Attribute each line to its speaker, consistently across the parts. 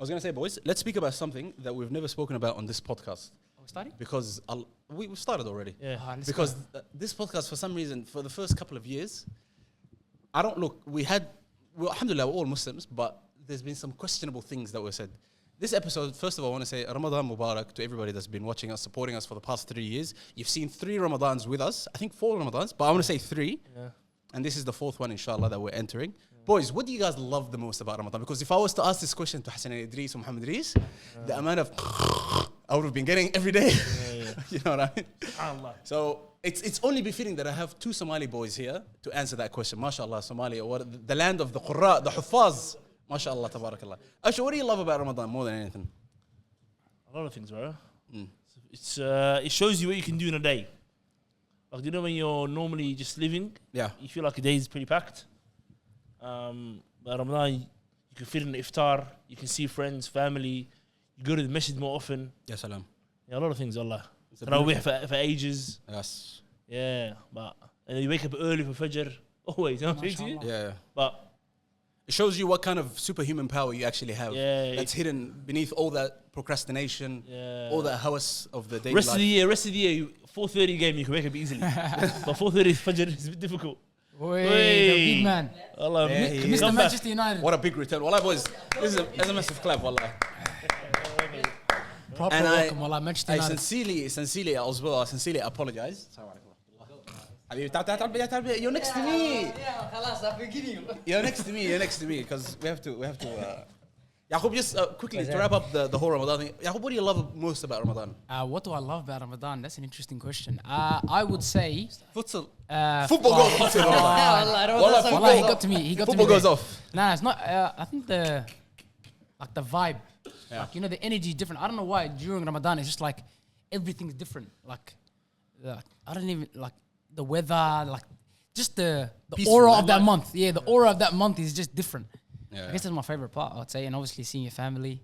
Speaker 1: was going to say, boys, let's speak about something that we've never spoken about on this podcast.
Speaker 2: We're starting?
Speaker 1: Because we started already.
Speaker 3: Yeah.
Speaker 1: Because this podcast, for some reason, for the first couple of years, alhamdulillah, we're all Muslims, but there's been some questionable things that were said. This episode, first of all, I want to say Ramadan Mubarak to everybody that's been watching us, supporting us for the past 3 years. You've seen 3 Ramadans with us. I think 4 Ramadans, but I want to say 3.
Speaker 3: Yeah.
Speaker 1: And this is the 4th one, inshallah, that we're entering. Boys, what do you guys love the most about Ramadan? Because if I was to ask this question to Hassan Idris or Muhammad Idris, the amount of I would have been getting every day. You know what I mean? So it's only befitting that I have 2 Somali boys here to answer that question. MashaAllah, Somalia, or the land of the Qurra, the Huffaz. MashaAllah, tabarakallah. Asha, what do you love about Ramadan more than anything?
Speaker 3: A lot of things, bro. It shows you what you can do in a day. Like, you know, when you're normally just living, you feel like a day is pretty packed. But Ramadan, you can fit in the iftar, you can see friends, family, you go to the masjid more often.
Speaker 1: Yes, salam.
Speaker 3: Yeah, a lot of things, Allah. Tarawih for ages.
Speaker 1: Yes.
Speaker 3: Yeah, and then you wake up early for Fajr. Always, you know what I'm saying?
Speaker 1: Yeah.
Speaker 3: But
Speaker 1: it shows you what kind of superhuman power you actually have.
Speaker 3: Yeah,
Speaker 1: that's hidden beneath all that procrastination, all that hawas of the day.
Speaker 3: Rest of the year, 4:30 game you can wake up easily. But 4:30 Fajr is a bit difficult.
Speaker 2: Wait, the big man.
Speaker 3: Allah,
Speaker 2: Mr. Manchester United.
Speaker 1: What a big return. Wallah, boys, this is a massive clap, wallah.
Speaker 2: Proper welcome, wallah, Manchester
Speaker 1: I
Speaker 2: United.
Speaker 1: sincerely as well, I sincerely apologize. You're next to me. You're next to me, because we have to. Yaqub, just quickly to wrap up the whole Ramadan thing. Yaqub, what do you love most about Ramadan?
Speaker 2: What do I love about Ramadan? That's an interesting question. I would say
Speaker 1: Futsal.
Speaker 2: football
Speaker 1: Football goes off in Ramadan.
Speaker 2: Wallah, he got to me.
Speaker 1: Football goes off.
Speaker 2: Nah, it's not. I think the vibe, like, you know, the energy is different. I don't know why during Ramadan it's just like everything's different. Like I don't even like the weather, like just the aura of that month. Yeah, the aura of that month is just different. I guess that's my favorite part, I'd say, and obviously seeing your family,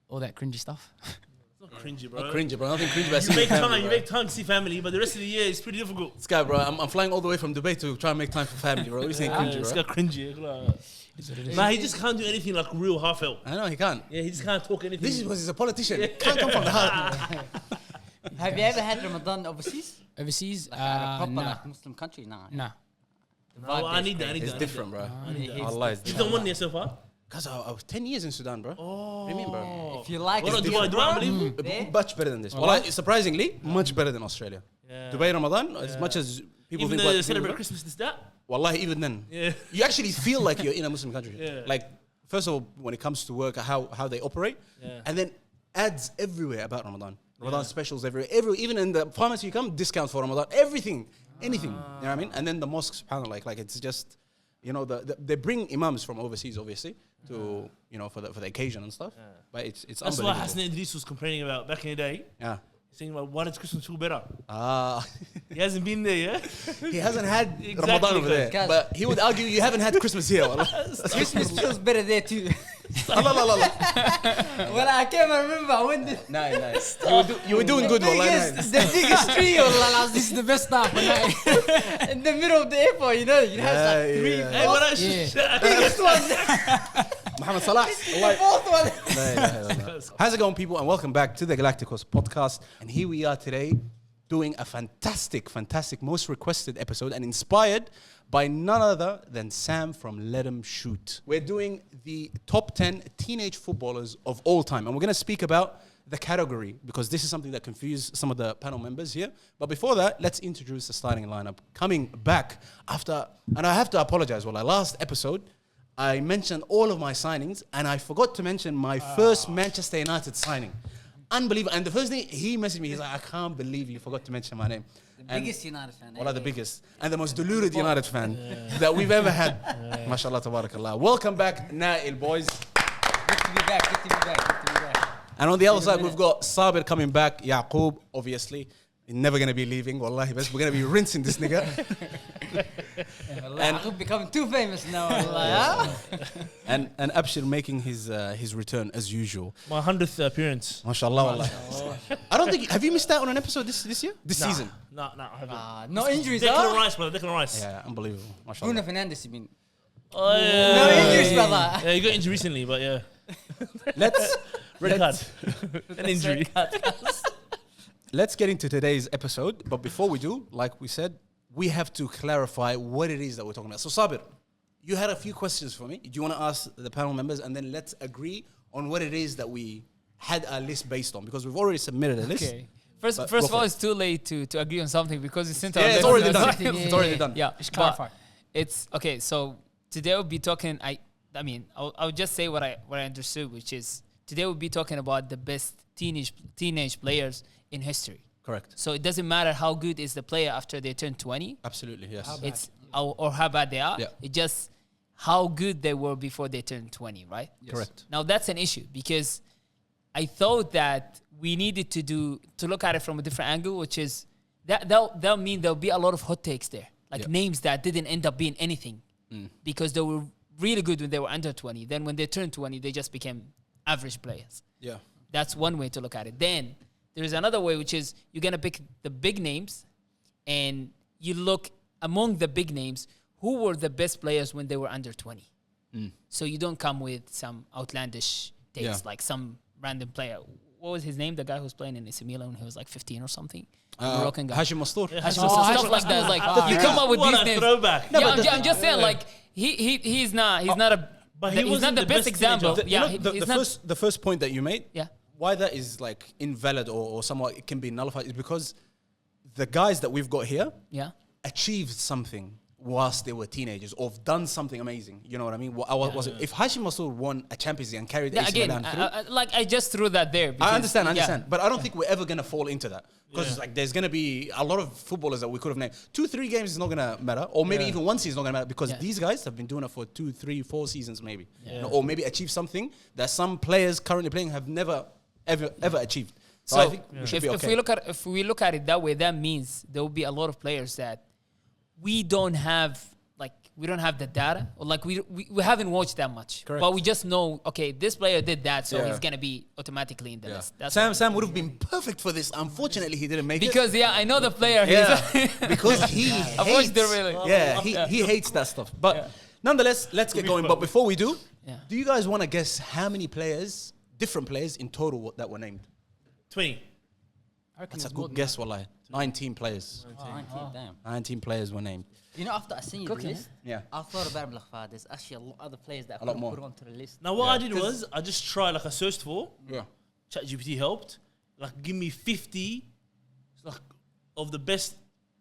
Speaker 2: all that cringy stuff.
Speaker 3: It's not cringy, bro.
Speaker 1: Not cringy, bro. Nothing cringy about seeing family.
Speaker 3: You make time to see family, but the rest of the year is pretty difficult.
Speaker 1: This guy, bro, I'm flying all the way from Dubai to try and make time for family, bro. You're saying cringy, bro.
Speaker 3: It's got cringy. Nah, he just can't do anything like real heartfelt.
Speaker 1: I know, he can't.
Speaker 3: Yeah, he just can't talk anything.
Speaker 1: This is because he's a politician. Can't come from the heart.
Speaker 4: Have you ever had Ramadan overseas?
Speaker 2: Overseas?
Speaker 4: Like a proper
Speaker 2: Nah.
Speaker 4: like Muslim country? Nah.
Speaker 3: No, I need that.
Speaker 1: It's different, bro.
Speaker 4: Allah
Speaker 1: is
Speaker 3: You've done 1 year so far?
Speaker 1: Because I was 10 years in Sudan, bro.
Speaker 3: Oh.
Speaker 1: Remember?
Speaker 4: If you like
Speaker 3: What
Speaker 4: it,
Speaker 3: do I believe?
Speaker 1: Much better than this. Well, surprisingly, much better than Australia.
Speaker 3: Yeah.
Speaker 1: Dubai Ramadan, as much as people
Speaker 3: Even
Speaker 1: think
Speaker 3: though they
Speaker 1: like
Speaker 3: celebrate Christmas, this, that?
Speaker 1: Wallahi, even then.
Speaker 3: Yeah.
Speaker 1: You actually feel like you're in a Muslim country.
Speaker 3: Yeah.
Speaker 1: Like, first of all, when it comes to work, how they operate.
Speaker 3: Yeah.
Speaker 1: And then ads everywhere about Ramadan. Ramadan specials everywhere. Even in the pharmacy you come, discounts for Ramadan. Anything. You know what I mean? And then the mosque, subhanAllah, like it's just, you know, they bring imams from overseas, obviously, to, you know, for the occasion and stuff. Yeah. But it's
Speaker 3: That's
Speaker 1: unbelievable.
Speaker 3: what Hassan Idris was complaining about back in the day.
Speaker 1: Yeah.
Speaker 3: Saying about why does Christmas feel better?
Speaker 1: He
Speaker 3: He hasn't been there, yeah?
Speaker 1: he hasn't had
Speaker 3: Exactly,
Speaker 1: Ramadan over there.
Speaker 4: guys.
Speaker 1: But he would argue you haven't had Christmas here. Wallah.
Speaker 4: Christmas feels better there too.
Speaker 1: Allah.
Speaker 4: Well, I can't remember when the
Speaker 1: Nice. You were doing good, Wallah. Nice.
Speaker 4: the biggest tree, wallah,
Speaker 2: This is the best stuff.
Speaker 4: in the middle of the airport, you know, it has like 3
Speaker 1: yeah.
Speaker 3: Hey, what I
Speaker 4: biggest one,
Speaker 1: Muhammad Salah.
Speaker 4: the 4th one.
Speaker 1: How's it going, people? And welcome back to the GalacticOz Podcast. And here we are today doing a fantastic, most requested episode and inspired by none other than Sam from Let 'Em Shoot. We're doing the top 10 teenage footballers of all time. And we're going to speak about the category because this is something that confused some of the panel members here. But before that, let's introduce the starting lineup. Coming back after, and I have to apologize, last episode, I mentioned all of my signings and I forgot to mention my first Manchester United signing. Unbelievable. And the first thing he messaged me, he's like, I can't believe you forgot to mention my name.
Speaker 4: The biggest United fan.
Speaker 1: The biggest. And the most deluded United fan that we've ever had. MashaAllah, tabarakallah. Welcome back, Nail boys.
Speaker 4: Good to be back.
Speaker 1: And on the other side, we've got Sabir coming back. Yaqub, obviously. He's never going to be leaving. Wallahi, we're going to be rinsing this nigga.
Speaker 4: And I'm becoming too famous now. Wallah,
Speaker 1: and Abshir making his return as usual.
Speaker 3: My 100th appearance.
Speaker 1: MashaAllah, wallah. I don't think... Have you missed out on an episode this year? This season?
Speaker 3: No, I haven't.
Speaker 4: no injuries,
Speaker 3: Declan Rice, brother. Declan Rice.
Speaker 1: Yeah, unbelievable. MashaAllah.
Speaker 4: Bruno Fernandes, you mean?
Speaker 3: Oh, yeah.
Speaker 4: No injuries, brother.
Speaker 3: Yeah, he got injured recently, but yeah.
Speaker 1: let's
Speaker 3: Red card.
Speaker 1: let's-
Speaker 3: An injury.
Speaker 1: let's get into today's episode. But before we do, like we said, we have to clarify what it is that we're talking about. So Sabir, you had a few questions for me. Do you want to ask the panel members, and then let's agree on what it is that we had our list based on, because we've already submitted a list.
Speaker 5: Okay. First
Speaker 1: But
Speaker 5: of
Speaker 1: go for
Speaker 5: all,
Speaker 1: it.
Speaker 5: it's too late to agree on something because it's sent
Speaker 1: Yeah,
Speaker 5: out.
Speaker 1: it's already done.
Speaker 2: Yeah,
Speaker 1: It's already
Speaker 2: yeah,
Speaker 1: done.
Speaker 5: Yeah,
Speaker 2: Just
Speaker 5: but
Speaker 2: clarify.
Speaker 5: it's okay. So today we'll be talking. I mean, I'll just say what I understood, which is today we'll be talking about the best teenage players in history.
Speaker 1: Correct.
Speaker 5: So it doesn't matter how good is the player after they turn 20.
Speaker 1: Absolutely, yes.
Speaker 2: How bad.
Speaker 5: It's or how bad they are.
Speaker 1: Yeah.
Speaker 5: It's just how good they were before they turned 20, right?
Speaker 1: Correct.
Speaker 5: Now that's an issue because I thought that we needed to look at it from a different angle, which is that'll mean there'll be a lot of hot takes there, like
Speaker 1: Yeah.
Speaker 5: names that didn't end up being anything because they were really good when they were under 20. Then when they turned 20, they just became average players.
Speaker 1: Yeah.
Speaker 5: That's one way to look at it. Then there's another way, which is you're gonna pick the big names, and you look among the big names who were the best players when they were under 20. So you don't come with some outlandish takes
Speaker 1: Yeah.
Speaker 5: like some random player. What was his name? The guy who was playing in AC Milan when he was like 15 or something. Moroccan guy.
Speaker 1: Hashim Mastur.
Speaker 5: Hashim Massoud, stuff like that. It's like you come up with
Speaker 3: What
Speaker 5: these
Speaker 3: a
Speaker 5: names.
Speaker 3: throwback.
Speaker 5: Yeah, I'm just saying, like he's not a.
Speaker 3: But he
Speaker 5: he's
Speaker 3: wasn't
Speaker 5: not the
Speaker 3: the
Speaker 5: best
Speaker 3: best
Speaker 5: example.
Speaker 3: teenager.
Speaker 5: Yeah,
Speaker 1: You know,
Speaker 5: he's not.
Speaker 1: the first point that you made,
Speaker 5: Yeah.
Speaker 1: why that is like invalid or somewhat it can be nullified is because the guys that we've got here
Speaker 5: Yeah.
Speaker 1: achieved something whilst they were teenagers or have done something amazing. You know what I mean? If Hashim Masur won a Champions League and carried
Speaker 5: Yeah,
Speaker 1: AC
Speaker 5: again,
Speaker 1: Milan through,
Speaker 5: I just threw that there. Because,
Speaker 1: I understand,
Speaker 5: yeah.
Speaker 1: but I don't think we're ever gonna fall into that because like there's gonna be a lot of footballers that we could have named. 2-3 games is not gonna matter, or maybe even one season is not gonna matter because
Speaker 5: Yeah.
Speaker 1: these guys have been doing it for 2, 3, 4 seasons maybe, you know, or maybe achieved something that some players currently playing have never ever achieved. So I think we should be okay.
Speaker 5: If we look at it that way, that means there will be a lot of players that we don't have the data, or like we haven't watched that much.
Speaker 1: Correct.
Speaker 5: But we just know, okay, this player did that, so
Speaker 1: Yeah.
Speaker 5: he's gonna be automatically in the list. That's
Speaker 1: Sam would have been perfect for this. Unfortunately, he didn't make
Speaker 5: because I know the player.
Speaker 1: it. Because he
Speaker 5: I've watched the really.
Speaker 1: he hates that stuff. But nonetheless, let's get going. But before we do,
Speaker 5: Yeah.
Speaker 1: do you guys want to guess how many different players in total that were named?
Speaker 3: 20.
Speaker 2: I reckon
Speaker 1: That's a
Speaker 2: it's more
Speaker 1: good
Speaker 2: than
Speaker 1: guess, wallahi. 19 players.
Speaker 4: 19, damn.
Speaker 1: 19 players were named.
Speaker 4: You know, after I seen the
Speaker 5: Cooking,
Speaker 4: list,
Speaker 1: Yeah.
Speaker 4: I thought about it, like, there's actually a lot of other players that I
Speaker 1: A lot
Speaker 4: could
Speaker 1: more.
Speaker 4: put onto the list.
Speaker 3: Now, what I did was I just tried, like I searched for,
Speaker 1: Yeah.
Speaker 3: ChatGPT helped, like give me 50 like, of the best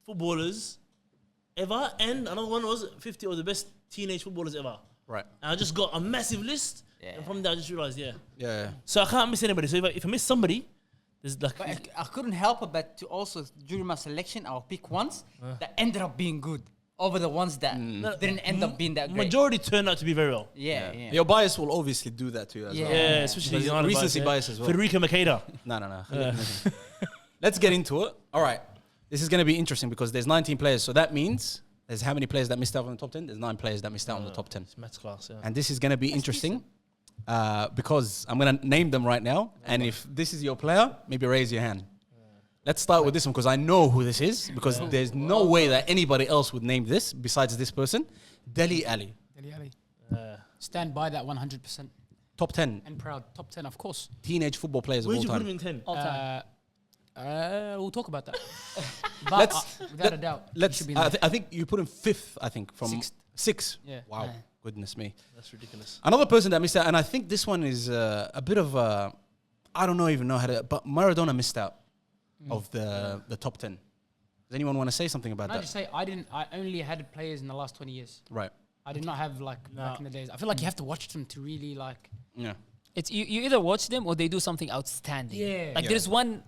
Speaker 3: footballers ever, and another one was 50 of the best teenage footballers ever.
Speaker 1: Right.
Speaker 3: And I just got a massive list,
Speaker 4: Yeah.
Speaker 3: and from there I just realized,
Speaker 1: Yeah.
Speaker 3: So I can't miss anybody. So if I miss somebody, there's like,
Speaker 4: But I couldn't help it but to also, during my selection, I'll pick ones that ended up being good over the ones that didn't end up being that great.
Speaker 3: majority turned out to be very well.
Speaker 4: Yeah.
Speaker 1: Your bias will obviously do that to you as
Speaker 4: Yeah.
Speaker 1: well.
Speaker 3: Yeah, especially
Speaker 1: There's
Speaker 3: United
Speaker 1: recency
Speaker 3: bias,
Speaker 1: bias as well.
Speaker 3: Federico Makeda.
Speaker 1: No. Let's get into it. All right. This is going to be interesting because there's 19 players. So that means there's how many players that missed out on the top 10? There's 9 players that missed out on the top 10.
Speaker 3: It's maths class, yeah.
Speaker 1: And this is going to be interesting because I'm going to name them right now. And if this is your player, maybe raise your hand. Let's start with this one because I know who this is because there's no way that anybody else would name this besides this person. Dele Alli.
Speaker 2: Dele Alli. Stand by that 100%
Speaker 1: Top 10
Speaker 2: and proud. Top 10, of course.
Speaker 1: teenage football players of
Speaker 3: Where'd
Speaker 1: all
Speaker 3: you put him
Speaker 1: time.
Speaker 3: in 10?
Speaker 2: All time. We'll talk about that. But
Speaker 1: Let's-
Speaker 2: without a doubt, he
Speaker 1: Let's.
Speaker 2: should be in there.
Speaker 1: I think you put him 5th. I think from
Speaker 2: Sixth.
Speaker 1: 6.
Speaker 2: Yeah.
Speaker 1: Wow.
Speaker 5: Yeah.
Speaker 1: Goodness me.
Speaker 3: That's ridiculous.
Speaker 1: Another person that missed out, and I think this one is a bit of a, I don't even know how to, but Maradona missed out of the top 10. Does anyone want to say something about
Speaker 2: Can I
Speaker 1: that?
Speaker 2: just say, I only had players in the last 20 years.
Speaker 1: Right.
Speaker 2: I did not have back in the days. I feel like you have to watch them to really like.
Speaker 1: Yeah.
Speaker 5: It's you either watch them or they do something outstanding.
Speaker 2: Yeah.
Speaker 5: Like
Speaker 1: Yeah.
Speaker 5: there's one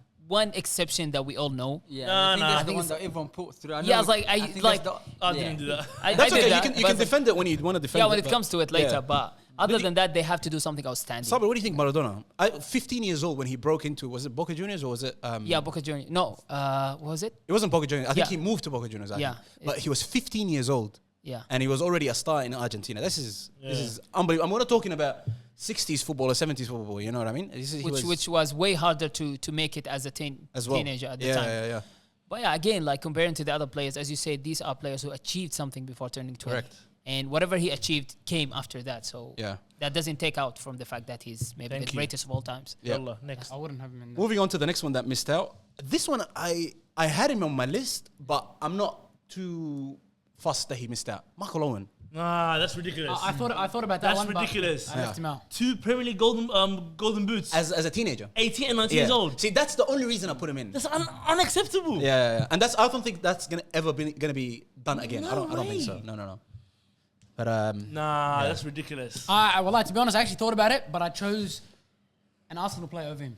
Speaker 5: exception that we all know.
Speaker 4: Yeah,
Speaker 3: No,
Speaker 4: I think
Speaker 3: no,
Speaker 4: that's
Speaker 3: I
Speaker 4: the
Speaker 5: think
Speaker 4: one
Speaker 5: it's-
Speaker 4: that everyone put through.
Speaker 5: Yeah, I was like,
Speaker 4: think
Speaker 5: like,
Speaker 4: that's
Speaker 3: I
Speaker 4: yeah.
Speaker 3: didn't do that.
Speaker 5: I
Speaker 1: That's
Speaker 5: did
Speaker 1: okay.
Speaker 5: that,
Speaker 1: You
Speaker 5: but
Speaker 1: can defend it when you want to defend it.
Speaker 5: yeah, when it
Speaker 1: but-
Speaker 5: comes to it later.
Speaker 1: Yeah.
Speaker 5: But other than that, they have to do something outstanding.
Speaker 1: Sabri, what do you think Maradona? 15 years old when he broke into, was it Boca Juniors or was it?
Speaker 5: Yeah, Boca Juniors. No, what was it?
Speaker 1: It wasn't Boca Juniors. I think
Speaker 5: Yeah.
Speaker 1: he moved to Boca Juniors. I
Speaker 5: Yeah.
Speaker 1: think. But he was 15 years old.
Speaker 5: Yeah.
Speaker 1: And he was already a star in Argentina. This is unbelievable. I'm not talking about 60s football or 70s football. You know what I mean?
Speaker 5: Which was way harder to make it as a
Speaker 1: as well.
Speaker 5: teenager at the
Speaker 1: Yeah,
Speaker 5: time.
Speaker 1: yeah.
Speaker 5: But yeah, again, like comparing to the other players, as you said, these are players who achieved something before turning 20.
Speaker 1: Correct.
Speaker 5: and whatever he achieved came after that. So
Speaker 1: Yeah.
Speaker 5: that doesn't take out from the fact that he's maybe
Speaker 3: Thank
Speaker 5: the
Speaker 3: you.
Speaker 5: greatest of all times.
Speaker 1: Yeah.
Speaker 3: Wallah, next.
Speaker 2: I wouldn't have him in there.
Speaker 1: Moving on to the next one that missed out. This one I had him on my list, but I'm not too fussed that he missed out. Michael Owen.
Speaker 3: Nah, that's ridiculous.
Speaker 2: I thought about that
Speaker 3: That's
Speaker 2: one.
Speaker 3: ridiculous.
Speaker 2: But I left him out.
Speaker 3: 2 Premier League golden boots.
Speaker 1: As a teenager.
Speaker 3: 18 and 19 years old.
Speaker 1: See, that's the only reason I put him in.
Speaker 3: That's unacceptable.
Speaker 1: Yeah. And I don't think that's gonna be done again.
Speaker 3: No
Speaker 1: I don't think so.
Speaker 3: way.
Speaker 1: No. But
Speaker 3: Nah, that's ridiculous.
Speaker 2: Well, to be honest, I actually thought about it, but I chose an Arsenal player over him.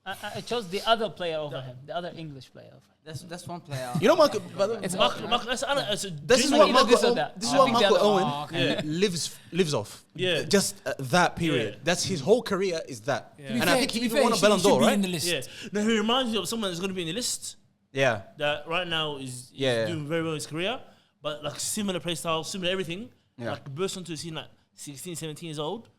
Speaker 5: I chose the other player over him, the other English player over him.
Speaker 4: That's one player.
Speaker 1: you know, Michael.
Speaker 5: It's
Speaker 3: Marco,
Speaker 1: This is
Speaker 5: Either
Speaker 1: what
Speaker 5: this
Speaker 1: Michael.
Speaker 5: or that.
Speaker 1: This is
Speaker 5: I
Speaker 1: what
Speaker 5: think the
Speaker 1: Michael
Speaker 5: other-
Speaker 1: Owen
Speaker 2: okay.
Speaker 1: lives off.
Speaker 3: Yeah.
Speaker 1: Just that period.
Speaker 3: Yeah.
Speaker 1: that's his whole career is that.
Speaker 2: To be
Speaker 1: And
Speaker 2: fair-
Speaker 1: I think
Speaker 2: to
Speaker 1: he
Speaker 2: be
Speaker 1: even
Speaker 2: fair,
Speaker 1: won a
Speaker 2: he
Speaker 1: Ballon
Speaker 2: should
Speaker 1: d'Or,
Speaker 2: be
Speaker 1: right?
Speaker 2: in the list.
Speaker 3: Yeah. No, he reminds me of someone that's going to be in the list
Speaker 1: Yeah.
Speaker 3: that right now is
Speaker 1: Yeah.
Speaker 3: doing very well in his career, but like similar play style, similar everything.
Speaker 1: Yeah.
Speaker 3: Like burst onto the scene like 16, 17 years old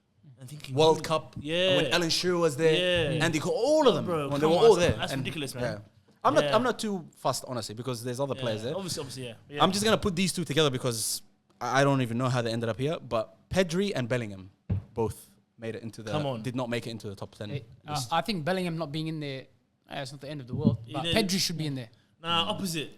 Speaker 3: and thinking
Speaker 1: World Cup.
Speaker 3: Yeah.
Speaker 1: When Alan Shearer was there.
Speaker 3: Yeah.
Speaker 1: Andy Cole, all of them.
Speaker 3: Bro,
Speaker 1: when they
Speaker 3: come
Speaker 1: were
Speaker 3: on,
Speaker 1: all
Speaker 3: that's-
Speaker 1: there.
Speaker 3: that's ridiculous, man.
Speaker 1: Yeah.
Speaker 3: Yeah.
Speaker 1: I'm not too fussed, honestly, because there's other players there.
Speaker 3: Obviously, yeah.
Speaker 1: I'm just gonna put these two together because I don't even know how they ended up here. But Pedri and Bellingham both made it into the.
Speaker 3: Come on.
Speaker 1: Did not make it into the top 10. list.
Speaker 2: I think Bellingham not being in there, it's not the end of the world. But
Speaker 3: Yeah.
Speaker 2: Pedri should be in there.
Speaker 3: Nah, opposite.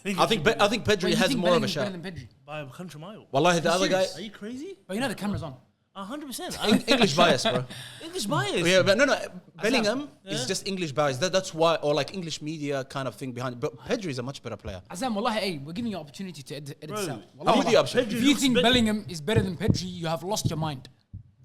Speaker 1: I think Pedri
Speaker 2: Wait, you
Speaker 1: has
Speaker 2: think
Speaker 1: more of a
Speaker 2: Bellingham's
Speaker 1: shot.
Speaker 2: better than Pedri?
Speaker 3: by a country mile.
Speaker 1: Wallahi, the other guy.
Speaker 3: Are you crazy?
Speaker 2: But you know the camera's on.
Speaker 3: 100%.
Speaker 1: English bias, bro.
Speaker 3: English bias.
Speaker 1: Yeah, but no. Bellingham
Speaker 3: Yeah.
Speaker 1: is just English bias. That's why, or like English media kind of thing behind it. But Pedri is a much better player.
Speaker 2: Azam, wallahi, hey, we're giving you an opportunity to edit
Speaker 3: Bro,
Speaker 2: this out.
Speaker 1: I'm
Speaker 2: Wallahi.
Speaker 1: with you, Abshir.
Speaker 3: Pedri
Speaker 2: If you
Speaker 3: looks
Speaker 2: think
Speaker 3: better-
Speaker 2: Bellingham is better than Pedri, you have lost your mind.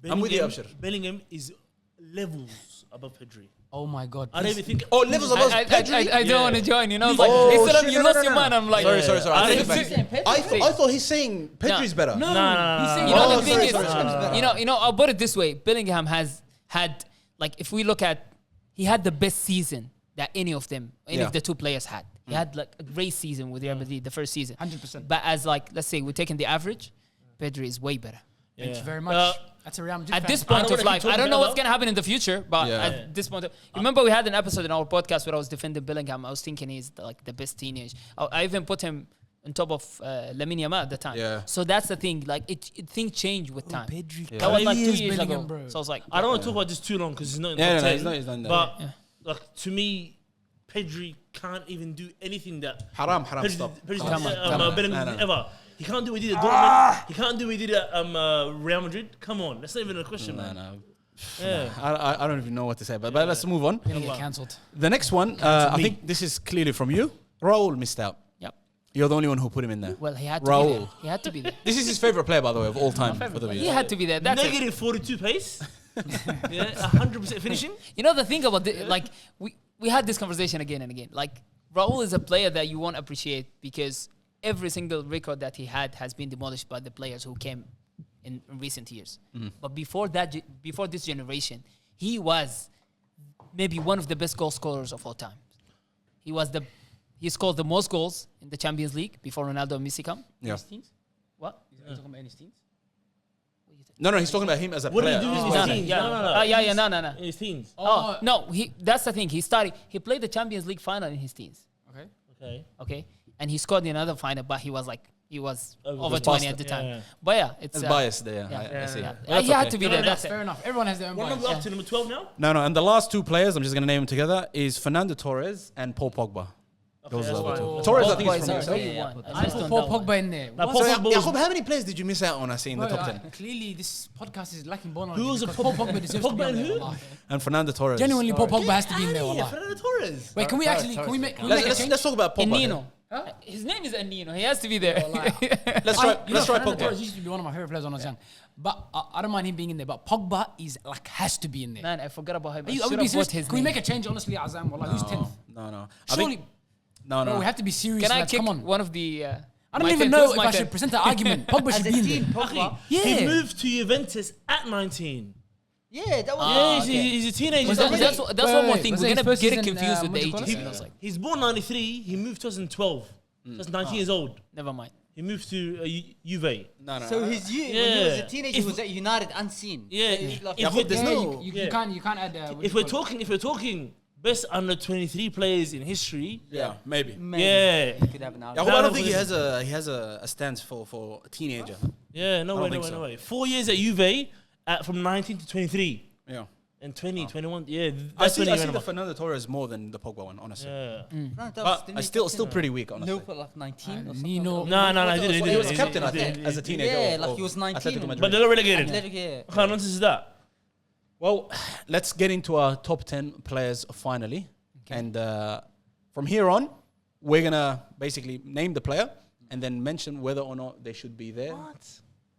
Speaker 1: I'm with you, Abshir.
Speaker 3: Bellingham is levels above Pedri.
Speaker 2: Oh my God.
Speaker 3: I don't even think.
Speaker 1: Oh, levels above Pedri.
Speaker 5: I don't want to join. You know, it's like
Speaker 1: Oh,
Speaker 5: instead of
Speaker 1: shit,
Speaker 5: you
Speaker 1: no,
Speaker 5: lost
Speaker 1: no,
Speaker 5: your
Speaker 1: no.
Speaker 5: mind, I'm like,
Speaker 1: Sorry.
Speaker 3: I
Speaker 1: I, take
Speaker 3: don't
Speaker 1: it
Speaker 3: think-
Speaker 1: back. I thought he's saying Pedri's better.
Speaker 2: No,
Speaker 3: Nah.
Speaker 2: he's saying
Speaker 5: You know,
Speaker 1: Oh,
Speaker 5: the thing
Speaker 1: sorry,
Speaker 5: is,
Speaker 1: sorry.
Speaker 5: you know, I'll put it this way: Bellingham has had, like, if we look at, he had the best season that any of the two players had. He had like a great season with Real Madrid, the first season.
Speaker 2: 100%.
Speaker 5: But as like, let's say we're taking the average, Pedri is way better.
Speaker 2: Thank you very much. That's a Real Madrid
Speaker 5: At
Speaker 2: fan.
Speaker 5: this point
Speaker 3: wanna
Speaker 5: of
Speaker 3: keep
Speaker 5: life, I
Speaker 3: talking
Speaker 5: don't know
Speaker 3: about-
Speaker 5: what's gonna happen in the future, but
Speaker 1: Yeah.
Speaker 5: at this point, remember we had an episode in our podcast where I was defending Bellingham. I was thinking he's like the best teenage. I even put him on top of Lamine Yamal at the time.
Speaker 1: Yeah.
Speaker 5: So that's the thing. Like things change with time.
Speaker 2: Pedri.
Speaker 5: That was like 2
Speaker 2: Years
Speaker 5: years
Speaker 2: Bellingham,
Speaker 5: ago.
Speaker 2: bro.
Speaker 5: So I was like,
Speaker 3: I don't want to talk about this too long because he's not in the
Speaker 1: Yeah,
Speaker 3: top
Speaker 1: no,
Speaker 3: 10.
Speaker 1: he's not in there.
Speaker 3: But
Speaker 5: Yeah.
Speaker 3: like to me, Pedri can't even do anything that
Speaker 1: Haram,
Speaker 3: Pedri
Speaker 1: stop.
Speaker 3: did,
Speaker 5: Come on.
Speaker 3: Bellingham
Speaker 1: No,
Speaker 3: did
Speaker 1: no.
Speaker 3: ever. He can't do what he did at Dortmund. He can't do what he did at Real Madrid. Come on, that's not even a question, man.
Speaker 1: No.
Speaker 3: Yeah.
Speaker 1: I don't even know what to say, but let's move on.
Speaker 2: Gonna get cancelled.
Speaker 1: The next one, I think this is clearly from you. Raul missed out.
Speaker 5: yep.
Speaker 1: You're the only one who put him in there.
Speaker 5: Well, he had to
Speaker 1: Raul.
Speaker 5: be there. He had to be there.
Speaker 1: This is his favorite player, by the way, of all time. For the
Speaker 5: He had to be there. That's it.
Speaker 3: Negative 42 pace. Yeah, 100% finishing.
Speaker 5: You know the thing about like we had this conversation again and again. Like Raul is a player that you won't appreciate because every single record that he had has been demolished by the players who came in recent years. But before that, before this generation, he was maybe one of the best goal scorers of all time. He scored the most goals in the Champions League before Ronaldo and Messi come.
Speaker 1: Yeah.
Speaker 5: What?
Speaker 2: Are you talking about any teams?
Speaker 1: No, he's talking about him as a
Speaker 3: What
Speaker 1: player.
Speaker 3: did he do in
Speaker 5: No,
Speaker 3: his
Speaker 5: no,
Speaker 3: teens?
Speaker 5: yeah. No.
Speaker 3: In his teens.
Speaker 5: Oh, no, that's the thing. He played the Champions League final in his teens.
Speaker 2: Okay.
Speaker 3: Okay.
Speaker 5: Okay, and he scored in another final, but he was over
Speaker 3: was
Speaker 5: 20
Speaker 1: bastard.
Speaker 5: at the time.
Speaker 3: Yeah.
Speaker 5: But yeah, it's
Speaker 1: That's biased there.
Speaker 5: yeah.
Speaker 1: I see.
Speaker 5: yeah.
Speaker 1: Well, that's
Speaker 5: He had
Speaker 1: okay.
Speaker 5: to be
Speaker 3: No,
Speaker 5: there.
Speaker 3: no,
Speaker 5: That's
Speaker 2: Fair
Speaker 5: it.
Speaker 2: enough. Everyone has their own
Speaker 3: What
Speaker 2: bias.
Speaker 3: number up to number 12 now?
Speaker 1: No, and the last two players, I'm just going to name them together, is Fernando Torres and Paul Pogba. Those
Speaker 3: that's
Speaker 1: are the
Speaker 3: fine.
Speaker 1: two. Torres, I think,
Speaker 5: Pogba
Speaker 1: is
Speaker 5: is
Speaker 1: from
Speaker 5: a
Speaker 1: yourself.
Speaker 5: very one.
Speaker 2: I put Paul Pogba in there.
Speaker 3: Now,
Speaker 2: What?
Speaker 3: Paul
Speaker 1: So,
Speaker 3: Pogba was-
Speaker 1: Jacob, how many players did you miss out on, I see, in the
Speaker 2: Bro,
Speaker 1: top 10?
Speaker 2: Clearly, this podcast is lacking ball knowledge.
Speaker 3: Who was
Speaker 2: because
Speaker 3: the
Speaker 2: Paul Pogba deserves to be
Speaker 3: Pogba
Speaker 2: on
Speaker 3: and
Speaker 2: there.
Speaker 3: who?
Speaker 2: Wallahi.
Speaker 1: And Fernando Torres.
Speaker 2: Genuinely, Paul Pogba has to be in there.
Speaker 3: Yeah,
Speaker 2: Wallahi.
Speaker 3: Fernando Torres.
Speaker 2: Wait, can we actually? Can we make? Can we make a change?
Speaker 1: Let's talk about Pogba.
Speaker 5: Nino.
Speaker 2: Huh?
Speaker 5: His name is Nino. He has to be there.
Speaker 1: Let's try
Speaker 2: Fernando
Speaker 1: Pogba.
Speaker 2: Torres used to be one of my favorite players when I was young, but I don't mind him being in there. But Pogba is like has to be in there.
Speaker 5: Man, I forgot about him.
Speaker 2: Are
Speaker 5: I
Speaker 2: you
Speaker 5: should
Speaker 2: being
Speaker 5: have
Speaker 2: serious?
Speaker 5: put his
Speaker 2: Can we
Speaker 5: name.
Speaker 2: make a change? Honestly, Azam, Wallah, who's 10th?
Speaker 1: No.
Speaker 2: Surely,
Speaker 1: No.
Speaker 2: bro, we have to be serious.
Speaker 5: Can I
Speaker 2: lads,
Speaker 5: kick
Speaker 2: come on.
Speaker 5: one of the?
Speaker 2: I don't even know if I should present an argument. Pogba
Speaker 4: As
Speaker 2: should
Speaker 4: a
Speaker 2: be in
Speaker 4: team,
Speaker 2: there.
Speaker 4: Pogba.
Speaker 2: Yeah.
Speaker 3: He moved to Juventus at 19.
Speaker 4: Yeah, that was.
Speaker 3: Yeah,
Speaker 5: okay.
Speaker 3: he's a teenager.
Speaker 2: Was
Speaker 5: That's
Speaker 2: that-
Speaker 5: one
Speaker 2: wait,
Speaker 5: more thing.
Speaker 2: was
Speaker 5: We're
Speaker 2: that his
Speaker 5: gonna
Speaker 2: first
Speaker 5: get it
Speaker 2: season,
Speaker 5: confused with the
Speaker 2: what do you call
Speaker 5: ages.
Speaker 2: it?
Speaker 5: I was like,
Speaker 3: He's born 93. He moved 2012. That's 19 years old.
Speaker 5: never mind.
Speaker 3: He moved to Juve.
Speaker 1: No.
Speaker 4: So his when he was
Speaker 3: Yeah.
Speaker 4: a teenager, he was at United unseen.
Speaker 3: Yeah,
Speaker 4: So he left
Speaker 3: if
Speaker 4: off.
Speaker 3: we-
Speaker 1: there's
Speaker 2: Yeah,
Speaker 1: no-
Speaker 2: you
Speaker 3: yeah.
Speaker 2: can't add. What do
Speaker 3: If
Speaker 2: you
Speaker 3: we're
Speaker 2: call it?
Speaker 3: talking best under 23 players in history.
Speaker 1: Yeah, maybe.
Speaker 3: Yeah.
Speaker 4: He could have an
Speaker 1: Yeah,
Speaker 4: argument.
Speaker 1: I don't think he has a stance for a teenager.
Speaker 3: Yeah, no way, no way. 4 years at Juve, from 19 to 23.
Speaker 1: Yeah.
Speaker 3: And 20, 21. Yeah,
Speaker 1: I
Speaker 3: that's
Speaker 1: see
Speaker 3: when he ran
Speaker 1: the
Speaker 3: amok.
Speaker 1: Fernando Torres more than the Pogba one, honestly.
Speaker 3: Yeah.
Speaker 1: But I still pretty weak, honestly.
Speaker 4: Liverpool like 19 or something.
Speaker 2: Nino.
Speaker 3: No, he didn't.
Speaker 1: He was
Speaker 3: didn't,
Speaker 1: captain, I
Speaker 3: didn't,
Speaker 1: think, as a teenager.
Speaker 4: Yeah, like
Speaker 1: of
Speaker 4: he was 19.
Speaker 1: Atletico Madrid.
Speaker 3: But they got relegated.
Speaker 4: Athletic, yeah.
Speaker 3: What kind of nonsense is that?
Speaker 1: Well, let's get into our top 10 players finally. And from here on, we're going to basically name the player and then mention whether or not they should be there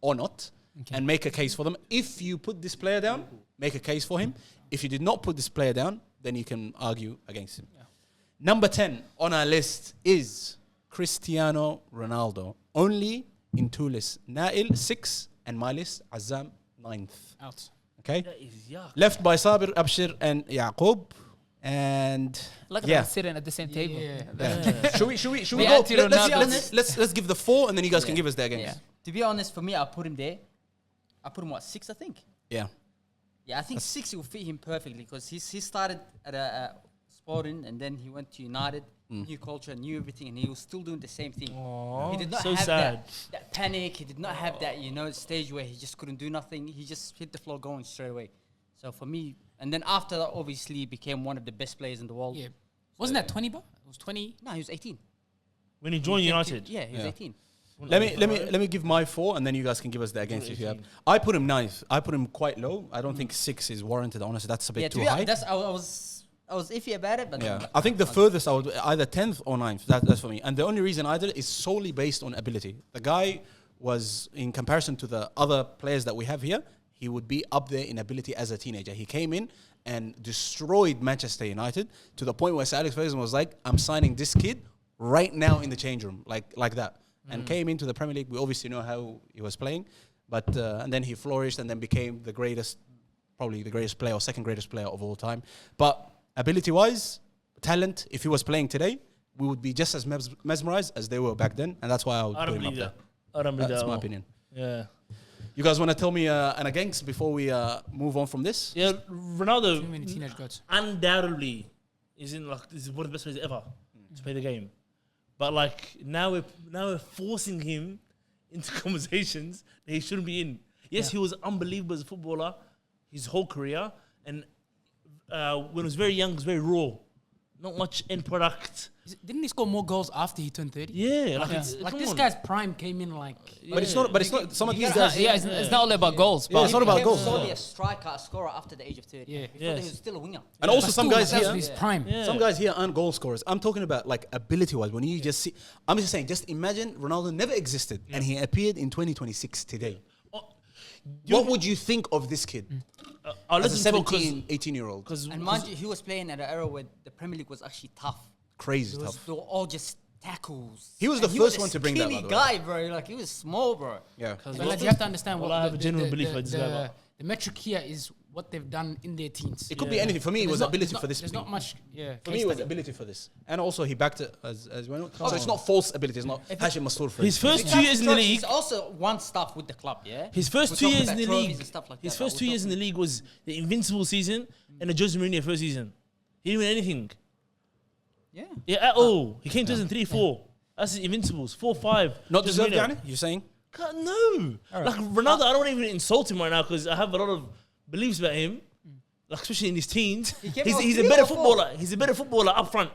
Speaker 1: or not and make a case for them. If you put this player down, make a case for him. If you did not put this player down, then you can argue against him. Yeah. Number 10 on our list is Cristiano Ronaldo. Only in two lists. Nail, 6, and my list, Azam, 9th.
Speaker 2: Out.
Speaker 1: Okay?
Speaker 3: That is yuck.
Speaker 1: Left by Sabir, Abshir, and Yaqub. And
Speaker 5: Look at
Speaker 1: yeah.
Speaker 5: them sitting at the same table.
Speaker 1: Should we
Speaker 5: The
Speaker 1: go?
Speaker 5: anti-Ronaldo.
Speaker 1: Let's give the 4 and then you guys can give us their games.
Speaker 5: Yeah.
Speaker 4: To be honest, for me, I put him there. I put him, 6, I think?
Speaker 1: Yeah.
Speaker 4: Yeah, I think 6 will fit him perfectly because he started at Sporting and then he went to United, new culture, new everything, and he was still doing the same thing. He did not
Speaker 3: so
Speaker 4: have
Speaker 3: sad.
Speaker 4: that panic. He did not have that, stage where he just couldn't do nothing. He just hit the floor going straight away. So for me, and then after that, obviously, he became one of the best players in the world.
Speaker 2: Yeah. Wasn't that 20, bro? It was 20.
Speaker 4: No, he was 18.
Speaker 3: When he joined United.
Speaker 4: Yeah, he was 18.
Speaker 1: Let me give my 4 and then you guys can give us the against if you have. I put him 9th. I put him quite low. I don't think 6 is warranted. Honestly, that's a bit too high.
Speaker 4: I was iffy about it, but
Speaker 1: Yeah, I think the furthest I would either 10th or 9th. That's for me. And the only reason I did it is solely based on ability. The guy was, in comparison to the other players that we have here, he would be up there in ability as a teenager. He came in and destroyed Manchester United to the point where Sir Alex Ferguson was like, I'm signing this kid right now in the change room, like that. And came into the Premier League. We obviously know how he was playing. But and then he flourished and then became the greatest, probably the greatest player or second greatest player of all time. But ability-wise, talent, if he was playing today, we would be just as mesmerized as they were back then. And that's why I would put him up there.
Speaker 3: I don't believe that.
Speaker 1: That's my opinion.
Speaker 3: Yeah.
Speaker 1: You guys want to tell me an against before we move on from this?
Speaker 3: Yeah, Ronaldo
Speaker 2: Too many teenage gods.
Speaker 3: undoubtedly is one of the best players ever to play the game. But like now we're forcing him into conversations that he shouldn't be in. Yes, he was unbelievable as a footballer his whole career, and when he was very young, he was very raw. Not much end product.
Speaker 2: Didn't he score more goals after he turned 30?
Speaker 3: Yeah,
Speaker 2: Like
Speaker 3: come
Speaker 2: this
Speaker 3: on.
Speaker 2: guy's prime came in like.
Speaker 1: But it's not. But it's not. Some of these guys.
Speaker 5: It's not only about goals, but
Speaker 1: it's not about goals.
Speaker 4: Solely a striker, a scorer after the age of 30.
Speaker 2: Yeah.
Speaker 4: Before that, he was still a winger.
Speaker 1: And also
Speaker 2: But
Speaker 1: some
Speaker 2: still,
Speaker 1: guys
Speaker 2: that's
Speaker 1: here.
Speaker 2: his prime.
Speaker 3: Yeah.
Speaker 1: Some guys here aren't goal scorers. I'm talking about like ability-wise. When you just see, I'm just saying, just imagine Ronaldo never existed and he appeared in 2026 today. What would you think of this kid?
Speaker 3: I'll
Speaker 1: As a
Speaker 3: listen to
Speaker 1: 17, 18-year-old.
Speaker 3: because
Speaker 4: And mind you, he was playing at an era where the Premier League was actually tough.
Speaker 1: Crazy tough.
Speaker 4: They were all just tackles.
Speaker 1: He was
Speaker 4: And
Speaker 1: the first one to bring that, by
Speaker 4: skinny
Speaker 1: the way.
Speaker 4: guy, bro. Like, he was small, bro.
Speaker 1: Yeah.
Speaker 2: But like, you have to understand
Speaker 3: Well,
Speaker 2: what
Speaker 3: I have a genuine belief in this guy,
Speaker 2: the metric here is what they've done in their teens.
Speaker 1: It could be anything. For me, it was ability for this.
Speaker 2: There's not much. Yeah.
Speaker 1: For me, it was ability for this. And also, he backed it as well. So it's not false ability. It's not Hashim Mastour for
Speaker 3: his first 2 years in the league.
Speaker 4: He's also won stuff with the club, yeah?
Speaker 3: His first
Speaker 4: We're
Speaker 3: 2
Speaker 4: talking
Speaker 3: years in
Speaker 4: about
Speaker 3: the
Speaker 4: trophies
Speaker 3: league.
Speaker 4: and stuff like
Speaker 3: His
Speaker 4: that,
Speaker 3: first
Speaker 4: but
Speaker 3: 2
Speaker 4: we're
Speaker 3: years in the league was the Invincible season and the Jose Mourinho first season. He didn't win anything.
Speaker 4: Yeah.
Speaker 3: Yeah, at all. He came 2003, 4. That's his Invincibles. 4, 5.
Speaker 1: Not
Speaker 3: Jose
Speaker 1: deserved,
Speaker 3: Mourinho.
Speaker 1: Yani? You're saying?
Speaker 3: God, no. Like Ronaldo, I don't want to even insult him right now because I have a lot of beliefs about him. Like especially in his teens,
Speaker 4: came out
Speaker 3: he's a
Speaker 4: 3
Speaker 3: better
Speaker 4: or 4.
Speaker 3: footballer. He's a better footballer up front.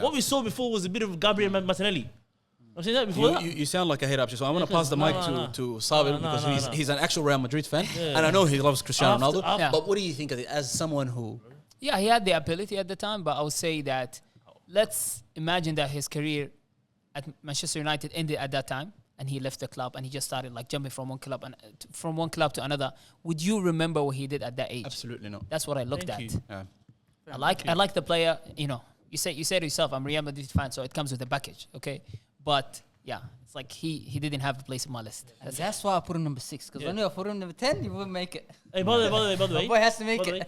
Speaker 3: What we saw before was a bit of Gabriel Martinelli. I've seen that before.
Speaker 1: You sound like a head up. So I'm going to pass the mic to Sabir because he's an actual Real Madrid fan. And I know he loves Cristiano Ronaldo.
Speaker 5: Yeah.
Speaker 1: But what do you think of it as someone who...
Speaker 5: yeah, he had the ability at the time. But I would say that let's imagine that his career at Manchester United ended at that time, and he left the club and he just started like jumping from one club to another. Would you remember what he did at that age?
Speaker 1: Absolutely not.
Speaker 5: That's what I looked
Speaker 3: Thank
Speaker 5: at.
Speaker 3: you.
Speaker 1: Yeah.
Speaker 5: I like the player. You know, you say to yourself, I'm a Real Madrid fan, so it comes with a package, okay? But yeah, it's like he didn't have a place in my list.
Speaker 4: That's why I put him number 6. Because I knew if I put him number 10, he wouldn't make it.
Speaker 3: Hey, by the way,
Speaker 4: My boy has to make
Speaker 3: by the
Speaker 4: it.
Speaker 3: way,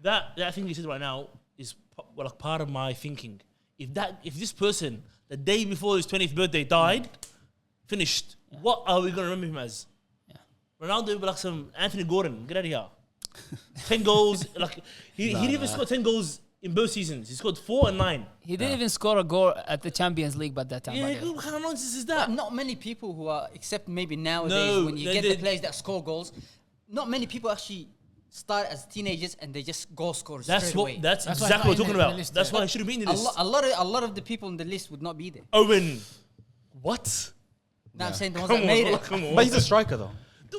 Speaker 3: that thing you said right now is like part of my thinking. If this person the day before his 20th birthday died, finished, what are we gonna remember him as?
Speaker 5: Yeah.
Speaker 3: Ronaldo would be like some Anthony Gordon. Get out of here. 10 goals. Like he didn't even score 10 goals in both seasons. He scored 4 and 9.
Speaker 5: He didn't even score a goal at the Champions League by that time. by
Speaker 3: Yeah,
Speaker 5: the way.
Speaker 3: what kind of nonsense is that?
Speaker 4: Not many people who are, except maybe nowadays
Speaker 3: No,
Speaker 4: when you
Speaker 3: they
Speaker 4: get
Speaker 3: did.
Speaker 4: the players that score goals, not many people actually start as teenagers and they just goal score
Speaker 3: That's
Speaker 4: straight away.
Speaker 3: That's
Speaker 2: That's why
Speaker 3: exactly what
Speaker 2: it's
Speaker 3: we're
Speaker 2: not
Speaker 3: talking
Speaker 2: in the
Speaker 3: about.
Speaker 2: list,
Speaker 3: That's
Speaker 2: yeah.
Speaker 3: why he shouldn't be in the
Speaker 4: a,
Speaker 3: list.
Speaker 4: a lot of the people on the list would not be there.
Speaker 3: Owen, what?
Speaker 4: Now I'm saying the ones
Speaker 3: Come
Speaker 4: that made
Speaker 3: on,
Speaker 4: it.
Speaker 3: come on.
Speaker 1: But he's a striker though.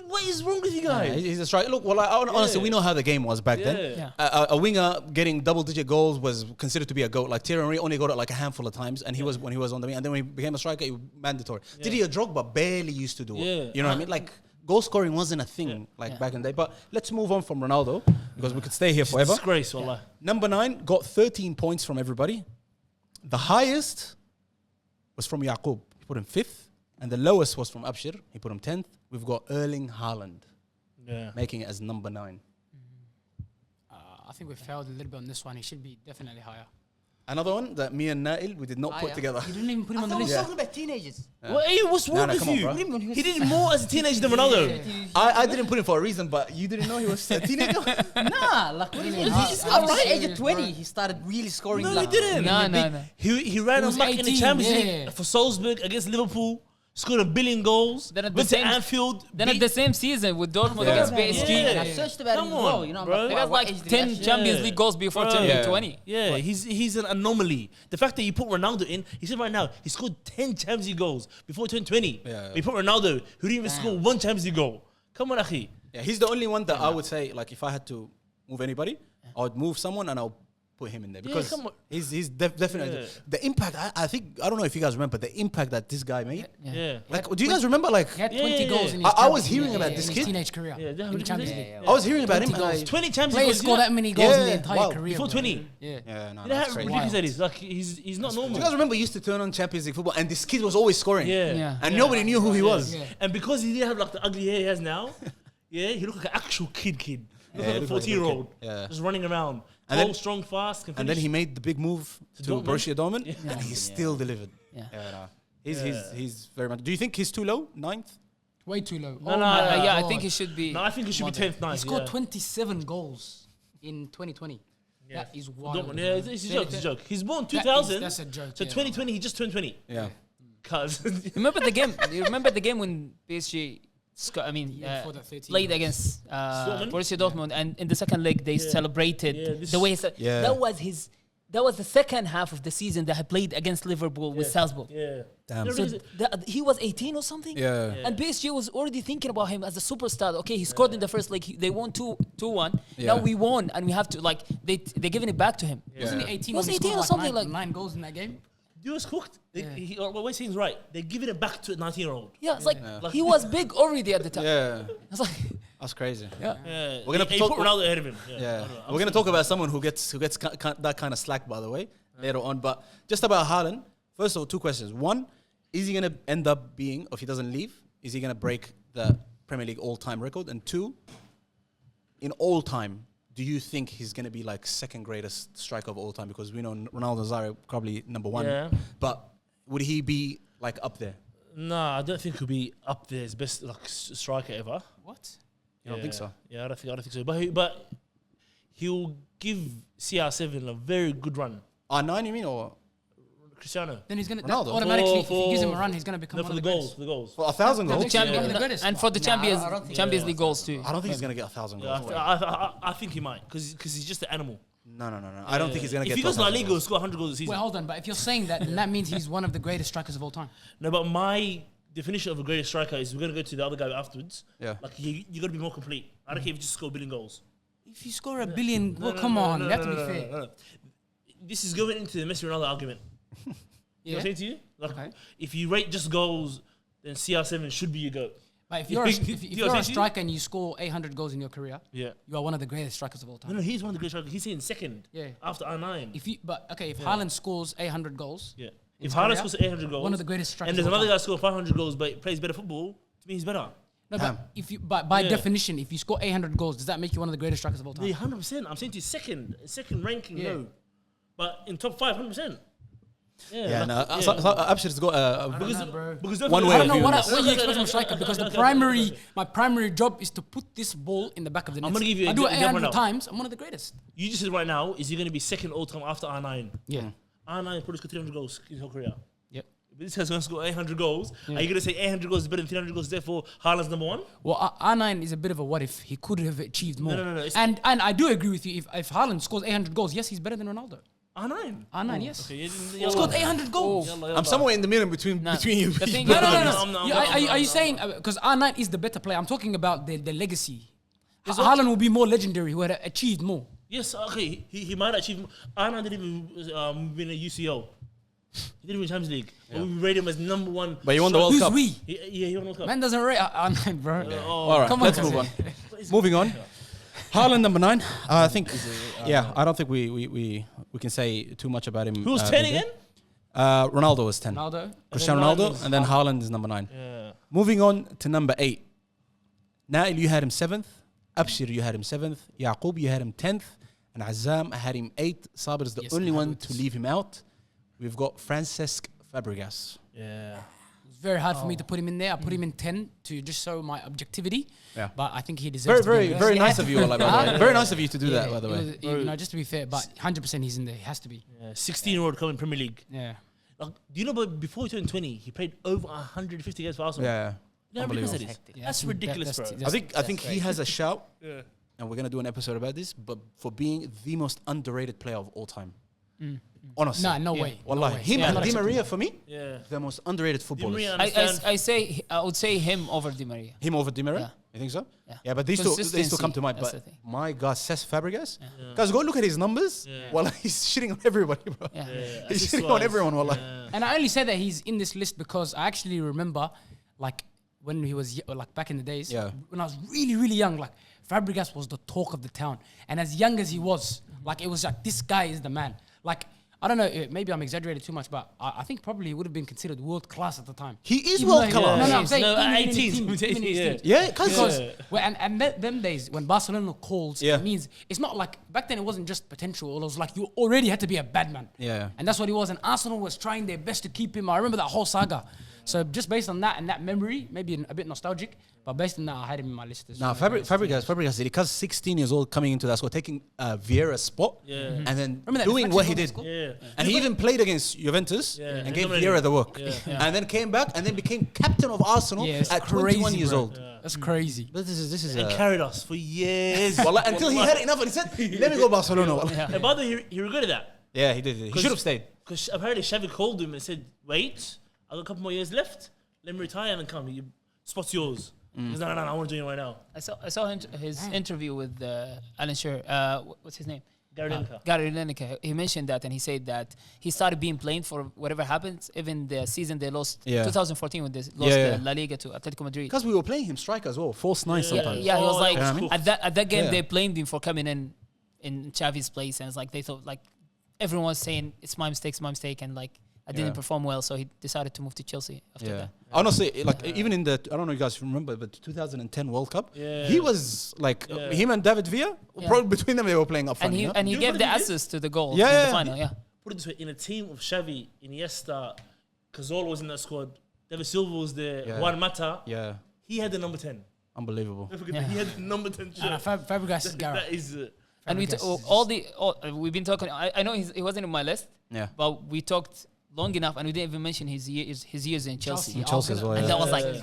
Speaker 3: What is wrong with you
Speaker 1: Yeah,
Speaker 3: guys?
Speaker 1: he's a striker. Look, well, honestly, we know how the game was back then.
Speaker 3: Yeah.
Speaker 5: Yeah.
Speaker 1: A winger getting double-digit goals was considered to be a goat. Like Thierry Henry only got it like a handful of times, and he was when he was on the wing. And then when he became a striker, it was mandatory. Didier Drogba barely used to do it.
Speaker 3: Yeah.
Speaker 1: You know what I mean? Like goal scoring wasn't a thing back in the day. But let's move on from Ronaldo because we could stay here forever.
Speaker 3: Disgrace, wallah.
Speaker 1: Number 9 got 13 points from everybody. The highest was from Yaqub. He put him 5th. And the lowest was from Abshir. He put him 10th. We've got Erling Haaland
Speaker 3: Yeah.
Speaker 1: making it as number 9.
Speaker 2: I think we failed a little bit on this one. He should be definitely higher.
Speaker 1: Another one that me and Nail, we did not put
Speaker 4: yeah.
Speaker 1: together.
Speaker 2: You didn't even put him
Speaker 4: I
Speaker 2: on the
Speaker 4: thought we
Speaker 2: list.
Speaker 4: were talking about teenagers.
Speaker 3: Well, hey, what's wrong
Speaker 1: Nah,
Speaker 3: with
Speaker 1: come on,
Speaker 3: you?
Speaker 1: bro.
Speaker 3: He did more as a teenager than Ronaldo.
Speaker 1: I didn't put him for a reason, but you didn't know he was a teenager?
Speaker 4: Nah, like what do you mean?
Speaker 2: He's
Speaker 4: At the age
Speaker 2: serious,
Speaker 4: of 20,
Speaker 2: bro.
Speaker 4: he started really scoring.
Speaker 3: No, he
Speaker 4: like,
Speaker 3: didn't.
Speaker 5: No.
Speaker 3: He ran
Speaker 2: He
Speaker 3: a
Speaker 2: was
Speaker 3: muck in the
Speaker 2: 18,
Speaker 3: Champions
Speaker 2: yeah.
Speaker 3: League for Salzburg against Liverpool. Scored 1 billion goals.
Speaker 5: Then at
Speaker 3: Went
Speaker 5: the
Speaker 3: to
Speaker 5: same-
Speaker 3: Anfield.
Speaker 5: Then at the same season with Dortmund
Speaker 1: Yeah.
Speaker 5: against PSG,
Speaker 3: Yeah.
Speaker 4: I searched about
Speaker 3: Come
Speaker 4: him as well.
Speaker 3: on,
Speaker 4: You know, I'm
Speaker 3: bro.
Speaker 4: like,
Speaker 5: he
Speaker 4: wow,
Speaker 5: got
Speaker 4: what
Speaker 5: like
Speaker 4: age did
Speaker 5: 10
Speaker 4: he actually-
Speaker 5: Champions
Speaker 3: Yeah.
Speaker 5: League goals before
Speaker 3: Bro.
Speaker 5: turning
Speaker 1: Yeah.
Speaker 5: 20.
Speaker 3: Yeah, he's an anomaly. The fact that you put Ronaldo in, he said right now, he scored 10 Champions League goals before 2020.
Speaker 1: Yeah.
Speaker 3: You put Ronaldo, who didn't even score 1 Champions League goal. Come on, Akhi.
Speaker 1: Yeah, he's the only one that I would say, like, if I had to move anybody, I would move someone and I'll put him in there because
Speaker 3: come on.
Speaker 1: he's definitely
Speaker 3: Yeah.
Speaker 1: the impact. I think I don't know if you guys remember the impact that this guy made.
Speaker 3: Yeah.
Speaker 1: Like, do you guys remember? Like,
Speaker 2: He had
Speaker 3: Yeah,
Speaker 2: 20
Speaker 3: yeah,
Speaker 2: goals
Speaker 3: yeah.
Speaker 2: in his
Speaker 1: I was
Speaker 2: Champions
Speaker 1: hearing
Speaker 2: League,
Speaker 1: about
Speaker 2: in
Speaker 1: this
Speaker 2: his
Speaker 1: kid.
Speaker 2: teenage career.
Speaker 3: Yeah,
Speaker 2: in the Champions League.
Speaker 1: I was hearing about him.
Speaker 2: 20
Speaker 1: and
Speaker 2: goals.
Speaker 1: I-
Speaker 3: 20 Champions
Speaker 2: Players
Speaker 3: League
Speaker 2: score
Speaker 3: goals.
Speaker 2: that many goals in
Speaker 1: Yeah,
Speaker 2: their entire
Speaker 1: wow.
Speaker 2: career.
Speaker 3: Before
Speaker 2: bro.
Speaker 3: 20.
Speaker 2: Yeah.
Speaker 1: Yeah, no,
Speaker 3: You know
Speaker 1: that's
Speaker 3: how
Speaker 1: crazy.
Speaker 3: ridiculous that is? Like, he's not normal.
Speaker 1: Do you guys remember he used to turn on Champions League football and this kid was always scoring?
Speaker 3: Yeah.
Speaker 5: Yeah.
Speaker 1: And nobody knew who he was.
Speaker 2: Yeah.
Speaker 3: And because he didn't have like the ugly hair he has now, yeah, he looked like an actual kid. He
Speaker 1: Yeah, he
Speaker 3: looked
Speaker 1: looked
Speaker 3: like a
Speaker 1: like a little
Speaker 3: 14-year-old.
Speaker 1: kid. Yeah.
Speaker 3: Just running around.
Speaker 1: And
Speaker 3: Tall,
Speaker 1: then-
Speaker 3: strong, fast, can
Speaker 1: And then
Speaker 3: finish.
Speaker 1: he made the big move to
Speaker 3: Dortmund.
Speaker 1: Borussia Dortmund,
Speaker 3: Yeah.
Speaker 1: and he still delivered.
Speaker 5: Yeah.
Speaker 1: No. He's very much. Do you think he's too low? 9th?
Speaker 2: Way too low.
Speaker 3: No,
Speaker 2: Oh
Speaker 3: no,
Speaker 2: my
Speaker 5: Yeah, I
Speaker 2: God.
Speaker 5: think he should be.
Speaker 3: No, I think he should be 10th, 9th.
Speaker 2: He scored
Speaker 3: yeah.
Speaker 2: 27 goals in 2020.
Speaker 3: Yeah.
Speaker 2: That is
Speaker 3: For
Speaker 2: wild.
Speaker 3: Dortmund. Yeah, it's a joke. It's a joke. He's born 2000.
Speaker 2: That's a joke.
Speaker 3: So
Speaker 2: yeah.
Speaker 3: 2020, he just turned 20.
Speaker 1: Yeah.
Speaker 3: Cause
Speaker 5: Remember the game? You remember the game when PSG,
Speaker 2: Yeah, before the 13
Speaker 5: played
Speaker 2: goals.
Speaker 5: against
Speaker 3: Dortmund?
Speaker 5: Borussia Dortmund, and in the second leg they celebrated
Speaker 3: Yeah, this-
Speaker 5: the way
Speaker 1: Yeah.
Speaker 5: that was the second half of the season that had played against Liverpool with Salzburg.
Speaker 3: yeah.
Speaker 1: Damn.
Speaker 3: No,
Speaker 5: So
Speaker 3: reason-
Speaker 5: he was 18 or something.
Speaker 1: Yeah.
Speaker 5: And PSG was already thinking about him as a superstar. Okay, he scored in the first leg. They won 2-1.
Speaker 1: Yeah.
Speaker 5: Now we won, and we have to like they're giving it back to him.
Speaker 2: Wasn't he 18?
Speaker 5: Was
Speaker 2: when he
Speaker 5: 18 or
Speaker 2: scored
Speaker 5: something
Speaker 2: like
Speaker 5: like-
Speaker 2: 9 goals in that game?
Speaker 3: You was cooked.
Speaker 2: Yeah.
Speaker 3: What we're saying is right. They're giving it back to a 19-year-old.
Speaker 5: Yeah, it's like he was big already at the time.
Speaker 1: Yeah.
Speaker 5: It's like
Speaker 1: That's crazy.
Speaker 5: yeah.
Speaker 3: Yeah.
Speaker 1: We're gonna
Speaker 3: He
Speaker 1: talk-
Speaker 3: put Ronaldo ahead of him.
Speaker 1: Yeah. We're gonna talk about someone who gets that kind of slack, by the way, later on. But just about Haaland. First of all, 2 questions. One, is he gonna end up being, if he doesn't leave, is he gonna break the Premier League all-time record? And 2, in all time, do you think he's gonna be like second greatest striker of all time? Because we know Ronaldo Nazario probably number 1.
Speaker 3: Yeah.
Speaker 1: But would he be like up there?
Speaker 3: No, I don't think he'll be up there as best like striker ever.
Speaker 2: What?
Speaker 1: You don't think so?
Speaker 3: Yeah, I don't think so. But he'll give CR7 a very good run.
Speaker 1: R9, you mean, or
Speaker 3: Cristiano.
Speaker 2: Then he's gonna
Speaker 1: Ronaldo.
Speaker 2: automatically. If he
Speaker 3: For-
Speaker 2: gives him a run, he's gonna become
Speaker 3: No,
Speaker 2: one
Speaker 3: for
Speaker 2: of
Speaker 3: the
Speaker 2: the
Speaker 3: goals.
Speaker 2: greatest.
Speaker 3: For the goals.
Speaker 1: for 1,000
Speaker 5: For
Speaker 1: goals?
Speaker 5: the champion,
Speaker 2: Yeah. The greatest.
Speaker 5: and for the
Speaker 4: Nah,
Speaker 5: Champions
Speaker 4: I don't think
Speaker 5: Champions
Speaker 3: so.
Speaker 5: League goals too.
Speaker 1: I don't think he's gonna get 1,000
Speaker 3: Yeah,
Speaker 1: goals.
Speaker 3: I think he might because he's just an animal.
Speaker 1: No. I don't think he's gonna
Speaker 3: If
Speaker 1: get.
Speaker 3: he goes
Speaker 1: to
Speaker 3: to La
Speaker 1: 1,000
Speaker 3: Liga,
Speaker 1: goals.
Speaker 3: he'll score 100 goals a season.
Speaker 2: Wait, hold on. But if you're saying that, then that means he's one of the greatest strikers of all time.
Speaker 3: No, but my definition of a greatest striker is we're gonna go to the other guy afterwards.
Speaker 1: Yeah.
Speaker 3: Like you got to be more complete. I don't care if you just score 1 billion goals.
Speaker 2: If you score 1 billion, well, come on, you have to be fair.
Speaker 3: no. This is going into the Messi Ronaldo argument. You know
Speaker 2: Yeah.
Speaker 3: what I'm saying to you? Like,
Speaker 2: Okay.
Speaker 3: if you rate just goals, then CR7 should be your goat.
Speaker 2: But if you're a,
Speaker 3: You
Speaker 2: if
Speaker 3: know what
Speaker 2: you're
Speaker 3: I'm
Speaker 2: a
Speaker 3: saying?
Speaker 2: striker and you score 800 goals in your career,
Speaker 3: Yeah.
Speaker 2: you are one of the greatest strikers of all time.
Speaker 3: No, he's one of the great strikers. He's in second.
Speaker 2: Yeah.
Speaker 3: After R9.
Speaker 2: If Haaland scores 800 goals,
Speaker 3: Yeah.
Speaker 2: in
Speaker 3: If
Speaker 2: his
Speaker 3: Haaland
Speaker 2: career,
Speaker 3: scores 800 goals,
Speaker 2: one of the greatest strikers.
Speaker 3: and there's
Speaker 2: of all
Speaker 3: another
Speaker 2: time.
Speaker 3: guy score 500 goals but plays better football, to me he's better.
Speaker 2: No,
Speaker 1: Damn.
Speaker 2: but if you, by
Speaker 3: Yeah.
Speaker 2: definition, if you score 800 goals, does that make you one of the greatest strikers of all time?
Speaker 3: Yeah, 100%. I'm saying to you second ranking,
Speaker 2: Yeah.
Speaker 3: no. But in top 5, 100%.
Speaker 1: Yeah, no. So Abshir's got
Speaker 3: because
Speaker 1: one way
Speaker 2: I
Speaker 1: of
Speaker 2: don't know
Speaker 1: viewing
Speaker 2: what
Speaker 1: this.
Speaker 2: you expect from a striker because my primary job is to put this ball in the back of the net.
Speaker 3: I'm gonna give you
Speaker 2: I
Speaker 3: an
Speaker 2: do it
Speaker 3: example
Speaker 2: 800
Speaker 3: now.
Speaker 2: times. I'm one of the greatest.
Speaker 3: You just said right now, is he going to be second all time after R9?
Speaker 2: Yeah.
Speaker 3: R9 probably scored 300 goals in his whole career.
Speaker 2: Yep.
Speaker 3: If this guy's going to score 800 goals, are you going to say 800 goals is better than 300 goals, therefore Haaland's number one?
Speaker 2: Well, R9 is a bit of a what if. He could have achieved more.
Speaker 3: No.
Speaker 2: And I do agree with you. If Haaland scores 800 goals, yes, he's better than Ronaldo.
Speaker 3: R9?
Speaker 2: R9, yes.
Speaker 3: Okay,
Speaker 2: He scored 800 goals.
Speaker 1: I'm somewhere in the middle between you.
Speaker 5: The thing
Speaker 2: No.
Speaker 3: I'm
Speaker 2: Are you saying because R9 is the better player? I'm talking about the legacy.
Speaker 3: what?
Speaker 2: Haaland will be more legendary. Who had achieved more.
Speaker 3: Yes, okay, he might achieve. R9 didn't even win a UCL. He didn't win Champions League. But we rate him as number one.
Speaker 1: But he won the World
Speaker 2: Who's
Speaker 1: Cup.
Speaker 2: we?
Speaker 3: He won the World Cup.
Speaker 2: Man doesn't rate R9, bro.
Speaker 1: All right,
Speaker 2: Come on,
Speaker 1: let's
Speaker 2: guys.
Speaker 1: move on. Moving on. Haaland number 9. I think. I don't think we can say too much about him.
Speaker 3: Who was 10 again?
Speaker 1: Ronaldo was 10.
Speaker 2: Ronaldo.
Speaker 1: Cristiano Ronaldo, and then Haaland is number 9.
Speaker 3: Yeah.
Speaker 1: Moving on to number 8. Nail, you had him 7th. Abshir, you had him 7th. Yaqub, you had him 10th. And Azam, I had him 8th. Sabir is the
Speaker 2: Yes,
Speaker 1: only
Speaker 2: I
Speaker 1: one
Speaker 2: would.
Speaker 1: to leave him out. We've got Francesc Fabregas.
Speaker 3: Yeah.
Speaker 2: It's very hard for me to put him in there. I put him in 10 to just show my objectivity.
Speaker 1: Yeah.
Speaker 2: But I think he deserves
Speaker 1: Very,
Speaker 2: to be
Speaker 1: very,
Speaker 2: in there.
Speaker 1: very nice of you, Allah, by the way. Very nice of you to do that, by the way.
Speaker 2: It was, just to be fair, but 100% he's in there. He has to be.
Speaker 3: 16-year-old coming Premier League.
Speaker 2: Yeah.
Speaker 3: Like, do you know, but before he turned 20, he played over 150 games for Arsenal.
Speaker 1: Yeah.
Speaker 3: You know how ridiculous that is?
Speaker 2: Yeah,
Speaker 3: That's ridiculous, bro.
Speaker 1: I think he has a shout,
Speaker 3: Yeah.
Speaker 1: and we're gonna do an episode about this, but for being the most underrated player of all time. Honestly.
Speaker 2: Nah, no way.
Speaker 1: Wallahi.
Speaker 2: No way.
Speaker 1: Him
Speaker 2: Yeah,
Speaker 1: and
Speaker 2: not
Speaker 1: Di
Speaker 2: acceptable.
Speaker 1: Maria, for me,
Speaker 3: Yeah.
Speaker 1: the most underrated footballers.
Speaker 3: Maria-
Speaker 5: I would say him over Di Maria.
Speaker 1: Him over Di Maria?
Speaker 5: Yeah.
Speaker 1: You think so?
Speaker 5: Yeah.
Speaker 1: But these two come
Speaker 5: Consistency,
Speaker 1: to mind.
Speaker 5: that's
Speaker 1: But
Speaker 5: the thing.
Speaker 1: my God, Cesc Fabregas. Guys, go look at his numbers.
Speaker 3: Yeah.
Speaker 1: Well, he's shitting on everybody, bro.
Speaker 5: Yeah.
Speaker 1: He's shitting on everyone, wallah.
Speaker 2: And I only say that he's in this list because I actually remember, like, when he was, like, back in the days,
Speaker 1: Yeah.
Speaker 2: when I was really, really young, like, Fabregas was the talk of the town. And as young as he was, like, it was like, this guy is the man. Like, I don't know, maybe I'm exaggerating too much, but I think probably he would have been considered world class at the time.
Speaker 1: He is
Speaker 2: Even
Speaker 1: world
Speaker 2: though he-
Speaker 1: class.
Speaker 2: No, I'm saying
Speaker 3: No,
Speaker 2: even in his
Speaker 3: 18s,
Speaker 2: team, even in his
Speaker 3: yeah.
Speaker 2: team.
Speaker 1: Yeah, because
Speaker 2: Because them days when Barcelona calls,
Speaker 1: Yeah.
Speaker 2: it means it's not like back then. It wasn't just potential. It was like you already had to be a bad man.
Speaker 1: Yeah.
Speaker 2: and that's what he was. And Arsenal was trying their best to keep him. I remember that whole saga. So just based on that and that memory, maybe a bit nostalgic, but based on that, I had him in my list. As
Speaker 1: Now,
Speaker 2: one of the greatest.
Speaker 1: Fabregas, because 16 years old coming into that squad, taking Vieira's spot, and then
Speaker 2: Remember that
Speaker 1: doing what he
Speaker 2: deflection
Speaker 1: did.
Speaker 3: Yeah.
Speaker 1: And he even played against Juventus
Speaker 3: Yeah.
Speaker 1: and gave
Speaker 3: Dominated.
Speaker 1: Vieira the work.
Speaker 3: Yeah.
Speaker 1: And then came back and then became captain of Arsenal
Speaker 2: Yeah, it's
Speaker 1: at 21
Speaker 2: crazy,
Speaker 1: years
Speaker 2: bro.
Speaker 1: old.
Speaker 2: That's crazy.
Speaker 1: But this is
Speaker 3: And carried us for years.
Speaker 1: Wallah, until he had enough and he said, let me go Barcelona. Wallah.
Speaker 3: And by the way, he regretted that.
Speaker 1: Yeah, he did. He should have stayed.
Speaker 3: Because apparently Xavi called him and said, wait, I got a couple more years left. Let me retire and then come. Your spot's yours. He goes, no, I want to join you right now.
Speaker 5: I saw his interview with Alan Shearer. What's his name?
Speaker 3: Gary Lineker.
Speaker 5: Gary Lineker. He mentioned that, and he said that he started being blamed for whatever happens. Even the season they lost,
Speaker 1: Yeah.
Speaker 5: 2014, when they lost
Speaker 1: Yeah.
Speaker 5: the La Liga to Atletico Madrid.
Speaker 1: Because we were playing him striker as well, false nine sometimes.
Speaker 5: Yeah, he was
Speaker 3: Oh,
Speaker 5: like
Speaker 3: that was cool.
Speaker 5: at that game
Speaker 1: Yeah.
Speaker 5: they blamed him for coming in Xavi's place, and it's like they thought like everyone was saying it's my mistake, and like I didn't
Speaker 1: Yeah.
Speaker 5: perform well, so he decided to move to Chelsea after
Speaker 1: Yeah.
Speaker 5: that.
Speaker 1: Honestly, like even in the, I don't know if you guys remember, but 2010 World Cup,
Speaker 3: Yeah.
Speaker 1: he was like,
Speaker 3: Yeah.
Speaker 1: him and David Villa,
Speaker 5: Yeah.
Speaker 1: probably between them they were playing up front.
Speaker 5: And he
Speaker 1: you know?
Speaker 5: and he
Speaker 3: You
Speaker 5: gave
Speaker 3: know
Speaker 5: the
Speaker 3: what he did?
Speaker 5: assist to the goal
Speaker 1: Yeah,
Speaker 5: in
Speaker 1: yeah.
Speaker 5: the final. Yeah,
Speaker 3: Put it this way, in a team of Xavi, Iniesta, Cazorla was in that squad, David Silva was there,
Speaker 1: Yeah.
Speaker 3: Juan Mata,
Speaker 1: Yeah,
Speaker 3: he had the number 10.
Speaker 1: unbelievable.
Speaker 3: Don't forget
Speaker 5: Yeah.
Speaker 3: that he had the number 10 shirt.
Speaker 2: Fabregas is
Speaker 3: That
Speaker 2: Gareth.
Speaker 3: is...
Speaker 5: and we
Speaker 2: Fabregas
Speaker 5: we've been talking. I know he wasn't in my list,
Speaker 1: Yeah.
Speaker 5: but we talked long enough, and we didn't even mention his years in Chelsea.
Speaker 1: In Chelsea as well,
Speaker 5: And
Speaker 1: yeah.
Speaker 5: that was like
Speaker 3: Yeah.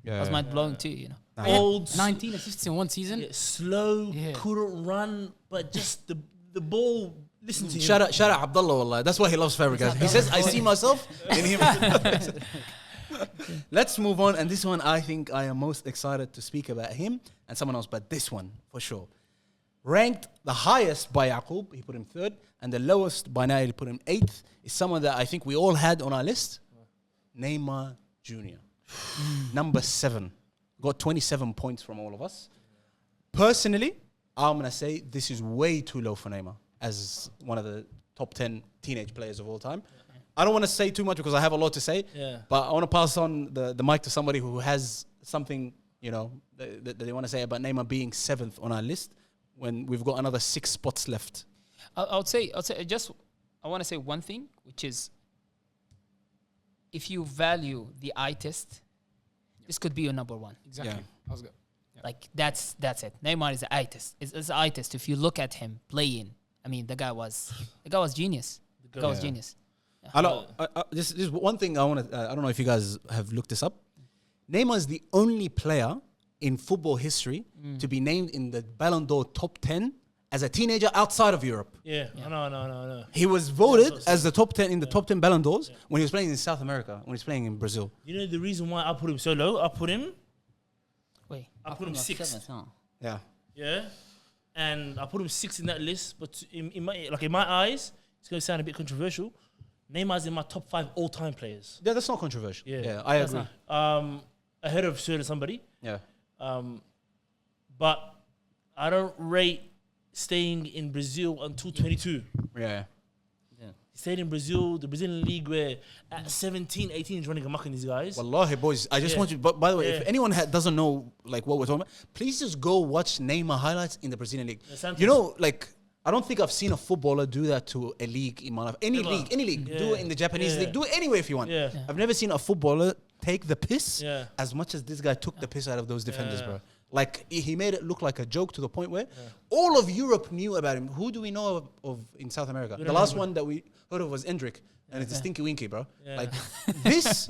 Speaker 1: Yeah.
Speaker 5: that was mind blowing too. You know.
Speaker 3: Old,
Speaker 2: 19 assists in one season.
Speaker 3: slow,
Speaker 2: Yeah.
Speaker 3: couldn't run, but just the ball, listen to him.
Speaker 1: Shout out Abdullah, wallah. That's why he loves Fabregas. He says, I see myself in him. Let's move on. And this one, I think I am most excited to speak about him and someone else, but this one for sure. Ranked the highest by Yaqub, he put him 3rd, and the lowest by Nail, he put him 8th, is someone that I think we all had on our list. Neymar Jr. Number 7. Got 27 points from all of us. Personally, I'm going to say this is way too low for Neymar as one of the top 10 teenage players of all time. I don't want to say too much because I have a lot to say, but I want to pass on the mic to somebody who has something, that they want to say about Neymar being 7th on our list when we've got another 6 spots left.
Speaker 5: I would say I want to say one thing, which is if you value the eye test, this could be your number one.
Speaker 2: Exactly.
Speaker 1: Yeah.
Speaker 2: I was good.
Speaker 5: Like that's it. Neymar is an eye test. It's an eye test. If you look at him playing, I mean, the guy was genius. The guy was genius.
Speaker 1: I know. This is one thing I want to. I don't know if you guys have looked this up. Neymar is the only player in football history to be named in the Ballon d'Or top 10 as a teenager outside of Europe.
Speaker 3: Yeah. No.
Speaker 1: He was voted as the top 10 in the top 10 Ballon d'Ors when he was playing in South America, when he was playing in Brazil.
Speaker 3: You know the reason why I put him so low? I put him
Speaker 4: Like
Speaker 3: 6th.
Speaker 4: 7th, huh?
Speaker 1: Yeah.
Speaker 3: Yeah. And I put him 6th in that list. But in my eyes, it's going to sound a bit controversial. Neymar's in my top 5 all-time players.
Speaker 1: Yeah, that's not controversial.
Speaker 3: Yeah.
Speaker 1: I agree.
Speaker 3: Ahead of somebody.
Speaker 1: Yeah.
Speaker 3: But I don't rate staying in Brazil until 22.
Speaker 1: Yeah.
Speaker 3: He stayed in Brazil, the Brazilian league, where at 17, 18 he's running amok in these guys.
Speaker 1: Wallahi, boys, I just want you. But by the way, if anyone doesn't know like what we're talking about, please just go watch Neymar highlights in the Brazilian league. You know, like I don't think I've seen a footballer do that to a league in my life. Any league.
Speaker 3: Yeah.
Speaker 1: Do it in the Japanese league. Do it anywhere if you want.
Speaker 3: Yeah.
Speaker 1: I've never seen a footballer take the piss
Speaker 3: Yeah.
Speaker 1: as much as this guy took the piss out of those defenders, bro. Like he made it look like a joke to the point where all of Europe knew about him. Who do we know of in South America? The last one that we heard of was Endrick, and it's a stinky winky, bro.
Speaker 3: Yeah.
Speaker 1: Like this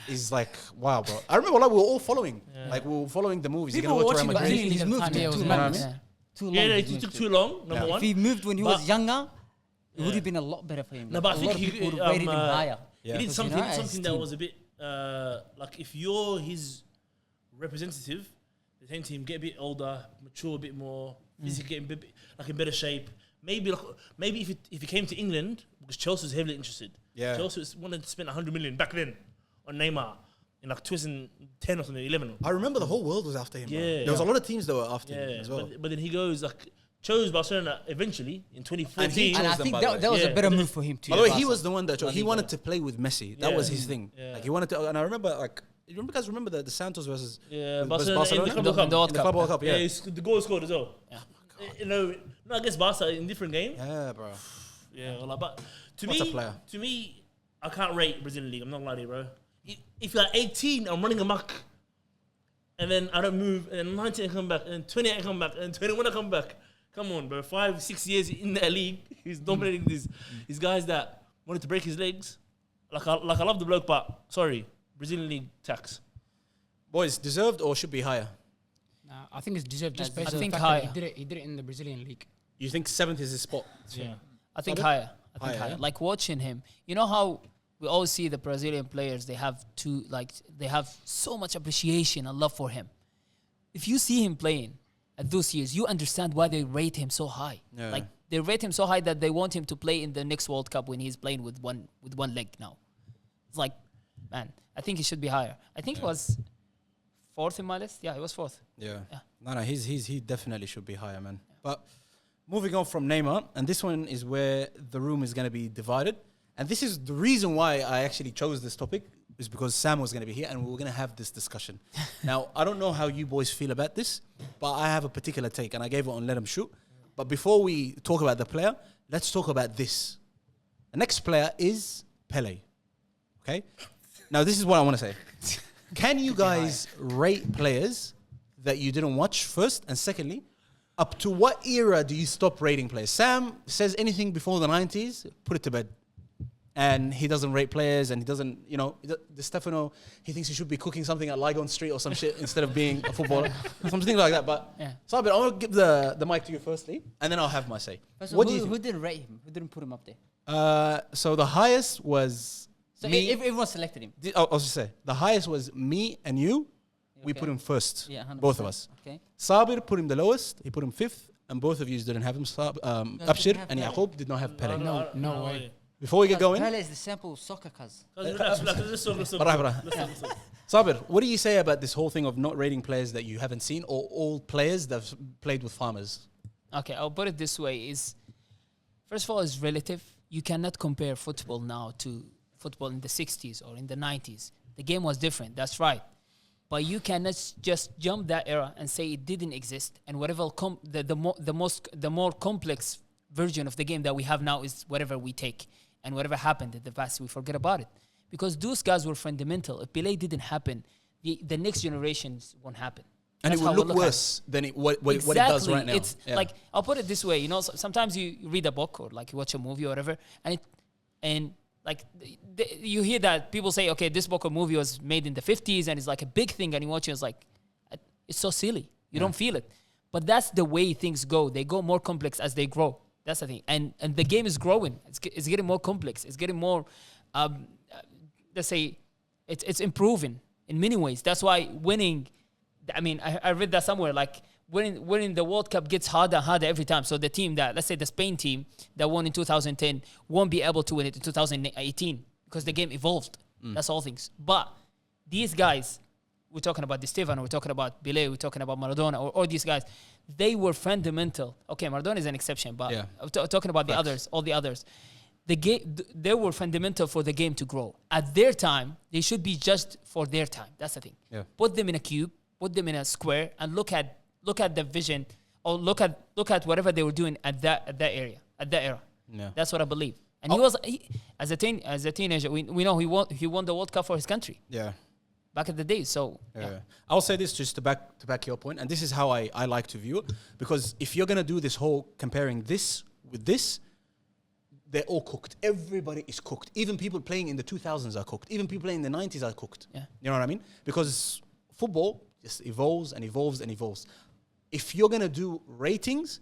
Speaker 1: is like wow, bro. I remember like we were all following, like we were following the movies.
Speaker 4: People were watching, but
Speaker 2: Madrid.
Speaker 4: he's moved
Speaker 2: Yeah,
Speaker 4: too
Speaker 2: it was
Speaker 4: long.
Speaker 2: madness.
Speaker 4: Yeah. Too long.
Speaker 3: Yeah,
Speaker 4: he's
Speaker 3: he
Speaker 4: moved
Speaker 3: took
Speaker 4: to.
Speaker 3: too long, number one.
Speaker 4: If he moved when he
Speaker 3: But-
Speaker 4: was younger, it would have been a lot better for him.
Speaker 3: No, but I
Speaker 4: a
Speaker 3: think
Speaker 4: lot of
Speaker 3: he-
Speaker 4: people would have rated him higher.
Speaker 1: Yeah.
Speaker 3: He did
Speaker 4: Because,
Speaker 3: something,
Speaker 4: you know, as
Speaker 3: something that
Speaker 4: team.
Speaker 3: was a bit like if you're his representative, the same team get a bit older, mature a bit more, physically get in better shape. Maybe if he came to England, because Chelsea was heavily interested.
Speaker 1: Yeah.
Speaker 3: Chelsea wanted to spend 100 million back then on Neymar in like 2010 or something, 11.
Speaker 1: I remember the whole world was after him.
Speaker 3: Yeah.
Speaker 1: Bro. There was a lot of teams that were after him
Speaker 3: Yeah,
Speaker 1: as well.
Speaker 3: but then he goes chose Barcelona eventually in 2014.
Speaker 4: And I
Speaker 1: chose them,
Speaker 4: think
Speaker 1: by the way.
Speaker 4: that was
Speaker 3: Yeah.
Speaker 4: a better move for him too.
Speaker 1: By the way,
Speaker 4: Barca.
Speaker 1: he was the one that chose. He
Speaker 4: Liga.
Speaker 1: wanted to play with Messi. That was his
Speaker 3: Yeah.
Speaker 1: thing.
Speaker 3: Yeah.
Speaker 1: Like he wanted to, and I remember like. You guys remember the Santos versus
Speaker 3: Yeah,
Speaker 1: versus
Speaker 3: Barcelona in the Club World Cup.
Speaker 1: in the Club World Cup?
Speaker 3: Yeah,
Speaker 1: Yeah,
Speaker 3: the goal scored as well. You know, not against Barca in different game.
Speaker 1: yeah, bro.
Speaker 3: Yeah, well, but
Speaker 1: What's a player?
Speaker 3: to me, I can't rate Brazilian league. I'm not gonna lie to you, bro. If you're 18, I'm running amok, and then I don't move, and 19 I come back, and 28 I come back, and 21 I come back. Come on, bro. 5-6 years in that league, he's dominating these guys that wanted to break his legs. Like I love the bloke, but sorry, Brazilian league tax.
Speaker 1: Boys, deserved or should be higher?
Speaker 2: Nah, I think it's deserved just
Speaker 4: I
Speaker 2: based on the
Speaker 5: think
Speaker 2: fact
Speaker 5: higher.
Speaker 2: that he did it in the Brazilian league.
Speaker 1: You think 7th is his spot?
Speaker 3: Yeah.
Speaker 5: I think
Speaker 1: Sorry?
Speaker 5: higher. I think
Speaker 1: Higher,
Speaker 5: higher.
Speaker 1: yeah?
Speaker 5: Like watching him, you know how we always see the Brazilian players. They have they have so much appreciation and love for him. If you see him playing at those years, you understand why they rate him so high.
Speaker 1: Yeah.
Speaker 5: Like they rate him so high that they want him to play in the next World Cup when he's playing with one leg now. It's like, man, I think he should be higher. I think he was 4th in my list. Yeah, he was 4th.
Speaker 1: Yeah. No, he definitely should be higher, man. But moving on from Neymar, and this one is where the room is going to be divided. And this is the reason why I actually chose this topic, is because Sam was going to be here and we were going to have this discussion. Now, I don't know how you boys feel about this, but I have a particular take, and I gave it on Let Him Shoot. But before we talk about the player, let's talk about this. The next player is Pelé. Okay? Now, this is what I want to say. Can you guys rate players that you didn't watch first? And secondly, up to what era do you stop rating players? Sam says anything before the 90s, put it to bed. And he doesn't rate players, and he doesn't, you know, the Stefano, he thinks he should be cooking something at Lygon Street or some shit instead of being a footballer. Something like that. But, Sabir, I want to give the mic to you firstly, and then I'll have my say.
Speaker 4: What do you think? Who didn't rate him? Who didn't put him up there?
Speaker 1: So the highest was
Speaker 4: So
Speaker 1: me.
Speaker 4: everyone selected him.
Speaker 1: I was just say the highest was me and you. We
Speaker 4: Okay.
Speaker 1: put him first.
Speaker 4: Yeah, 100%.
Speaker 1: Both of us.
Speaker 4: Okay.
Speaker 1: Sabir put him the lowest. He put him 5th, and both of you didn't have him. Abshir
Speaker 4: have
Speaker 1: and
Speaker 4: Pelé.
Speaker 1: Yaqub did not have Pelé.
Speaker 2: No way.
Speaker 1: Before we get going,
Speaker 4: Pelé is the sample soccer cuz.
Speaker 3: Let's talk.
Speaker 1: Sabir, what do you say about this whole thing of not rating players that you haven't seen, or all players that have played with farmers?
Speaker 5: Okay, I'll put it this way: is first of all, it's relative. You cannot compare football now to football in the 60s or in the 90s. The game was different. That's right. But you cannot just jump that era and say it didn't exist. And whatever the more complex version of the game that we have now is whatever we take, and whatever happened in the past, we forget about it. Because those guys were fundamental. If Pelé didn't happen, the next generations won't happen.
Speaker 1: And
Speaker 5: That's
Speaker 1: it
Speaker 5: how
Speaker 1: will
Speaker 5: we
Speaker 1: look worse than what it does right now.
Speaker 5: It's like, I'll put it this way, sometimes you read a book or like you watch a movie or whatever, and you hear that people say, okay, this book or movie was made in the 50s and it's like a big thing, and you watch it, it's like, it's so silly. You don't feel it. But that's the way things go. They go more complex as they grow. That's the thing. And the game is growing. It's getting more complex. It's getting more, let's say, it's improving in many ways. That's why winning, I read that somewhere, like winning the World Cup gets harder and harder every time. So the team let's say the Spain team that won in 2010 won't be able to win it in 2018 because the game evolved. That's all things. But these guys, we're talking about Di Stefano, we're talking about Pelé, we're talking about Maradona, or these guys, they were fundamental. Okay, Maradona is an exception, but I'm talking about the others, all the others. The game, they were fundamental for the game to grow. At their time, they should be judged for their time. That's the thing. Yeah. Put them in a cube, put them in a square, and look at the vision, or look at whatever they were doing at that era. Yeah. That's what I believe. And as a teenager, we know he won the World Cup for his country.
Speaker 1: Yeah.
Speaker 5: Back in the day, so
Speaker 1: I'll say this just to back your point, and this is how I like to view it, because if you're gonna do this whole comparing this with this, they're all cooked. Everybody is cooked. Even people playing in the 2000s are cooked. Even people playing in the 90s are cooked. Yeah. You know what I mean? Because football just evolves and evolves and evolves. If you're gonna do ratings,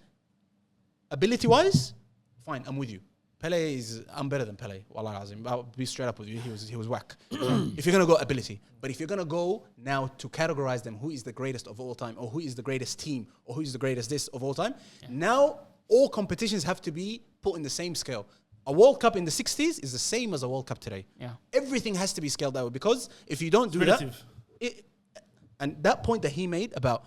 Speaker 1: ability-wise, fine, I'm with you. I'm better than Pelé. Wallah azim. I'll be straight up with you. He was whack. If you're gonna go ability, but if you're gonna go now to categorize them, who is the greatest of all time, or who is the greatest team, or who is the greatest this of all time, now all competitions have to be put in the same scale. A World Cup in the 60s is the same as a World Cup today. Yeah. Everything has to be scaled that way, because if you don't do that, and that point that he made about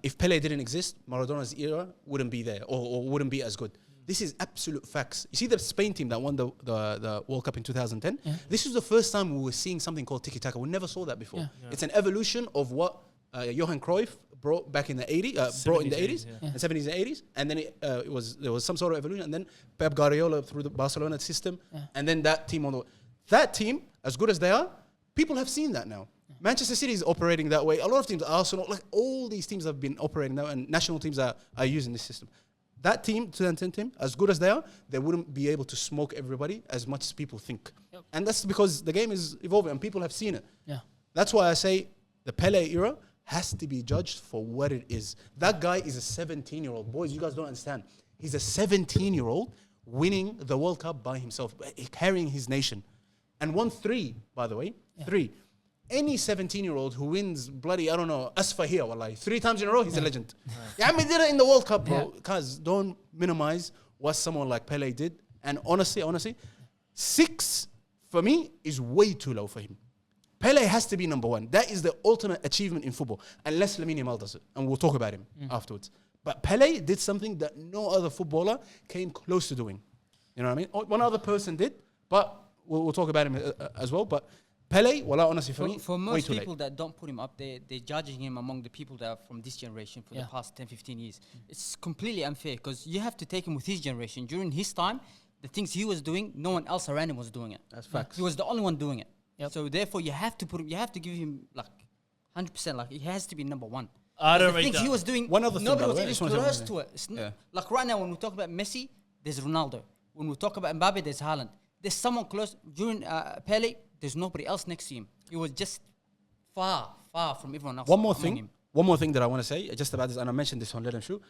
Speaker 1: if Pelé didn't exist, Maradona's era wouldn't be there, or wouldn't be as good. This is absolute facts. You see the Spain team that won the World Cup in 2010? Yeah. This was the first time we were seeing something called tiki-taka. We never saw that before. Yeah. Yeah. It's an evolution of what Johan Cruyff brought back in the 80s, brought in the 80s, and 70s and 80s. And then there was some sort of evolution. And then Pep Guardiola through the Barcelona system. Yeah. And then that team, as good as they are, people have seen that now. Yeah. Manchester City is operating that way. A lot of teams, Arsenal, like all these teams have been operating now, and national teams are using this system. That team, 2010 team, as good as they are, they wouldn't be able to smoke everybody as much as people think. Yep. And that's because the game is evolving and people have seen it. Yeah. That's why I say the Pelé era has to be judged for what it is. That guy is a 17-year-old. Boys, you guys don't understand. He's a 17-year-old winning the World Cup by himself, carrying his nation. And won 3, by the way. 3. Any 17-year-old who wins bloody, I don't know, Asfa here, wallahi, 3 times in a row, he's a legend. Yeah, I mean, did it in the World Cup, bro. Guys, don't minimize what someone like Pelé did. And honestly, 6 for me is way too low for him. Pelé has to be number 1. That is the ultimate achievement in football, unless Lamine Yamal does it. And we'll talk about him afterwards. But Pelé did something that no other footballer came close to doing. You know what I mean? One other person did, but we'll talk about him as well. But Pelé, honestly,
Speaker 4: for most people that don't put him up, they're judging him among the people that are from this generation for the past 10, 15 years. It's completely unfair, because you have to take him with his generation. During his time, the things he was doing, no one else around him was doing it.
Speaker 1: That's facts.
Speaker 4: He was the only one doing it. Yep. So therefore, you have to give him like 100%. Like, he has to be number 1.
Speaker 3: I don't
Speaker 4: the things he was doing.
Speaker 1: One other thing,
Speaker 4: nobody was even close to it. Like right now, when we talk about Messi, there's Ronaldo. When we talk about Mbappe, there's Haaland. There's someone close. During Pelé, there's nobody else next to him. He was just far from everyone else.
Speaker 1: One more thing that I want to say just about this, and I mentioned this on Let Him Shoot.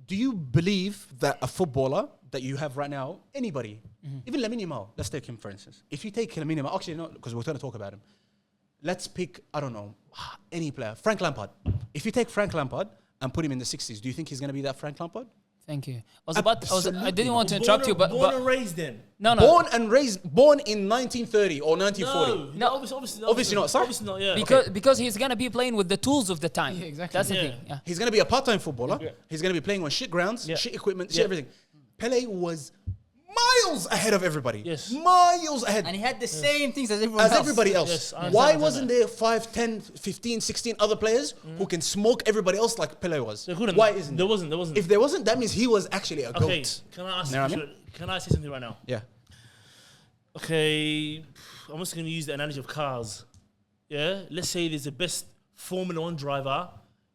Speaker 1: Do you believe that a footballer that you have right now, anybody, even Lamine Yamal, let's take him for instance. If you take Lamine Yamal, actually no, because we're going to talk about him. Let's pick, I don't know, any player. Frank Lampard. If you take Frank Lampard and put him in the 60s, do you think he's going to be that Frank Lampard?
Speaker 5: Thank you. I didn't want to interrupt you, but
Speaker 3: born and raised then.
Speaker 5: No.
Speaker 1: Born in 1930 or 1940.
Speaker 3: No,
Speaker 1: obviously not. Sorry,
Speaker 3: obviously not. Yeah.
Speaker 5: Because he's gonna be playing with the tools of the time. Yeah, exactly. That's the thing. Yeah.
Speaker 1: He's gonna be a part-time footballer. Yeah. He's gonna be playing on shit grounds, shit equipment, shit everything. Pelé was miles ahead of everybody.
Speaker 3: Yes.
Speaker 1: Miles ahead.
Speaker 4: And he had the same things as everybody else.
Speaker 1: Yes, why wasn't there 5, 10, 15, 16 other players who can smoke everybody else like Pelé was? Why isn't
Speaker 3: there? Wasn't.
Speaker 1: If there wasn't, that means he was actually a goat.
Speaker 3: Can I ask you? Can I say something right now?
Speaker 1: Yeah.
Speaker 3: Okay, I'm just going to use the analogy of cars. Yeah, let's say there's the best Formula 1 driver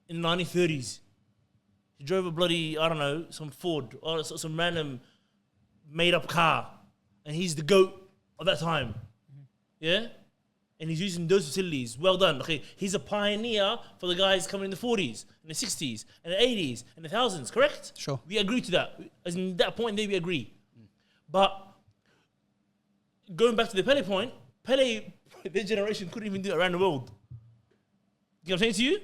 Speaker 3: in the 1930s. He drove a bloody, I don't know, some Ford or some random made-up car. And he's the GOAT of that time. Yeah? And he's using those facilities. Well done. Okay, he's a pioneer for the guys coming in the 40s, and the 60s, and the 80s, and the 1000s, correct?
Speaker 1: Sure.
Speaker 3: We agree to that. As in that point, there we agree. But going back to the Pele point, Pele, their generation couldn't even do it around the world. You know what I'm saying to you?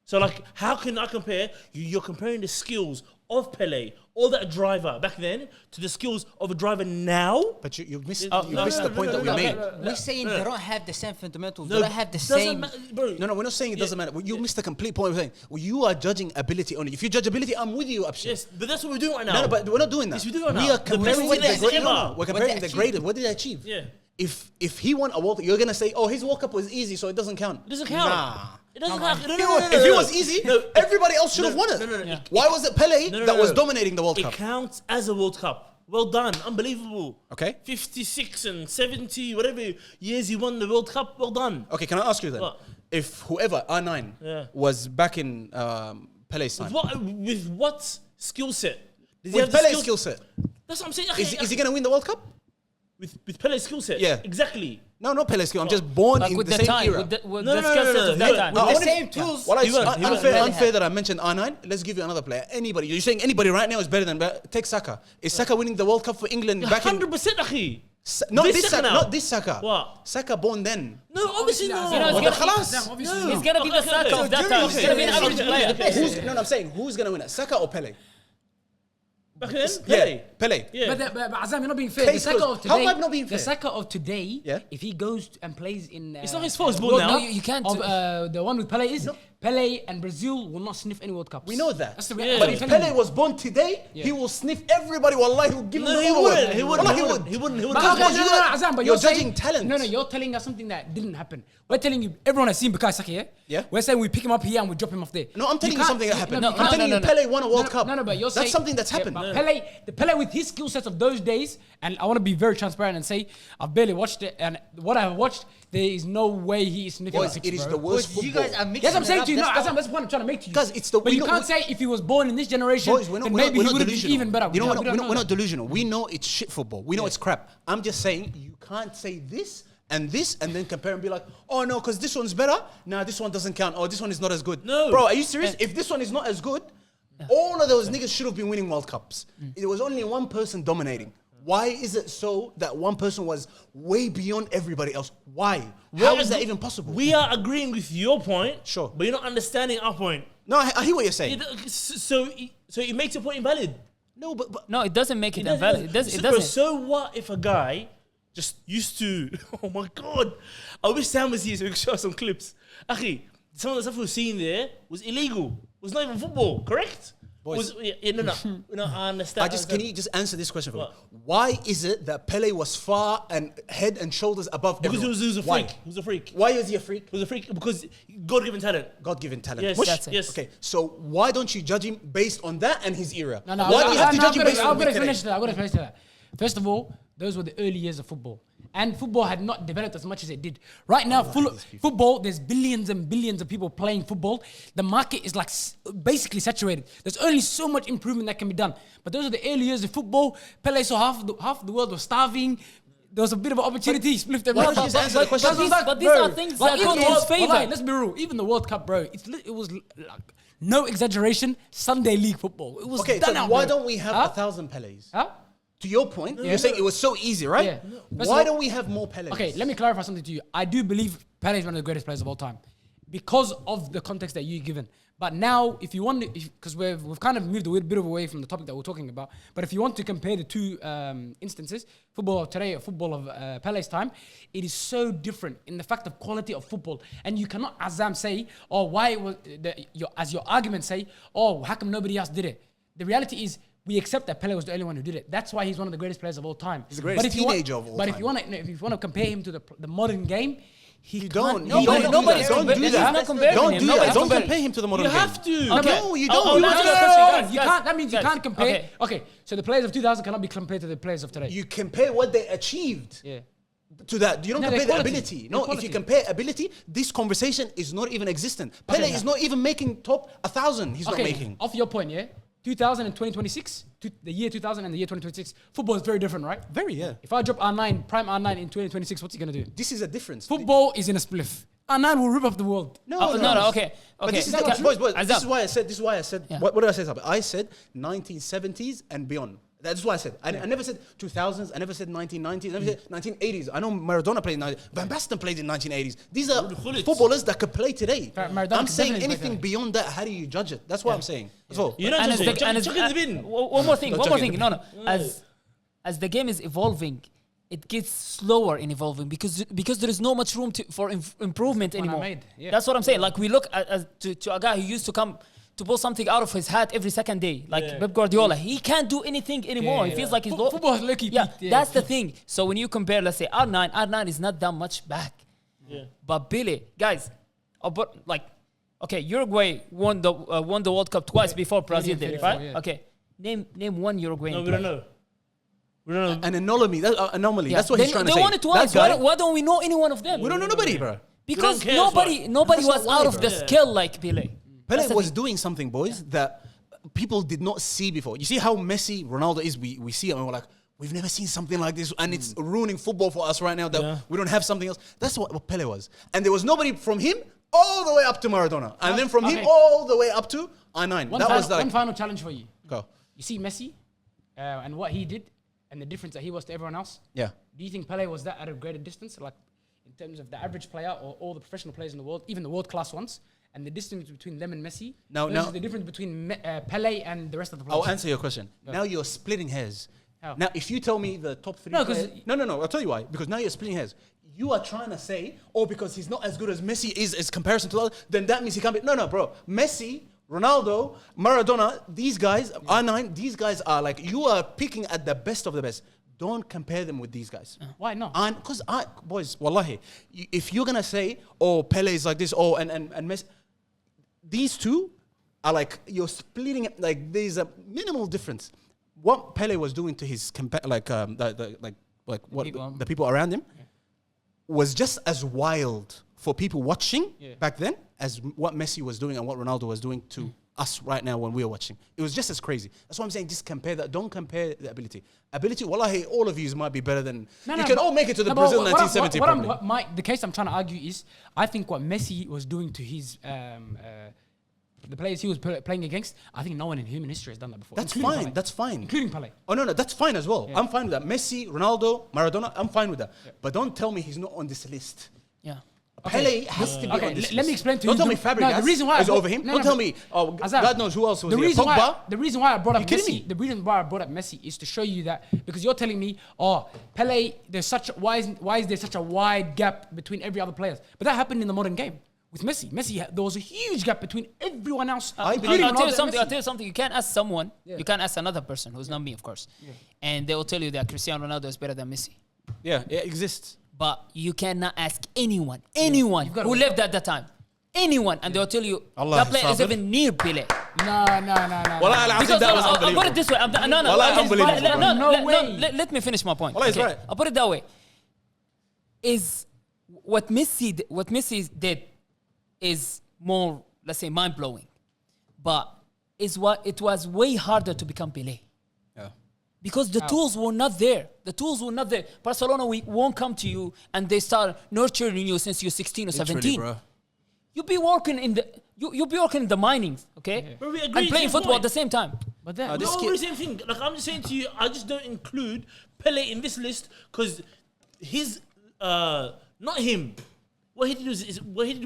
Speaker 3: So, like, how can I compare? You're comparing the skills of Pele or that driver back then to the skills of a driver now?
Speaker 1: But you missed the point that we made.
Speaker 4: We're saying they don't have the same fundamentals. They don't have the same.
Speaker 1: No, we're not saying it doesn't matter. You missed the complete point. We're saying you are judging ability only. If you judge ability, I'm with you, Abshir.
Speaker 3: Yes, but that's what we're doing right now.
Speaker 1: No, but we're not doing that.
Speaker 3: Yes, we're doing right now.
Speaker 1: We are comparing
Speaker 3: The best
Speaker 1: the great.
Speaker 3: ever.
Speaker 1: We're comparing the greatest. What did they achieve?
Speaker 3: Yeah.
Speaker 1: If he won a World Cup, you're gonna say, oh, his World Cup was easy, so it doesn't count.
Speaker 3: It doesn't count.
Speaker 1: Nah.
Speaker 3: It doesn't count.
Speaker 1: If it was easy, everybody else should have won it.
Speaker 3: No.
Speaker 1: Why was it Pele that was dominating the World
Speaker 3: It
Speaker 1: Cup?
Speaker 3: counts as a World Cup. Well done. Unbelievable.
Speaker 1: Okay.
Speaker 3: 56 and 70, whatever years he won the World Cup. Well done.
Speaker 1: Okay, can I ask you then?
Speaker 3: What?
Speaker 1: If whoever, R9, was back in Pele's time.
Speaker 3: With what skill set? Does he
Speaker 1: With
Speaker 3: have the
Speaker 1: Pele's skill set.
Speaker 3: That's what I'm saying.
Speaker 1: Is he going to win the World Cup?
Speaker 3: With Pele's skill set?
Speaker 1: Yeah.
Speaker 3: Exactly.
Speaker 1: No, not Pele's skill. I'm just born
Speaker 5: Like
Speaker 1: in
Speaker 5: with
Speaker 1: the
Speaker 5: the
Speaker 1: same
Speaker 5: time,
Speaker 1: era.
Speaker 5: with the
Speaker 3: No,
Speaker 5: skill set of that time.
Speaker 4: With
Speaker 1: I
Speaker 4: the
Speaker 1: wanna-
Speaker 4: same tools.
Speaker 1: Well,
Speaker 3: He won.
Speaker 1: unfair that I mentioned R9. Let's give you another player. Anybody. You're saying anybody right now is better than... Take Saka. Is Saka winning the World Cup for England back in...
Speaker 3: 100%, Akhi.
Speaker 1: Not
Speaker 3: This
Speaker 1: this
Speaker 3: Saka
Speaker 1: Saka.
Speaker 3: now.
Speaker 1: Not this Saka.
Speaker 3: What?
Speaker 1: Saka born then.
Speaker 3: No, obviously not.
Speaker 5: You know,
Speaker 1: Well,
Speaker 5: it's
Speaker 1: خلاص.
Speaker 5: gonna be the Saka of that time. It's gonna be an average player.
Speaker 1: No, I'm saying who's going to win it? Saka or Pele?
Speaker 3: Back then,
Speaker 1: Yeah, Pele.
Speaker 3: Yeah.
Speaker 2: But Azam, you're not being fair.
Speaker 1: Case
Speaker 2: The Saka
Speaker 1: closed.
Speaker 2: of today,
Speaker 1: How am I not being fair?
Speaker 2: The Saka of today,
Speaker 1: Yeah.
Speaker 2: if he goes and plays in,
Speaker 3: It's not his fault, he's
Speaker 2: World
Speaker 3: born now.
Speaker 2: Cup
Speaker 5: You can't
Speaker 2: Of,
Speaker 5: do-
Speaker 2: the one with Pele is Pele and Brazil will not sniff any World Cups.
Speaker 1: We know that.
Speaker 2: That's the
Speaker 3: Yeah.
Speaker 2: reality.
Speaker 1: But
Speaker 2: I'm
Speaker 1: if
Speaker 2: telling
Speaker 1: Pele
Speaker 2: you.
Speaker 1: was born today, he will sniff everybody. Wallahi, he will give him
Speaker 3: No,
Speaker 1: the
Speaker 3: he
Speaker 1: overwhelm.
Speaker 3: wouldn't. He wouldn't.
Speaker 1: Wallahi,
Speaker 3: He
Speaker 1: he
Speaker 3: wouldn't.
Speaker 1: would.
Speaker 3: He wouldn't. He
Speaker 2: But
Speaker 3: wouldn't.
Speaker 1: Because
Speaker 2: Azam, but
Speaker 1: you're
Speaker 2: saying-
Speaker 1: judging talent.
Speaker 2: No, you're telling us something that didn't happen. We're telling you, everyone has seen Bukayo Saka, yeah?
Speaker 1: Yeah.
Speaker 2: We're saying we pick him up here and we drop him off there.
Speaker 1: No, I'm telling you
Speaker 2: can't-
Speaker 1: something that happened.
Speaker 2: no,
Speaker 1: I'm telling you Pele won a World Cup.
Speaker 2: No, but you're saying...
Speaker 1: That's something that's
Speaker 2: Yeah,
Speaker 1: happened.
Speaker 2: but Pele with his skill sets of those days, and I want to be very transparent and say, I've barely watched it, and what I've watched, there is no way he is sniffing
Speaker 1: Boys,
Speaker 2: six,
Speaker 1: it is
Speaker 2: bro.
Speaker 1: the worst
Speaker 4: You
Speaker 1: football.
Speaker 4: guys are mixing
Speaker 2: Yes, I'm saying
Speaker 4: it
Speaker 2: to you, no,
Speaker 4: up.
Speaker 2: Azam, that's what I'm trying to make to you.
Speaker 1: Guys, it's the-
Speaker 2: But
Speaker 1: we
Speaker 2: you
Speaker 1: know-
Speaker 2: can't say if he was born in this generation,
Speaker 1: Boys, we're not,
Speaker 2: then
Speaker 1: we're not,
Speaker 2: maybe
Speaker 1: we're
Speaker 2: he
Speaker 1: not
Speaker 2: would have been
Speaker 1: delusional.
Speaker 2: even better.
Speaker 1: You know,
Speaker 2: We don't know
Speaker 1: we're not
Speaker 2: that.
Speaker 1: delusional. We know it's shit football. We know it's crap. I'm just saying you can't say this and then compare and be like, oh no, because this one's better. Nah, this one doesn't count. Oh, this one is not as good.
Speaker 3: No.
Speaker 1: Bro, are you serious? If this one is not as good, all of those niggas should have been winning World Cups. It was only one person dominating. Why is it so that one person was way beyond everybody else? Why? How is that even possible?
Speaker 3: We are agreeing with your point.
Speaker 1: Sure.
Speaker 3: But you're not understanding our point.
Speaker 1: No, I hear what you're saying.
Speaker 3: So it makes your point invalid.
Speaker 1: No, but
Speaker 5: No, it doesn't make it
Speaker 3: doesn't-
Speaker 5: invalid. It doesn't. It
Speaker 3: Bro,
Speaker 5: doesn't.
Speaker 3: so what if a guy just used to... Oh my God. I wish Sam was here so we could show us some clips. Akhi, some of the stuff we were seeing there was illegal. It was not even football, correct?
Speaker 1: Boys.
Speaker 3: No, I understand.
Speaker 1: can you just answer this question for me?
Speaker 3: What?
Speaker 1: Why is it that Pele was far and head and shoulders above
Speaker 3: Because
Speaker 1: everyone?
Speaker 3: he was a
Speaker 1: Why?
Speaker 3: freak. He was a freak.
Speaker 1: Why is he a freak?
Speaker 3: He was a freak because God-given talent.
Speaker 1: God-given talent.
Speaker 3: Yes,
Speaker 1: Mush?
Speaker 3: that's it. Yes.
Speaker 1: Okay, so why don't you judge him based on that and his era?
Speaker 2: No,
Speaker 1: Why do you have to judge him based on
Speaker 2: I'm going
Speaker 1: today?
Speaker 2: to finish that. I'm going to finish that. First of all, those were the early years of football. And football had not developed as much as it did. Right now, football, there's billions and billions of people playing football. The market is like basically saturated. There's only so much improvement that can be done. But those are the early years of football. Pele saw half the world was starving. There was a bit of an opportunity. He spliffed them.
Speaker 1: Why don't you just answer the question?
Speaker 5: But these are things that go to his favor.
Speaker 2: Let's be real. Even the World Cup, bro, it was like, no exaggeration, Sunday league football. It was
Speaker 1: Okay,
Speaker 2: done
Speaker 1: so
Speaker 2: out,
Speaker 1: why
Speaker 2: bro.
Speaker 1: don't we have
Speaker 2: Huh?
Speaker 1: 1,000 Pelés?
Speaker 2: Huh?
Speaker 1: To your point, you're saying it was so easy, right?
Speaker 2: Yeah. First of
Speaker 1: Why
Speaker 2: all-
Speaker 1: don't we have more Pelés?
Speaker 2: Okay, let me clarify something to you. I do believe Pelé is one of the greatest players of all time because of the context that you've given. But now, if you want to, because we've kind of moved a bit away from the topic that we're talking about, but if you want to compare the two instances, football of today or football of Pelé's time, it is so different in the fact of quality of football. And you cannot, Azam, say, or why was as your argument say, oh, how come nobody else did it? The reality is, we accept that Pelé was the only one who did it. That's why he's one of the greatest players of all time.
Speaker 1: He's the greatest teenager of all
Speaker 2: But
Speaker 1: time.
Speaker 2: if you want to compare him to the modern game,
Speaker 1: You don't.
Speaker 5: Nobody's
Speaker 1: Don't do
Speaker 5: he's
Speaker 1: that.
Speaker 5: not comparing
Speaker 1: Don't
Speaker 5: him.
Speaker 1: do
Speaker 5: Nobody's
Speaker 1: that. Don't
Speaker 5: comparing.
Speaker 1: compare him to the modern
Speaker 3: You
Speaker 1: game.
Speaker 3: have to.
Speaker 1: No, you
Speaker 3: Oh,
Speaker 1: don't.
Speaker 3: no,
Speaker 2: No,
Speaker 3: Guys,
Speaker 2: you can't. That means you
Speaker 5: guys,
Speaker 2: can't compare.
Speaker 5: okay.
Speaker 2: Okay, so the players of 2000 cannot be compared to the players of today.
Speaker 1: You compare what they achieved.
Speaker 2: Yeah.
Speaker 1: to that. You don't
Speaker 2: No,
Speaker 1: compare the
Speaker 2: equality.
Speaker 1: ability. No, if
Speaker 2: Equality.
Speaker 1: you compare ability, this conversation is not even existent. Pele is not even making top 1,000. He's not making.
Speaker 2: Off your point, yeah. 2000 and 2026, the year 2000 and the year 2026, football is very different, right?
Speaker 1: Very, yeah.
Speaker 2: If I drop R9, prime R9 in 2026, what's he gonna do?
Speaker 1: This is a difference.
Speaker 2: Football is in a spliff. R9 will rip up the world.
Speaker 5: No, okay.
Speaker 1: But
Speaker 5: Okay.
Speaker 1: this is boys. This is why I said.
Speaker 5: Yeah.
Speaker 1: What did I say? I said 1970s and beyond. That's what I said. I never said 2000s. I never said 1990s. I never said 1980s. I know Maradona played in 1980s. Van Basten played in 1980s. These are footballers that could play today.
Speaker 2: Maradona
Speaker 1: I'm
Speaker 2: could
Speaker 1: saying
Speaker 2: definitely play
Speaker 1: anything
Speaker 2: today.
Speaker 1: beyond that, how do you judge it? That's what I'm saying. That's all.
Speaker 3: You know,
Speaker 5: And
Speaker 3: chuck
Speaker 5: as
Speaker 3: in the bin.
Speaker 5: one more thing.
Speaker 1: Not
Speaker 5: One more
Speaker 1: chuck in
Speaker 5: thing.
Speaker 1: the
Speaker 5: No. As the game is evolving, it gets slower in evolving because there is no much room for improvement
Speaker 2: That's the point I
Speaker 5: anymore.
Speaker 2: made, yeah.
Speaker 5: That's what I'm saying. Like we look to a guy who used to come to pull something out of his hat every second day, like Pep Guardiola. He can't do anything anymore. He feels like he's
Speaker 2: Football is lucky.
Speaker 5: Yeah,
Speaker 2: Pete,
Speaker 5: that's the thing. So when you compare, let's say R9 is not that much back.
Speaker 3: Yeah.
Speaker 5: But Pele, guys, but like, okay, Uruguay won the World Cup twice before Brazil did,
Speaker 2: 34,
Speaker 5: right?
Speaker 2: yeah.
Speaker 5: Okay, name one Uruguayan.
Speaker 3: No, we don't know. We don't know.
Speaker 1: An anomaly. Anomaly.
Speaker 5: Yeah.
Speaker 1: That's what he's trying to say.
Speaker 5: They won it twice.
Speaker 1: That guy-
Speaker 5: Why don't we know any one of them?
Speaker 1: We don't know nobody, bro.
Speaker 5: Because
Speaker 3: We don't care,
Speaker 5: nobody
Speaker 1: That's
Speaker 5: was
Speaker 1: not
Speaker 5: out
Speaker 1: why,
Speaker 5: of
Speaker 1: bro.
Speaker 5: the skill like Pele.
Speaker 1: Pele
Speaker 5: That's the
Speaker 1: was
Speaker 5: thing.
Speaker 1: doing something, boys, that people did not see before. You see how Messi, Ronaldo is. We see it and we're like, we've never seen something like this, and it's ruining football for us right now. That we don't have something else. That's what Pele was, and there was nobody from him all the way up to Maradona, and then from him
Speaker 2: Okay.
Speaker 1: all the way up to I9.
Speaker 2: One final challenge for you.
Speaker 1: Go.
Speaker 2: You see Messi and what he did and the difference that he was to everyone else.
Speaker 1: Yeah.
Speaker 2: Do you think Pele was that at a greater distance, like in terms of the average player or all the professional players in the world, even the world-class ones, and the distance between them and Messi versus the difference between Pele and the rest of the players?
Speaker 1: I'll answer your question. Now you're splitting hairs.
Speaker 2: How?
Speaker 1: Now, if you tell me the top three,
Speaker 2: No, 'cause-
Speaker 1: no, I'll tell you why. Because now you're splitting hairs. You are trying to say, because he's not as good as Messi is as comparison to others, then that means he can't be. No, bro. Messi, Ronaldo, Maradona, these guys, R9, these guys are like, you are picking at the best of the best. Don't compare them with these guys.
Speaker 2: Why not?
Speaker 1: Because boys, wallahi, if you're gonna say, Pele is like this, and Messi, these two are like, you're splitting it. Like there's a minimal difference. What Pele was doing to his the people around him was just as wild for people watching back then as what Messi was doing and what Ronaldo was doing to us right now when we are watching. It was just as crazy. That's why I'm saying just compare that. Don't compare the ability. Ability, wallahi, all of you might be better than... you can all make it to the Brazil 1970 probably.
Speaker 2: The case I'm trying to argue is, I think what Messi was doing to his... the players he was playing against, I think no one in human history has done that before.
Speaker 1: That's
Speaker 2: including
Speaker 1: fine.
Speaker 2: Pele.
Speaker 1: That's fine.
Speaker 2: Including Pele.
Speaker 1: Oh, no, that's fine as well. I'm fine with that. Messi, Ronaldo, Maradona, I'm fine with that. But don't tell me he's not on this list.
Speaker 5: Yeah.
Speaker 1: Pele has to be on this list.
Speaker 2: Let me explain to you.
Speaker 1: Don't tell me Fabregas
Speaker 2: the reason why
Speaker 1: is over him. Don't tell me, God knows who else was here. Pogba.
Speaker 2: The reason why I brought up
Speaker 1: You kidding
Speaker 2: Messi,
Speaker 1: me?
Speaker 2: the reason why I brought up Messi is to show you that, because you're telling me, Pele, why is there such a wide gap between every other player? But that happened in the modern game. With Messi, there was a huge gap between everyone else.
Speaker 5: I'll
Speaker 2: including
Speaker 5: tell
Speaker 2: Ronaldo
Speaker 5: you
Speaker 2: and
Speaker 5: something.
Speaker 2: Messi.
Speaker 5: I'll tell you something. You can't ask someone. You can't ask another person who's not me, of course. And they will tell you that Cristiano Ronaldo is better than Messi.
Speaker 1: Yeah, it exists.
Speaker 5: But you cannot ask anyone who lived at that time. Anyone, and they'll tell you
Speaker 1: Allah
Speaker 5: that player is
Speaker 1: Sabir.
Speaker 5: even near Pele.
Speaker 2: No.
Speaker 1: Wallahi, I think that was
Speaker 5: I'll
Speaker 1: unbelievable.
Speaker 5: put it this way.
Speaker 1: Wallahi, unbelievable, bro.
Speaker 5: Let me finish my point.
Speaker 1: Wallahi, it's right.
Speaker 5: I'll put it that way. Is what Messi did is more, let's say, mind blowing, but it was way harder to become Pele.
Speaker 1: Yeah.
Speaker 5: Because the tools were not there. Barcelona won't come to you and they start nurturing you since you're 16 or 17.
Speaker 1: Bro.
Speaker 5: You'll be working in the minings, okay?
Speaker 3: But we agree
Speaker 5: And
Speaker 3: to
Speaker 5: playing
Speaker 3: your
Speaker 5: football
Speaker 3: point.
Speaker 5: at the same time.
Speaker 2: But
Speaker 3: We're
Speaker 2: this
Speaker 3: all
Speaker 2: kid,
Speaker 3: the same thing. Like I'm just saying to you, I just don't include Pele in this list because his not him. What he did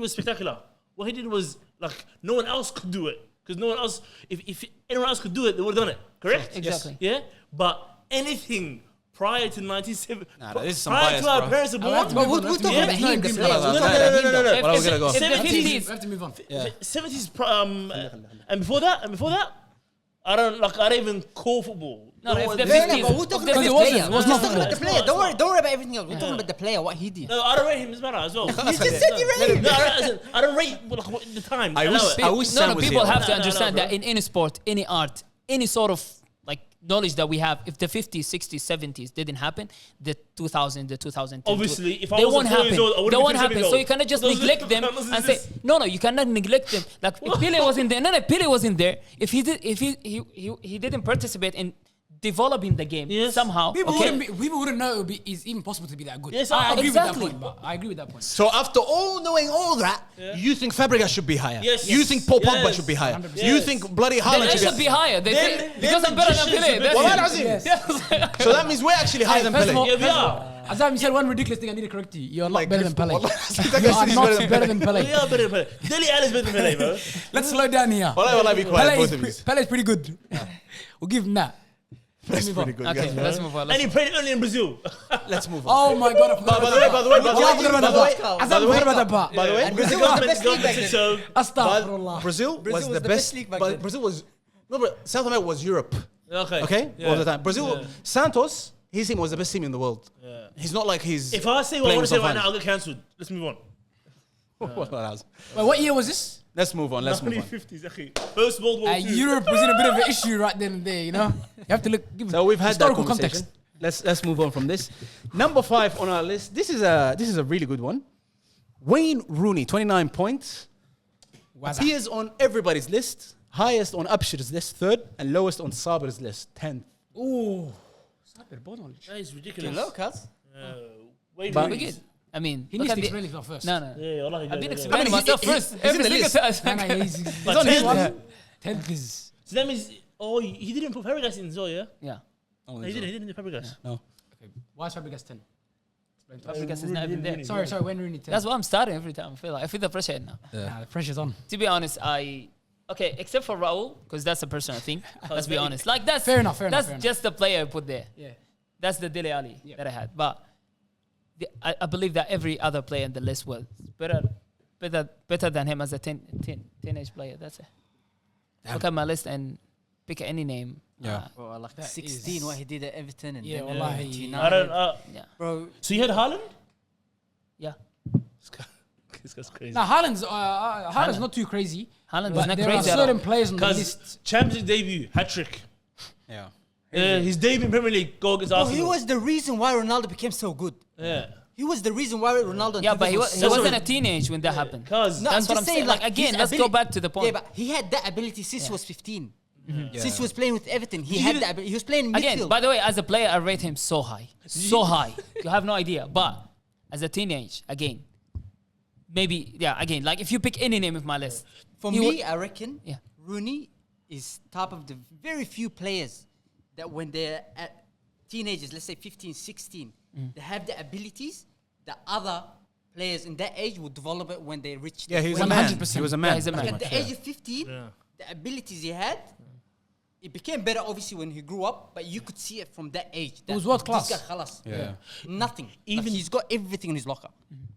Speaker 3: was spectacular. What he did was like no one else could do it because no one else. If anyone else could do it, they would have done it. Correct?
Speaker 5: Exactly.
Speaker 3: Yeah. But anything prior to 1970,
Speaker 1: this is some
Speaker 3: prior
Speaker 1: bias,
Speaker 3: to our
Speaker 1: bro.
Speaker 3: parents were born.
Speaker 4: But we're talking about him, the players. We're talking about him, though.
Speaker 1: Well, we're gonna go.
Speaker 5: If the
Speaker 3: 70s,
Speaker 5: 50s,
Speaker 2: we have to move on.
Speaker 3: 70s, and before that, I don't even call football.
Speaker 5: No, if the
Speaker 4: Yeah,
Speaker 5: 50s,
Speaker 4: but we're talking
Speaker 5: if
Speaker 4: about
Speaker 5: the
Speaker 4: the
Speaker 5: 50s,
Speaker 4: player. We're just talking about the
Speaker 3: It's
Speaker 4: player.
Speaker 3: not,
Speaker 4: Don't
Speaker 3: it's
Speaker 4: worry about everything else. We're talking about the player, what he did.
Speaker 3: No, I don't rate him as better as well.
Speaker 4: You just said you rated him.
Speaker 3: No, I don't rate the time.
Speaker 1: I
Speaker 3: Allow
Speaker 1: wish-
Speaker 3: it.
Speaker 1: I wish Sam was
Speaker 5: people
Speaker 1: here.
Speaker 5: have to
Speaker 3: No,
Speaker 5: understand
Speaker 3: bro.
Speaker 5: that in any sport, any art, any sort of like knowledge that we have. If the 50s, 60s, 70s didn't happen, the 2000, the 2010.
Speaker 3: Obviously, if I
Speaker 5: they
Speaker 3: was
Speaker 5: won't
Speaker 3: 4 years
Speaker 5: happen.
Speaker 3: old, I wouldn't
Speaker 5: They
Speaker 3: be
Speaker 5: won't
Speaker 3: Cristiano
Speaker 5: happen. So
Speaker 3: Ronaldo.
Speaker 5: you cannot just
Speaker 3: Those-
Speaker 5: neglect them
Speaker 3: those-
Speaker 5: and say no. You cannot neglect them. Like if Pelé wasn't there, Pelé wasn't there. If he didn't participate in developing the game somehow.
Speaker 2: People wouldn't know it's even possible to be that good.
Speaker 3: Yes,
Speaker 2: I agree
Speaker 5: exactly.
Speaker 2: with that point. But I agree with that point.
Speaker 1: So after knowing all that, you think Fabregas should be higher?
Speaker 3: Yes.
Speaker 1: You think Paul Pogba
Speaker 3: Yes.
Speaker 1: should be higher?
Speaker 2: 100%.
Speaker 1: You think bloody
Speaker 5: Then
Speaker 1: Haaland
Speaker 5: they should be higher. Because I'm better than Pelé. That's
Speaker 1: Well,
Speaker 5: it.
Speaker 1: that's So that means we're actually higher than
Speaker 2: First of all,
Speaker 1: Pelé.
Speaker 3: Yeah, we are.
Speaker 2: Azam, you said one ridiculous thing. I need to correct you. You're not better than Pelé.
Speaker 1: That
Speaker 2: You
Speaker 1: guy
Speaker 2: are
Speaker 1: said he's
Speaker 2: not better than
Speaker 3: We
Speaker 2: Pelé.
Speaker 3: are better than Pelé. Dele Alli's better than Pelé, bro.
Speaker 2: Let's slow down here.
Speaker 1: Wallah, be quiet, both of you.
Speaker 2: Pelé is pretty good. We'll give him that.
Speaker 1: That's pretty good.
Speaker 5: Okay,
Speaker 1: guys.
Speaker 5: let's move on.
Speaker 3: And he played only in Brazil.
Speaker 1: Let's move on.
Speaker 2: Oh my God. I forgot
Speaker 1: By
Speaker 2: about
Speaker 1: the way,
Speaker 2: that.
Speaker 1: by the way,
Speaker 2: Yeah, I forgot about that. Azam, forgot about that part.
Speaker 1: by the way,
Speaker 4: And
Speaker 3: Because the
Speaker 4: Brazil was the best league
Speaker 3: government
Speaker 4: back
Speaker 3: said
Speaker 4: then.
Speaker 3: so.
Speaker 2: Astaghfirullah.
Speaker 1: Brazil was the best
Speaker 4: league back
Speaker 1: but
Speaker 4: then.
Speaker 1: Brazil was but South America was Europe.
Speaker 3: Okay.
Speaker 1: Okay,
Speaker 3: Yeah.
Speaker 1: all the time. Brazil,
Speaker 3: Yeah.
Speaker 1: Santos, his team was the best team in the world.
Speaker 3: Yeah.
Speaker 1: He's not like he's.
Speaker 3: If I say what I
Speaker 1: playing
Speaker 3: want
Speaker 1: with
Speaker 3: to say
Speaker 1: some
Speaker 3: right now,
Speaker 1: fans.
Speaker 3: I'll get cancelled. Let's move on.
Speaker 2: Wait, what year was this?
Speaker 1: Let's move on. Let's move on.
Speaker 3: 1950s, akhi. First World War II.
Speaker 2: Europe was in a bit of an issue right then and there, you know? You have to give
Speaker 1: So we've had that
Speaker 2: historical
Speaker 1: conversation.
Speaker 2: context.
Speaker 1: Let's move on from this. Number 5 on our list. This is a really good one. Wayne Rooney, 29 points.
Speaker 2: Waza.
Speaker 1: Appears on everybody's list. Highest on Abshir's list, 3rd, and lowest on Sabir's list, 10th.
Speaker 2: Ooh.
Speaker 3: That is ridiculous.
Speaker 4: Hello, cuz.
Speaker 3: Wait,
Speaker 1: But-
Speaker 5: We good. I mean,
Speaker 2: He
Speaker 5: look
Speaker 2: needs
Speaker 5: at
Speaker 2: to
Speaker 5: the-
Speaker 2: explain himself first.
Speaker 5: No.
Speaker 3: Yeah, wallahi,
Speaker 5: I've been
Speaker 3: yeah.
Speaker 5: explaining
Speaker 1: I mean,
Speaker 5: myself
Speaker 1: he-
Speaker 5: first.
Speaker 1: he's in
Speaker 5: Every
Speaker 1: the
Speaker 5: single
Speaker 1: list.
Speaker 5: time.
Speaker 2: He's
Speaker 3: But
Speaker 2: on his
Speaker 3: 10th,
Speaker 2: one. 10th is...
Speaker 3: So that means, he didn't put Fabregas in as well, yeah?
Speaker 5: Yeah.
Speaker 3: No, he didn't do Fabregas.
Speaker 1: No.
Speaker 2: Why is Fabregas 10?
Speaker 5: Fabregas is not even there.
Speaker 2: Sorry, Wayne Rooney 10.
Speaker 5: That's why I'm starting every time. I feel the pressure now.
Speaker 2: Nah, the pressure's on.
Speaker 5: To be honest, okay, except for Raul, because that's a personal thing. Let's be honest. Like that's
Speaker 2: Fair enough,
Speaker 5: That's
Speaker 2: fair
Speaker 5: just the player I put there.
Speaker 2: Yeah.
Speaker 5: That's the Dele Alli
Speaker 2: Yeah.
Speaker 5: that I had. But I believe that every other player in the list was better than him as a teenage player. That's it. Look at my list and pick any name.
Speaker 1: Yeah.
Speaker 4: Bro, I like
Speaker 2: That
Speaker 4: 16
Speaker 2: is-
Speaker 4: what he did at Everton and
Speaker 2: Yeah,
Speaker 4: then
Speaker 2: wallahi.
Speaker 4: 29.
Speaker 3: I don't.
Speaker 5: Yeah.
Speaker 4: Bro,
Speaker 3: So you had Haaland?
Speaker 5: Yeah.
Speaker 3: This guy's crazy.
Speaker 2: Now, Haaland's not too crazy.
Speaker 5: Haaland is
Speaker 2: But
Speaker 5: not
Speaker 2: there are
Speaker 5: crazy at all.
Speaker 2: certain players on the
Speaker 3: Because
Speaker 2: list.
Speaker 3: Champions League debut, hat trick.
Speaker 1: Yeah.
Speaker 3: His debut in Premier League goal against
Speaker 4: bro,
Speaker 3: Arsenal.
Speaker 4: he was the reason why Ronaldo became so good.
Speaker 3: Yeah.
Speaker 4: He was the reason why Ronaldo.
Speaker 5: Yeah, but he
Speaker 4: so
Speaker 5: wasn't
Speaker 4: good.
Speaker 5: a teenage when that happened.
Speaker 3: Because
Speaker 4: No,
Speaker 5: That's
Speaker 4: I'm
Speaker 5: what
Speaker 4: just
Speaker 5: I'm
Speaker 4: saying.
Speaker 5: saying. Like, again,
Speaker 4: his
Speaker 5: let's go back to the point.
Speaker 4: Yeah, but he had that ability since he was 15.
Speaker 1: Yeah.
Speaker 4: Since he was playing with Everton, he had that ability. He was playing midfield.
Speaker 5: Again, by the way, as a player, I rate him so high. So high. You have no idea. But as a teenage, again, maybe, again, like if you pick any name of my list.
Speaker 4: For
Speaker 5: he
Speaker 4: me,
Speaker 5: would-
Speaker 4: I reckon
Speaker 5: Yeah.
Speaker 4: Rooney is top of the very few players that when they're at teenagers, let's say 15, 16, they have the abilities that other players in that age will develop it when they reach
Speaker 1: Yeah, he was a
Speaker 4: 20.
Speaker 1: man.
Speaker 2: 100%.
Speaker 1: He was a
Speaker 5: Yeah,
Speaker 1: man.
Speaker 5: he's a man.
Speaker 1: pretty
Speaker 4: At
Speaker 1: much,
Speaker 4: the
Speaker 1: yeah.
Speaker 4: age of 15,
Speaker 3: Yeah.
Speaker 4: the abilities he had, it became better obviously when he grew up, but you could see it from that age. That
Speaker 2: was world class.
Speaker 4: This guy, khalas.
Speaker 1: Yeah.
Speaker 4: Nothing.
Speaker 3: Even-
Speaker 4: Even he's got everything in his locker.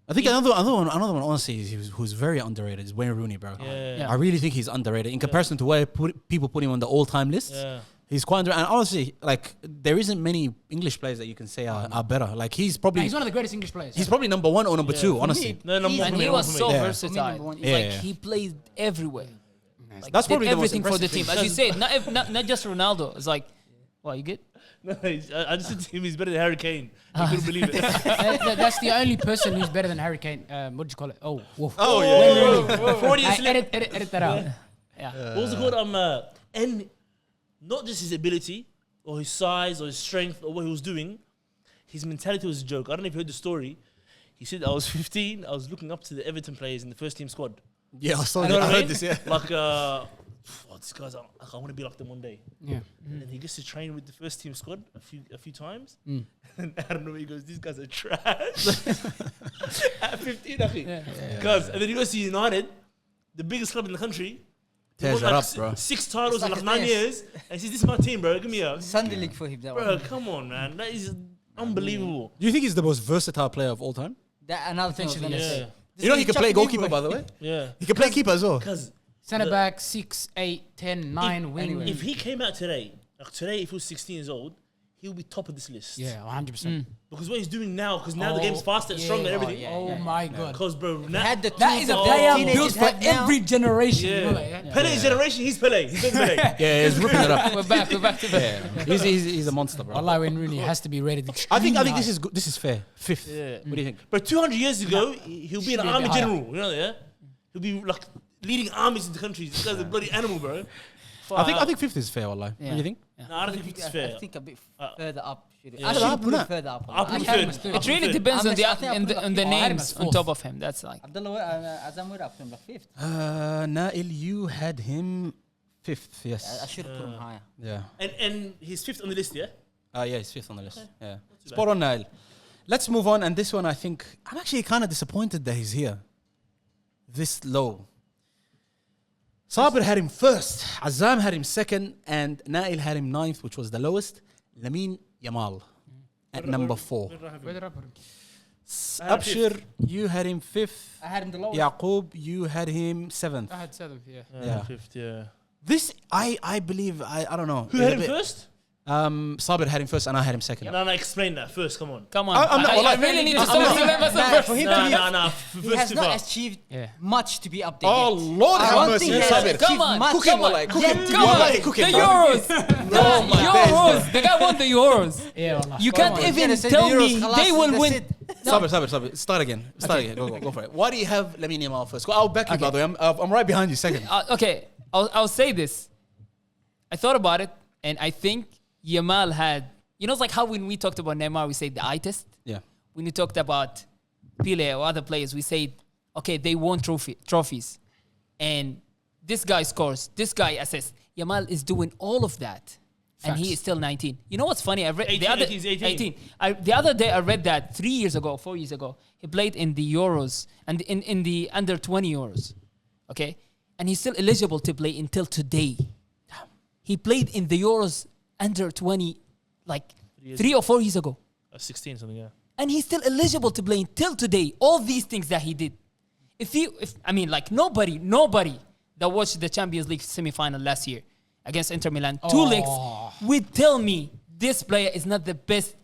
Speaker 1: I think another one, honestly, who's very underrated is Wayne Rooney, bro.
Speaker 3: Yeah.
Speaker 1: I really think he's underrated in comparison to where people put him on the all-time list.
Speaker 3: Yeah.
Speaker 1: He's quite underrated. And honestly, like, there isn't many English players that you can say are better. Like, he's
Speaker 2: Nah, he's one of the greatest English players.
Speaker 1: probably number 1 or number 2,
Speaker 4: For
Speaker 1: honestly.
Speaker 4: me,
Speaker 3: No, number
Speaker 4: he's
Speaker 3: one
Speaker 5: And
Speaker 3: for
Speaker 5: he
Speaker 3: me,
Speaker 5: was
Speaker 3: number
Speaker 5: so
Speaker 3: one
Speaker 1: for me.
Speaker 4: Yeah.
Speaker 5: versatile.
Speaker 4: For me, number one.
Speaker 5: It's
Speaker 1: Yeah,
Speaker 5: like
Speaker 1: yeah.
Speaker 5: he played everywhere. Like,
Speaker 1: That's
Speaker 5: did
Speaker 1: probably the most
Speaker 5: everything for the
Speaker 1: impressive
Speaker 5: team.
Speaker 1: thing.
Speaker 5: As you said, not just Ronaldo. It's like, what, you good?
Speaker 3: No, I just said to him he's better than Harry Kane. I couldn't believe it.
Speaker 2: That's the only person who's better than Harry Kane. What do you call it? Oh, woof.
Speaker 1: Oh, yeah.
Speaker 3: Freudian
Speaker 2: I
Speaker 3: slip.
Speaker 2: edit that out.
Speaker 5: Yeah.
Speaker 3: What was it called? And not just his ability or his size or his strength or what he was doing, his mentality was a joke. I don't know if you heard the story. He said, I was 15, I was looking up to the Everton players in the first team squad.
Speaker 1: Yeah, I saw
Speaker 3: You
Speaker 1: that.
Speaker 3: know what
Speaker 1: I
Speaker 3: I
Speaker 1: heard
Speaker 3: mean?
Speaker 1: this, yeah.
Speaker 3: Like, these guys, I want to be like them one day.
Speaker 2: Yeah.
Speaker 3: And then he gets to train with the first team squad a few times. And I don't know, he goes, these guys are trash. At 15, I think. Because, and then he goes to United, the biggest club in the country. He
Speaker 1: Tears
Speaker 3: won
Speaker 1: it
Speaker 3: like
Speaker 1: up, bro.
Speaker 3: 6 titles
Speaker 4: It's
Speaker 3: in
Speaker 4: like
Speaker 3: like
Speaker 4: a
Speaker 3: 9
Speaker 4: test.
Speaker 3: years. And he says, this is my team, bro. Give me a...
Speaker 4: Sunday League for him, that
Speaker 3: Bro,
Speaker 4: one.
Speaker 3: come on, man. That is unbelievable.
Speaker 1: Do you think he's the most versatile player of all time?
Speaker 4: That another thing I was
Speaker 2: Potentially,
Speaker 4: gonna
Speaker 3: Yeah.
Speaker 4: say.
Speaker 1: You know he can play
Speaker 4: chucked
Speaker 1: goalkeeper,
Speaker 4: anywhere.
Speaker 1: by the way.
Speaker 3: Yeah.
Speaker 1: He can play keeper as well.
Speaker 3: Because
Speaker 2: Centre back, 6, 8, 10, 9, wing.
Speaker 3: if he came out today, like today, if he was 16 years old, he'll be top of this list.
Speaker 2: Yeah, 100%.
Speaker 3: Because what he's doing now, because now the game's faster and stronger and everything.
Speaker 2: Oh my God.
Speaker 3: Because, bro, now,
Speaker 4: Had the
Speaker 2: That is a
Speaker 4: tools
Speaker 2: player
Speaker 4: teenagers
Speaker 2: built for
Speaker 4: have now.
Speaker 2: every generation. You know
Speaker 3: yeah.
Speaker 2: that, yeah?
Speaker 3: Pele's generation, he's Pelé. He's big Pelé.
Speaker 1: Yeah, he's ripping it up.
Speaker 5: We're back to that.
Speaker 1: He's a monster, bro.
Speaker 2: Allah, Wayne Rooney has to be rated.
Speaker 1: I think
Speaker 2: extremely
Speaker 1: this is good. This is fair. Fifth.
Speaker 3: Yeah.
Speaker 1: What do you think?
Speaker 3: But 200 years ago, he'll be an
Speaker 2: Should be a
Speaker 3: army
Speaker 2: bit higher.
Speaker 3: general. You know that, yeah? He'll be like leading armies into countries. This guy's a bloody animal, bro.
Speaker 1: I think fifth is fair, wallah.
Speaker 5: Yeah.
Speaker 1: What do you think?
Speaker 3: No, I don't think it's fair.
Speaker 4: I think a bit further up.
Speaker 3: Yeah.
Speaker 4: I
Speaker 1: Further
Speaker 4: should
Speaker 1: up,
Speaker 4: put
Speaker 1: nah.
Speaker 4: it further up.
Speaker 3: I'll put
Speaker 4: I
Speaker 3: it
Speaker 4: can't-
Speaker 3: third.
Speaker 5: It really depends on
Speaker 4: I think I put
Speaker 5: the
Speaker 4: him
Speaker 5: names
Speaker 2: fourth.
Speaker 5: on top of him. That's like
Speaker 4: Abdullah, Azam, where I put him like fifth.
Speaker 1: Nail, you had him fifth.
Speaker 4: I
Speaker 1: Yes.
Speaker 4: should have put him higher.
Speaker 1: Yeah.
Speaker 3: And he's fifth on the list, yeah?
Speaker 1: Yeah, he's fifth on the list. Yeah.
Speaker 3: too
Speaker 1: Spot on, Nail. Let's move on. And this one, I think, I'm actually kind of disappointed that he's here. This low. Sabir had him first. Azam had him second. And Nail had him ninth, which was the lowest. Lamine Yamal at number 4.
Speaker 2: Where did I put him?
Speaker 1: Abshir, you had him fifth.
Speaker 4: I had him the lowest.
Speaker 1: Yaqub, you had him seventh.
Speaker 2: I had 7th, yeah.
Speaker 1: Yeah.
Speaker 3: Fifth, yeah.
Speaker 1: This, I believe, I don't know.
Speaker 3: Who had him first?
Speaker 1: Sabir had him first and I had him second.
Speaker 3: No, explain that first. Come on.
Speaker 5: come on.
Speaker 1: I'm not-
Speaker 5: I really need to
Speaker 1: I'm not-
Speaker 5: say myself
Speaker 4: For
Speaker 5: first.
Speaker 4: him to be
Speaker 3: No.
Speaker 4: he has not achieved
Speaker 2: Yeah.
Speaker 4: much to be updated.
Speaker 1: Oh, Lord
Speaker 4: I
Speaker 1: have
Speaker 4: don't
Speaker 1: mercy.
Speaker 4: think he has
Speaker 1: Sabir.
Speaker 4: achieved
Speaker 5: Come on,
Speaker 4: much.
Speaker 1: Cook him, wallah. Cook him.
Speaker 4: Yet.
Speaker 5: Come on,
Speaker 1: Wallahi, cook
Speaker 5: the
Speaker 1: him, bro.
Speaker 5: Euros.
Speaker 1: Oh, my days,
Speaker 5: Euros. The guy won the Euros.
Speaker 2: Yeah, wallah.
Speaker 5: You can't
Speaker 4: on.
Speaker 5: even
Speaker 4: Yeah, they
Speaker 5: tell
Speaker 4: said the
Speaker 5: me
Speaker 4: Euros,
Speaker 5: they
Speaker 4: khalas,
Speaker 5: will
Speaker 4: that's
Speaker 5: win.
Speaker 4: it.
Speaker 1: Sabir. Start again. Go for it. Why do you have Lamine Yamal first? I'll back you, by the way. I'm right behind you second.
Speaker 5: Okay, I'll say this. I thought about it, and I think Yamal had. You know, it's like how when we talked about Neymar, we say the eye test.
Speaker 1: Yeah.
Speaker 5: When we talked about Pelé or other players, we say, okay, they won trophies, and this guy scores, this guy assists. Yamal is doing all of that, and he
Speaker 2: Facts.
Speaker 5: is still 19. You know what's funny? I read
Speaker 3: 18, he's 18.
Speaker 5: The other day I read that 4 years ago, he played in the Euros and in the under 20 Euros, okay, and he's still eligible to play until today. He played in the Euros under 20, like 3 or 4 years ago.
Speaker 3: 16 something, yeah.
Speaker 5: And he's still eligible to play until today. All these things that he did. Nobody that watched the Champions League semi-final last year against Inter Milan, 2 legs, would tell me this player is not the best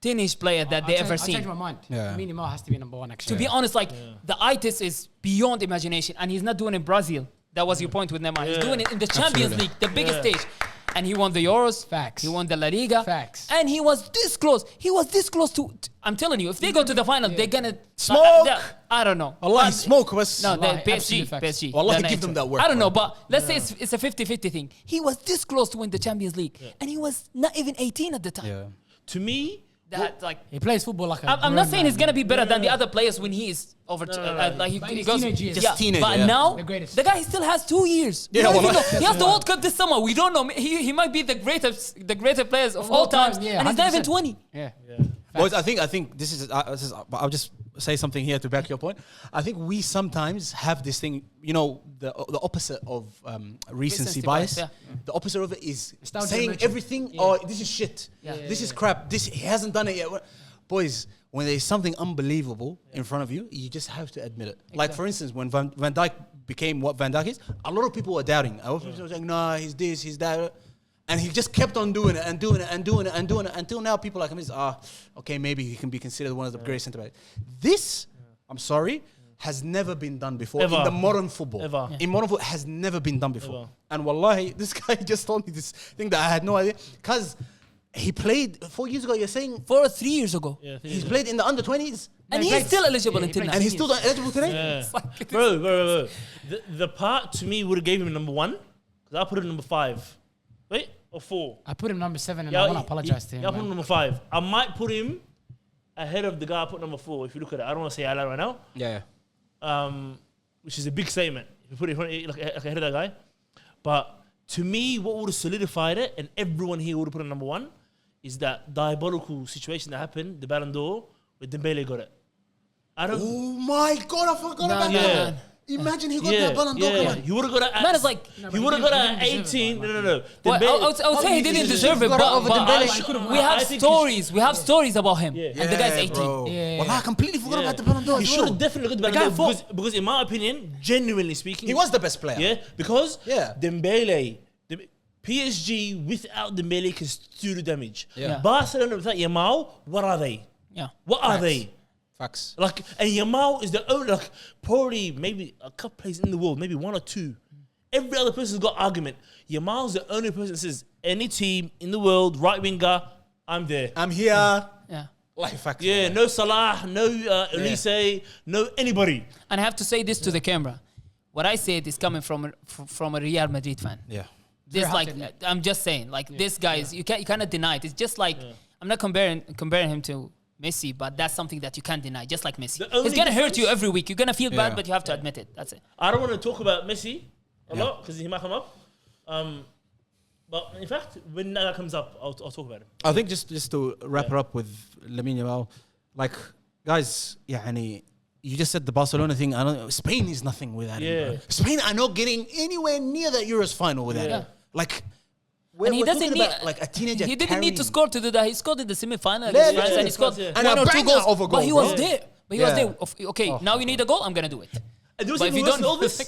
Speaker 5: teenage player that they ever
Speaker 2: I'll
Speaker 5: seen.
Speaker 2: change my mind.
Speaker 1: Yeah.
Speaker 2: Lamine Yamal has to be number 1, actually.
Speaker 5: To be honest, the eye test is beyond imagination, and he's not doing it in Brazil. That was your point with Neymar. He's doing it in the Champions League, the biggest stage. And he won the Euros.
Speaker 2: Facts.
Speaker 5: He won the La Liga.
Speaker 2: Facts.
Speaker 5: And he was this close. He was this close to. I'm telling you, if they go to the final, they're gonna
Speaker 1: Smoke.
Speaker 5: I don't know.
Speaker 1: Allah,
Speaker 5: But-
Speaker 1: smoke was.
Speaker 5: No, the
Speaker 2: Wallahi,
Speaker 5: PSG.
Speaker 2: absolute facts.
Speaker 5: PSG.
Speaker 1: Wallahi,
Speaker 5: The
Speaker 1: give them
Speaker 5: night.
Speaker 1: that work,
Speaker 5: I don't know,
Speaker 1: bro.
Speaker 5: but let's say it's a 50-50 thing. He was this close to win the Champions League, and he was not even 18 at the time.
Speaker 1: Yeah.
Speaker 3: To me,
Speaker 2: He plays football like a
Speaker 5: I'm not
Speaker 2: grown
Speaker 5: saying
Speaker 2: man.
Speaker 5: he's gonna be better than the other players when he is over. Like
Speaker 2: But
Speaker 5: he
Speaker 2: in
Speaker 5: goes.
Speaker 2: his teenage years.
Speaker 1: Just teenager,
Speaker 5: But
Speaker 1: yeah.
Speaker 5: now
Speaker 2: The greatest.
Speaker 5: the guy still has 2 years. We
Speaker 1: Yeah,
Speaker 5: don't even
Speaker 1: wallah.
Speaker 5: know. He has the World Cup this summer. We don't know. He might be the greatest players of all times,
Speaker 2: yeah,
Speaker 5: and he's not even
Speaker 2: 100%.
Speaker 5: 20.
Speaker 2: Yeah.
Speaker 1: Boys, I think this is. I'll just say something here to back your point. I think we sometimes have this thing, the opposite of recency
Speaker 5: Recency
Speaker 1: bias.
Speaker 5: bias, yeah.
Speaker 1: The opposite of it is
Speaker 2: Nostalgia
Speaker 1: saying
Speaker 2: merchant.
Speaker 1: everything.
Speaker 2: Yeah.
Speaker 1: Oh, this is shit.
Speaker 5: Yeah.
Speaker 1: This is crap. This he hasn't done it yet. Boys, when there's something unbelievable in front of you, you just have to admit it. Like for instance, when Van Dijk became what Van Dijk is, a lot of people were doubting. A lot of people were saying, "No, he's this, he's that." And he just kept on doing it and doing it and doing it and doing it until now people like him is, okay, maybe he can be considered one of the greatest centre backs. This, I'm sorry, has never been done before
Speaker 3: Ever.
Speaker 1: in the modern football.
Speaker 3: Ever.
Speaker 1: In modern football, has never been done before.
Speaker 3: Ever.
Speaker 1: And wallahi, this guy just told me this thing that I had no idea. Because he played 4 years ago, you're saying
Speaker 5: 4 or 3 years ago,
Speaker 3: yeah,
Speaker 1: he's played in the under 20s.
Speaker 5: and
Speaker 2: he
Speaker 5: he's
Speaker 2: played-
Speaker 5: still eligible
Speaker 2: he
Speaker 5: until
Speaker 2: played
Speaker 5: now.
Speaker 1: And he's still eligible today?
Speaker 3: yeah. bro. The part to me would have gave him number 1 because I put him number 5. Wait, or 4.
Speaker 2: I put him number 7, and I want to apologize to him.
Speaker 3: Yeah, I put him
Speaker 2: man.
Speaker 3: number 5. I might put him ahead of the guy I put number 4. If you look at it, I don't want to say Allah right now.
Speaker 1: Yeah.
Speaker 3: Which is a big statement. If you put it in front, like ahead of that guy. But to me, what would have solidified it, and everyone here would have put it number 1, is that diabolical situation that happened, the Ballon d'Or, where Dembele got it. I don't.
Speaker 1: Oh my God, I forgot
Speaker 5: No,
Speaker 1: about
Speaker 5: no,
Speaker 1: that.
Speaker 5: no.
Speaker 1: Imagine he got that Ballon d'Or. Come on.
Speaker 3: He would have got it.
Speaker 5: Man, it's like.
Speaker 3: He would have got
Speaker 2: he
Speaker 3: it at
Speaker 2: didn't deserve
Speaker 3: 18.
Speaker 2: it,
Speaker 3: No.
Speaker 5: Well, I would say he didn't deserve it,
Speaker 4: got it over
Speaker 5: but
Speaker 4: Dembele.
Speaker 5: we have
Speaker 3: I think
Speaker 5: stories. We have stories about him,
Speaker 3: Yeah.
Speaker 5: and the guy's 18.
Speaker 1: Bro.
Speaker 2: Yeah.
Speaker 1: Well, I completely forgot about the Ballon d'Or.
Speaker 3: He
Speaker 1: as
Speaker 3: should
Speaker 1: well.
Speaker 3: have definitely got the
Speaker 1: guy
Speaker 3: Ballon d'Or
Speaker 1: fought.
Speaker 3: because, in my opinion, genuinely speaking,
Speaker 1: He was the best player.
Speaker 3: Yeah, because
Speaker 1: Yeah.
Speaker 3: Dembele, PSG without the Dembele can do the damage.
Speaker 1: Yeah.
Speaker 3: Barcelona without Yamal, what are they?
Speaker 5: Yeah.
Speaker 3: What are they?
Speaker 1: Facts.
Speaker 3: Like, and Yamal is the only, like, probably maybe a couple players in the world, maybe one or two. Every other person's got argument. Yamal's the only person that says, any team in the world, right winger, I'm there.
Speaker 1: I'm here.
Speaker 5: Yeah.
Speaker 1: Like facts.
Speaker 3: Yeah, no Salah, no Elise, no anybody.
Speaker 5: And I have to say this to the camera. What I said is coming from a Real Madrid fan.
Speaker 1: Yeah.
Speaker 5: This
Speaker 2: Very
Speaker 5: like
Speaker 2: hard to admit.
Speaker 5: I'm just saying, like this guy is you cannot deny it. It's just like I'm not comparing him to Messi, but that's something that you can't deny. Just like Messi,
Speaker 3: The only
Speaker 5: it's gonna hurt you
Speaker 3: difference-
Speaker 5: every week. You're gonna feel
Speaker 1: Yeah.
Speaker 5: bad, but you have to admit it. That's it.
Speaker 3: I don't want to talk about Messi a lot because he might come up. But in fact, when that comes up, I'll talk about it.
Speaker 1: I think just to wrap it up with Lamine Yamal, like guys, you just said the Barcelona thing. I don't. Spain is nothing without him. Bro. Spain are not getting anywhere near that Euros final without him. Like,
Speaker 5: And he
Speaker 1: we're
Speaker 5: doesn't
Speaker 1: talking
Speaker 5: need
Speaker 1: about, like a teenager.
Speaker 5: He didn't need to
Speaker 1: carrying-
Speaker 5: score to do that. He scored in the semi-final against France, and he scored
Speaker 1: And
Speaker 5: one
Speaker 1: a
Speaker 5: or two
Speaker 1: banger
Speaker 5: goals.
Speaker 1: of a goal,
Speaker 5: But he was
Speaker 1: bro.
Speaker 5: there. But he was there. Okay, now you need a goal. I'm gonna do it.
Speaker 3: And there was
Speaker 5: But if
Speaker 3: even
Speaker 5: you
Speaker 3: worse
Speaker 5: don't-
Speaker 3: than all this,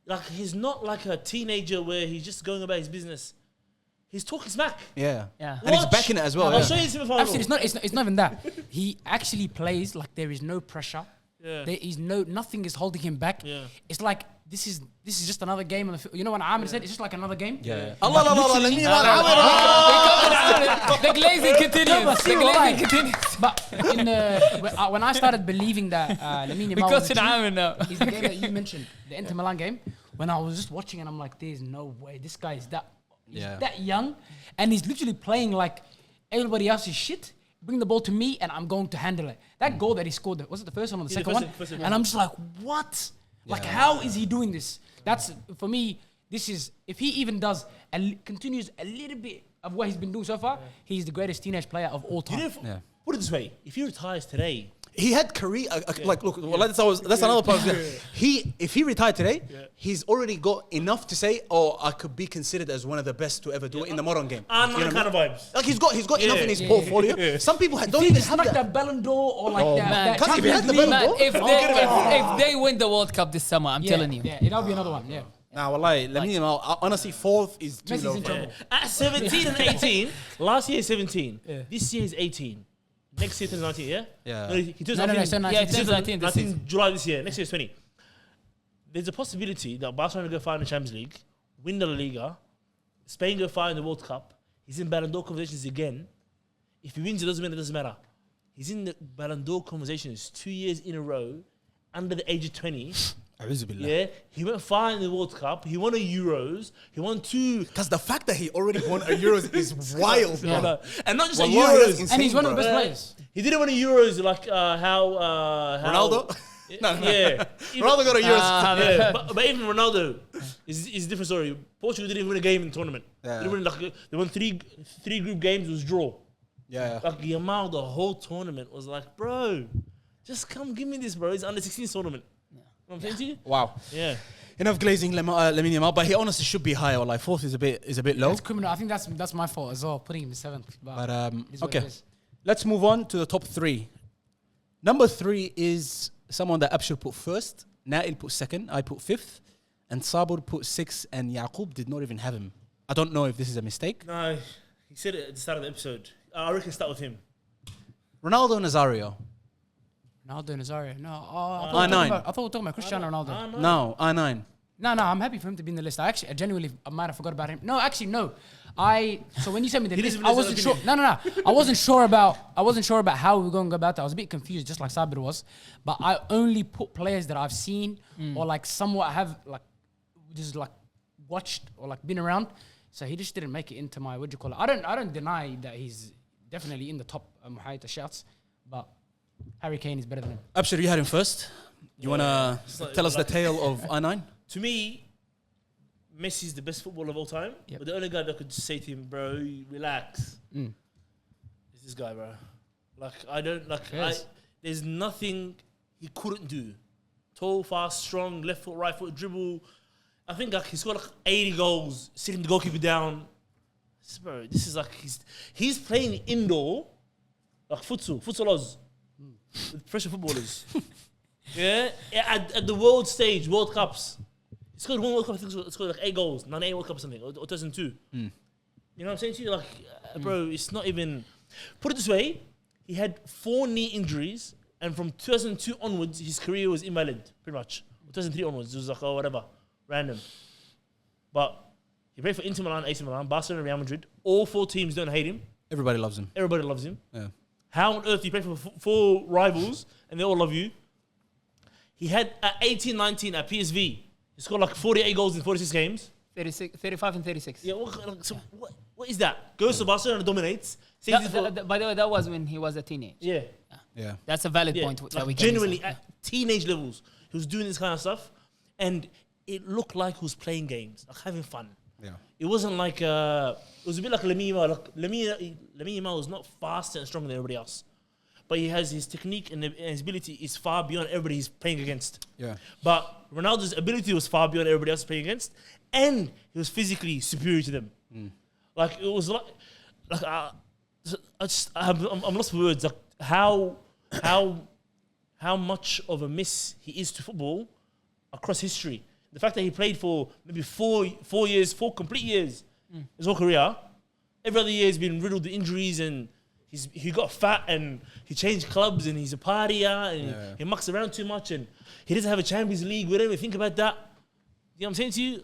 Speaker 3: like he's not like a teenager where he's just going about his business. He's talking smack.
Speaker 1: Yeah.
Speaker 5: Yeah.
Speaker 1: And he's
Speaker 3: Watch.
Speaker 1: backing it as well.
Speaker 3: I'll
Speaker 1: yeah.
Speaker 3: show you the semi-final.
Speaker 2: Actually, it's not even that. He actually plays like there is no pressure.
Speaker 3: Yeah.
Speaker 2: There is nothing is holding him back.
Speaker 3: Yeah.
Speaker 2: It's like this is just another game on the field. You know what Amir said? It's just like another game.
Speaker 1: Yeah. Allah, Lamine Yamal.
Speaker 5: The glazing continues. The glazing continues.
Speaker 2: But when I started believing that Lamine Yamal
Speaker 5: Because
Speaker 2: was
Speaker 5: in
Speaker 2: the team,
Speaker 5: Amir now.
Speaker 2: is the game that you mentioned, the Inter Milan game, when I was just watching and I'm like, there's no way this guy is that young, and he's literally playing like everybody else is shit. Bring the ball to me and I'm going to handle it. That goal that he scored, was it the first one or the second one?
Speaker 3: first one.
Speaker 2: And I'm just like, what? Like, how is he doing this? That's, for me, this is, if he even does, continues a little bit of what he's been doing so far, he's the greatest teenage player of all time.
Speaker 3: Put it this way: if he retires today,
Speaker 1: He had career like look. Well, that's another part. If he retired today, he's already got enough to say, "Oh, I could be considered as one of the best to ever do it in the modern game."
Speaker 3: and
Speaker 1: You know
Speaker 3: kind
Speaker 1: what I
Speaker 3: of
Speaker 1: mean?
Speaker 3: vibes.
Speaker 1: Like he's got enough in his portfolio. Some people don't
Speaker 2: He
Speaker 1: even
Speaker 2: just
Speaker 1: have
Speaker 2: smacked
Speaker 1: that.
Speaker 2: that Ballon d'Or or like
Speaker 5: Man,
Speaker 2: that
Speaker 1: Cause if he had
Speaker 2: Champions
Speaker 1: the
Speaker 2: League.
Speaker 1: Ballon d'Or,
Speaker 5: If they win the World Cup this summer, I'm telling you.
Speaker 2: Yeah, that'll be another one. Yeah.
Speaker 1: Nah, wallahi, Lamine Yamal, honestly, fourth is too
Speaker 2: Messi's
Speaker 1: low.
Speaker 2: in
Speaker 1: bro.
Speaker 2: trouble.
Speaker 3: At 17 and 18, last year is 17. This year is 18. Next year turns 19, yeah?
Speaker 1: Yeah.
Speaker 3: No, he turns
Speaker 2: No,
Speaker 3: 19.
Speaker 2: it's 19.
Speaker 5: Yeah,
Speaker 3: He
Speaker 5: it turns
Speaker 3: turns
Speaker 5: 19 this
Speaker 3: 19 July this year. Next year is 20. There's a possibility that Barcelona go far in the Champions League, win the La Liga, Spain go far in the World Cup. He's in Ballon d'Or conversations again. If he wins, it doesn't matter. He's in the Ballon d'Or conversations 2 years in a row, under the age of 20. Yeah, he went far in the World Cup. He won a Euros. He won 2.
Speaker 1: Because the fact that he already won a Euros is wild, bro.
Speaker 3: Yeah. And not just a
Speaker 1: Wallahi, that's
Speaker 3: Euros.
Speaker 1: insane,
Speaker 2: And he's one of the
Speaker 1: bro.
Speaker 2: best players.
Speaker 3: He didn't win a Euros like how
Speaker 1: Ronaldo? No.
Speaker 3: Yeah.
Speaker 1: Ronaldo got a Euros.
Speaker 3: Yeah, but even Ronaldo is a different story. Portugal didn't win a game in the tournament.
Speaker 1: Yeah.
Speaker 3: They didn't win, they won three group games. It was draw.
Speaker 1: Yeah.
Speaker 3: Like Yamal, the whole tournament was like, bro, just come give me this, bro. It's under 16 tournament. You know what I'm saying to you?
Speaker 1: Wow.
Speaker 3: Yeah.
Speaker 1: Enough glazing Lamine Yamal, but he honestly should be higher. Like fourth is a bit low.
Speaker 2: That's criminal. I think that's my fault as well, putting him in seventh.
Speaker 1: But
Speaker 2: it is what
Speaker 1: okay,
Speaker 2: it is.
Speaker 1: let's move on to the top 3. Number 3 is someone that Abshir put first, Nail put second, I put 5th, and Sabur put 6th, and Yaqub did not even have him. I don't know if this is a mistake.
Speaker 3: No, he said it at the start of the episode. I reckon start with him.
Speaker 1: Ronaldo Nazario.
Speaker 2: Ronaldo Nazario. No,
Speaker 1: I-9.
Speaker 2: I thought we were talking about Cristiano Ronaldo.
Speaker 1: No, I9.
Speaker 2: No, I'm happy for him to be in the list. I genuinely, I might have forgot about him. No, actually, no. So when you sent me the
Speaker 3: He
Speaker 2: list,
Speaker 3: doesn't
Speaker 2: I
Speaker 3: have
Speaker 2: wasn't
Speaker 3: his
Speaker 2: sure.
Speaker 3: opinion.
Speaker 2: No. I wasn't sure about how we were going to go about that. I was a bit confused, just like Sabir was. But I only put players that I've seen or like somewhat have like just like watched or like been around. So he just didn't make it into my what do you call it? I don't deny that he's definitely in the top Muhayyata shouts, but Harry Kane is better than him.
Speaker 1: Abshir, you had him first. You want to tell us the tale of I9?
Speaker 3: To me, Messi's the best footballer of all time.
Speaker 2: Yep.
Speaker 3: But the only guy that could say to him, bro, relax, is this guy, bro. Like, I don't, like,
Speaker 2: Yes.
Speaker 3: there's nothing he couldn't do. Tall, fast, strong, left foot, right foot, dribble. I think like he scored like 80 goals, sitting the goalkeeper down. Bro, this is like, he's playing indoor, like futsalos, with professional footballers. Yeah, at the world stage, World Cups. He scored one World Cup. I think he scored like 8 goals, 98 World Cup or something, or 2002. You know what I'm saying to you? Like, bro, it's not even. Put it this way: he had 4 knee injuries, and from 2002 onwards, his career was invalid, pretty much. 2003 onwards, it was like, oh, whatever, random. But he played for Inter Milan, AC Milan, Barcelona, Real Madrid. All 4 teams don't hate him.
Speaker 1: Everybody loves him.
Speaker 3: Everybody loves him.
Speaker 1: Yeah.
Speaker 3: How on earth do you play for 4 rivals and they all love you? He had at 18-19 at PSV. He scored like 48 goals in 46 games.
Speaker 5: 35 and 36.
Speaker 3: Yeah, what is that? Goes to Barcelona and dominates.
Speaker 5: By the way, that was when he was a teenage.
Speaker 3: Yeah.
Speaker 1: Yeah.
Speaker 5: That's a valid
Speaker 3: Yeah.
Speaker 5: point. That
Speaker 3: Like
Speaker 5: we can
Speaker 3: genuinely,
Speaker 5: use.
Speaker 3: at teenage levels, he was doing this kind of stuff. And it looked like he was playing games, like having fun.
Speaker 1: Yeah.
Speaker 3: It wasn't like, it was a bit like Lamine Yamal. Like Lamine Yamal was not faster and stronger than everybody else. But he has his technique and his ability is far beyond everybody he's playing against.
Speaker 1: Yeah.
Speaker 3: But Ronaldo's ability was far beyond everybody else playing against. And he was physically superior to them. Like, it was like I'm lost for words. Like, how much of a miss he is to football across history. The fact that he played for maybe 4 complete years, his whole career. Every other year he's been riddled with injuries and he got fat and he changed clubs and he's a partier and he mucks around too much and he doesn't have a Champions League. We don't even think about that. You know what I'm saying to you?